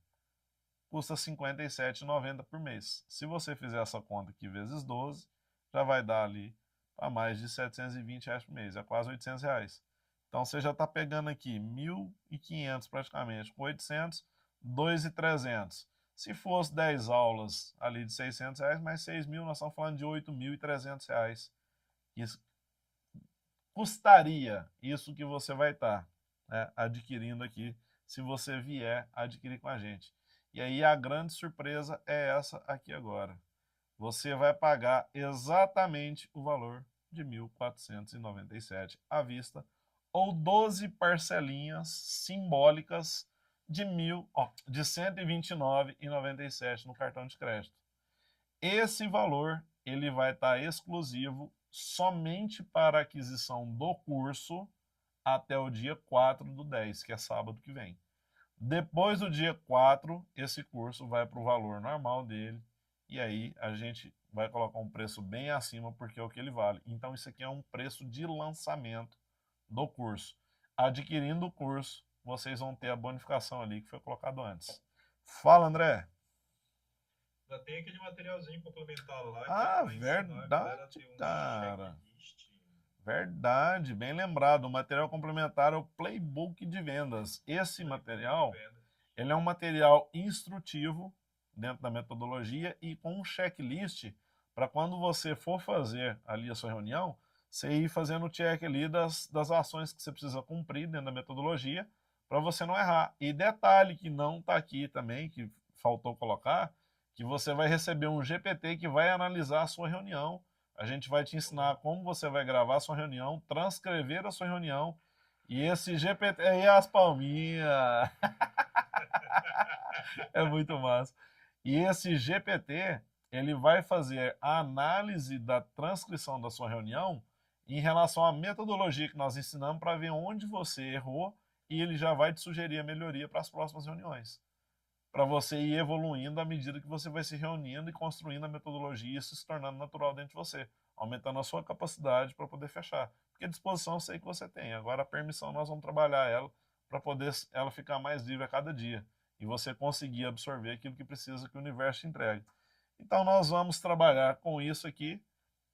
custa R$ 57,90 por mês. Se você fizer essa conta aqui vezes 12, já vai dar ali para mais de R$ 720 por mês, é quase R$ 800. Então você já está pegando aqui 1.500 praticamente, com 800, 2.300. Se fosse 10 aulas ali de R$ 600, mais 6.000, nós estamos falando de R$ 8.300. Isso custaria isso que você vai estar, né, adquirindo aqui, se você vier adquirir com a gente. E aí a grande surpresa é essa aqui agora. Você vai pagar exatamente o valor de 1.497 à vista, ou 12 parcelinhas simbólicas de de R$ 129,97 no cartão de crédito. Esse valor ele vai estar exclusivo somente para a aquisição do curso até o dia 4/10, que é sábado que vem. Depois do dia 4, esse curso vai para o valor normal dele, e aí a gente vai colocar um preço bem acima, porque é o que ele vale. Então, isso aqui é um preço de lançamento do curso. Adquirindo o curso, vocês vão ter a bonificação ali que foi colocado antes. Fala, André. Já tem aquele materialzinho complementar lá que é Ah, para ensinar a galera a verdade, ter um cara. checklist. Verdade, bem lembrado. O material complementar é o Playbook de vendas. Esse Playbook de material, vendas. ele é um material instrutivo dentro da metodologia e com um checklist para quando você for fazer ali a sua reunião, você ir fazendo o check ali das ações que você precisa cumprir dentro da metodologia para você não errar. E detalhe que não está aqui também, que faltou colocar, que você vai receber um GPT que vai analisar a sua reunião. A gente vai te ensinar como você vai gravar a sua reunião, transcrever a sua reunião, e esse GPT aí as palminhas. É muito massa. E esse GPT, ele vai fazer a análise da transcrição da sua reunião em relação à metodologia que nós ensinamos para ver onde você errou, e ele já vai te sugerir a melhoria para as próximas reuniões, para você ir evoluindo à medida que você vai se reunindo e construindo a metodologia e isso se tornando natural dentro de você, aumentando a sua capacidade para poder fechar. Porque a disposição eu sei que você tem, agora a permissão nós vamos trabalhar ela para poder ela ficar mais livre a cada dia e você conseguir absorver aquilo que precisa que o universo te entregue. Então nós vamos trabalhar com isso aqui.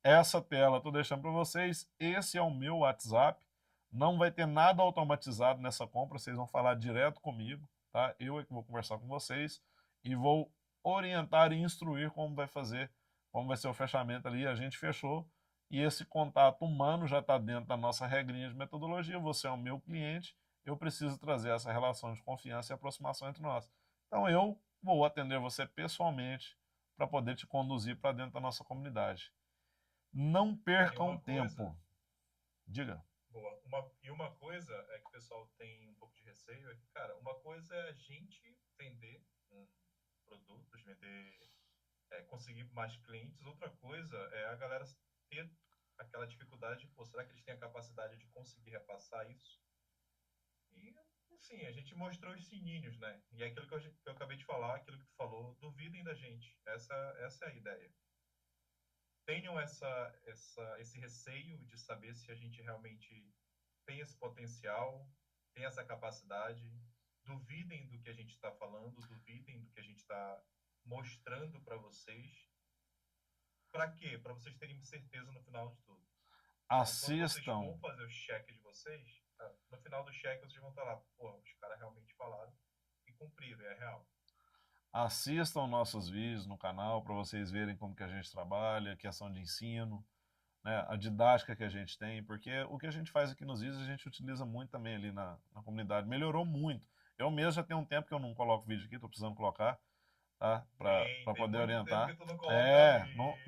Essa tela estou deixando para vocês. Esse é o meu WhatsApp. Não vai ter nada automatizado nessa compra, vocês vão falar direto comigo, tá? Eu é que vou conversar com vocês e vou orientar e instruir como vai fazer, como vai ser o fechamento ali. A gente fechou e esse contato humano já está dentro da nossa regrinha de metodologia. Você é o meu cliente, eu preciso trazer essa relação de confiança e aproximação entre nós. Então eu vou atender você pessoalmente para poder te conduzir para dentro da nossa comunidade. Não Cara, e percam uma coisa, tempo. Diga. boa, uma coisa é que o pessoal tem um pouco de receio, é que, cara, uma coisa é a gente vender produtos, vender, conseguir mais clientes, outra coisa é a galera ter aquela dificuldade de, pô, será que eles têm a capacidade de conseguir repassar isso? E, assim, a gente mostrou os sininhos, né? E é aquilo que eu acabei de falar, aquilo que tu falou, duvidem da gente. Essa é a ideia. Tenham esse receio de saber se a gente realmente tem esse potencial, tem essa capacidade. Duvidem do que a gente está falando, duvidem do que a gente está mostrando para vocês. Para quê? Para vocês terem certeza no final de tudo. Então, quando vocês Assistam. vão fazer o cheque de vocês, no final do cheque vocês vão estar lá, pô, os caras realmente falaram e cumpriram, é real. Assistam nossos vídeos no canal para vocês verem como que a gente trabalha, a questão de ensino, né, a didática que a gente tem, porque o que a gente faz aqui nos vídeos a gente utiliza muito também ali na comunidade. Melhorou muito. Eu mesmo já tenho um tempo que eu não coloco vídeo aqui, estou precisando colocar, tá? Para Tem poder muito tempo que orientar. tu não coloca É, vídeo.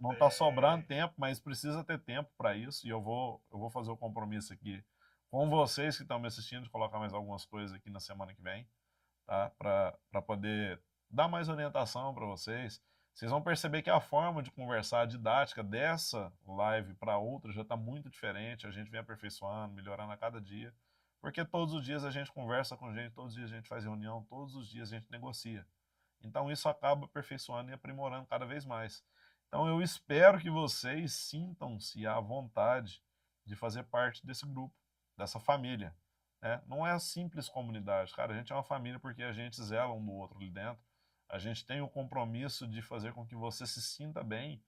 não tá sobrando Tem. tempo, mas precisa ter tempo para isso e eu vou fazer o compromisso aqui com vocês que estão me assistindo de colocar mais algumas coisas aqui na semana que vem, tá? Para poder dar mais orientação para vocês. Vocês vão perceber que a forma de conversar, a didática dessa live para outra já está muito diferente. A gente vem aperfeiçoando, melhorando a cada dia, porque todos os dias a gente conversa com gente, todos os dias a gente faz reunião, todos os dias a gente negocia. Então isso acaba aperfeiçoando e aprimorando cada vez mais. Então eu espero que vocês sintam-se à vontade de fazer parte desse grupo, dessa família, né? Não é a simples comunidade, cara, a gente é uma família porque a gente zela um do outro ali dentro. A gente tem o compromisso de fazer com que você se sinta bem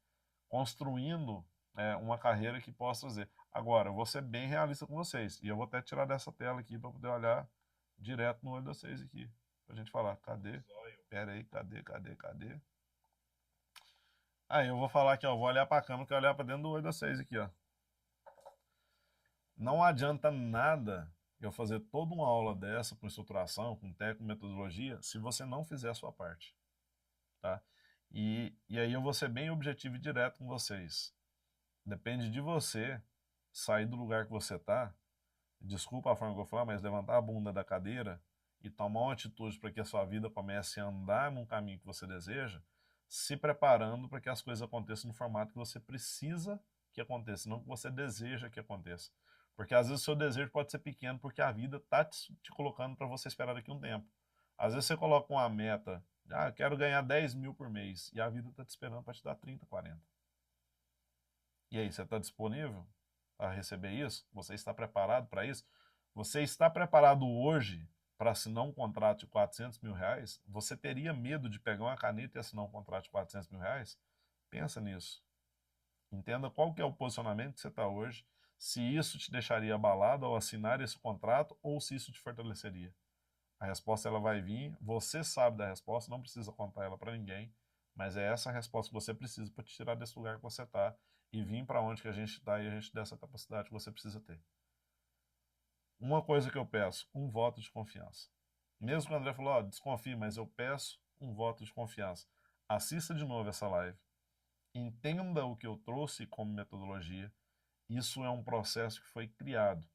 construindo uma carreira que possa trazer. Agora, eu vou ser bem realista com vocês, e eu vou até tirar dessa tela aqui para poder olhar direto no olho de vocês aqui, pra gente falar, cadê? Pera aí, cadê? Aí eu vou falar aqui, ó, vou olhar pra câmera, que eu olhar pra dentro do olho de vocês aqui, ó. Não adianta nada eu fazer toda uma aula dessa com estruturação, com técnica, metodologia, se você não fizer a sua parte, tá? E aí eu vou ser bem objetivo e direto com vocês. Depende de você sair do lugar que você tá, desculpa a forma que eu vou falar, mas levantar a bunda da cadeira e tomar uma atitude para que a sua vida comece a andar num caminho que você deseja, se preparando para que as coisas aconteçam no formato que você precisa que aconteça, não que você deseja que aconteça. Porque às vezes o seu desejo pode ser pequeno porque a vida está te colocando para você esperar daqui a um tempo. Às vezes você coloca uma meta, eu quero ganhar 10 mil por mês, e a vida está te esperando para te dar 30, 40. E aí, você está disponível a receber isso? Você está preparado para isso? Você está preparado hoje para assinar um contrato de 400 mil reais? Você teria medo de pegar uma caneta e assinar um contrato de 400 mil reais? Pensa nisso. Entenda qual que é o posicionamento que você está hoje, se isso te deixaria abalado ao assinar esse contrato ou se isso te fortaleceria. A resposta ela vai vir, você sabe da resposta, não precisa contar ela para ninguém, mas é essa a resposta que você precisa para te tirar desse lugar que você está e vir para onde que a gente está e a gente dessa capacidade que você precisa ter. Uma coisa que eu peço, um voto de confiança. Mesmo que o André falou, desconfie, mas eu peço um voto de confiança. Assista de novo essa live. Entenda o que eu trouxe como metodologia. Isso é um processo que foi criado.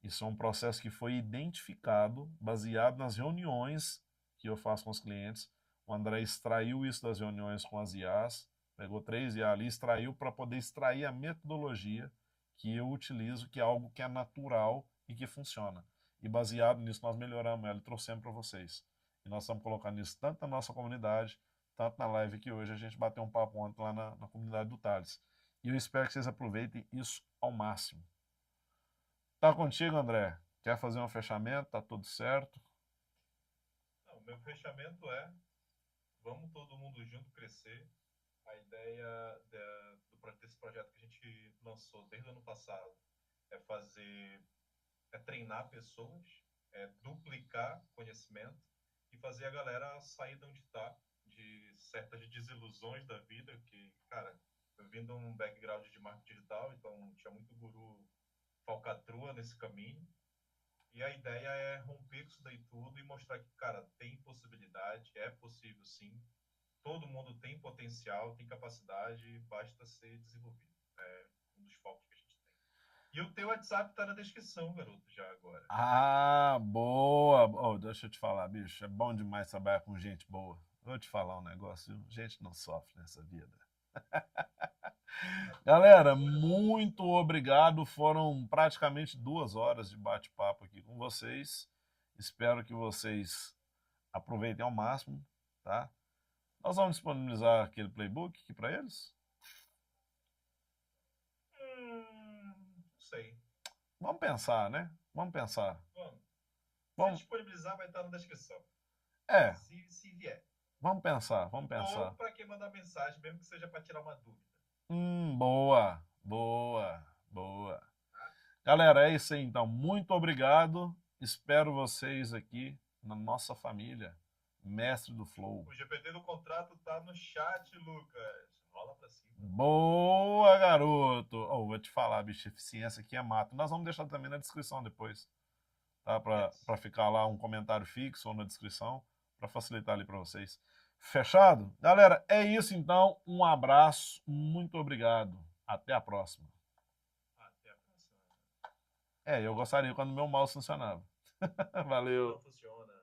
Isso é um processo que foi identificado, baseado nas reuniões que eu faço com os clientes. O André extraiu isso das reuniões com as IAs, pegou 3 IAs ali, extraiu para poder extrair a metodologia que eu utilizo, que é algo que é natural e que funciona. E baseado nisso, nós melhoramos ela e trouxemos para vocês. E nós estamos colocando isso tanto na nossa comunidade, tanto na live que hoje a gente bateu um papo ontem lá na comunidade do Thales. E eu espero que vocês aproveitem isso ao máximo. Tá contigo, André? Quer fazer um fechamento? Tá tudo certo? Não, meu fechamento vamos todo mundo junto crescer. A ideia desse projeto que a gente lançou desde o ano passado é treinar pessoas, duplicar conhecimento e fazer a galera sair de onde está, de certas desilusões da vida, que, cara, eu vim de um background de marketing digital, então tinha muito guru falcatrua nesse caminho. E a ideia é romper com isso daí tudo e mostrar que, cara, tem possibilidade, é possível sim. Todo mundo tem potencial, tem capacidade, basta ser desenvolvido. É um dos focos que a gente tem. E o teu WhatsApp tá na descrição, garoto, já agora. Ah, boa! Oh, deixa eu te falar, bicho, é bom demais trabalhar com gente boa. Vou te falar um negócio, viu? Gente não sofre nessa vida. Galera, muito obrigado. Foram praticamente 2 horas de bate-papo aqui com vocês. Espero que vocês aproveitem ao máximo, tá? Nós vamos disponibilizar aquele playbook aqui para eles? Não sei. Vamos pensar, né? Vamos pensar. Se disponibilizar, vai estar na descrição. É. Se vier. Vamos pensar. Ou para quem mandar mensagem, mesmo que seja para tirar uma dúvida. Boa. Galera, é isso aí então. Muito obrigado. Espero vocês aqui na nossa família. Mestre do Flow. O GPT do contrato tá no chat, Lucas. Rola pra cima. Boa, garoto. Vou te falar, bicho, eficiência aqui é mato. Nós vamos deixar também na descrição depois, tá? Para ficar lá um comentário fixo ou na descrição, para facilitar ali para vocês. Fechado? Galera, é isso então. Um abraço, muito obrigado. Até a próxima. Até a próxima. Eu gostaria quando meu mouse funcionava. Valeu. Não funciona.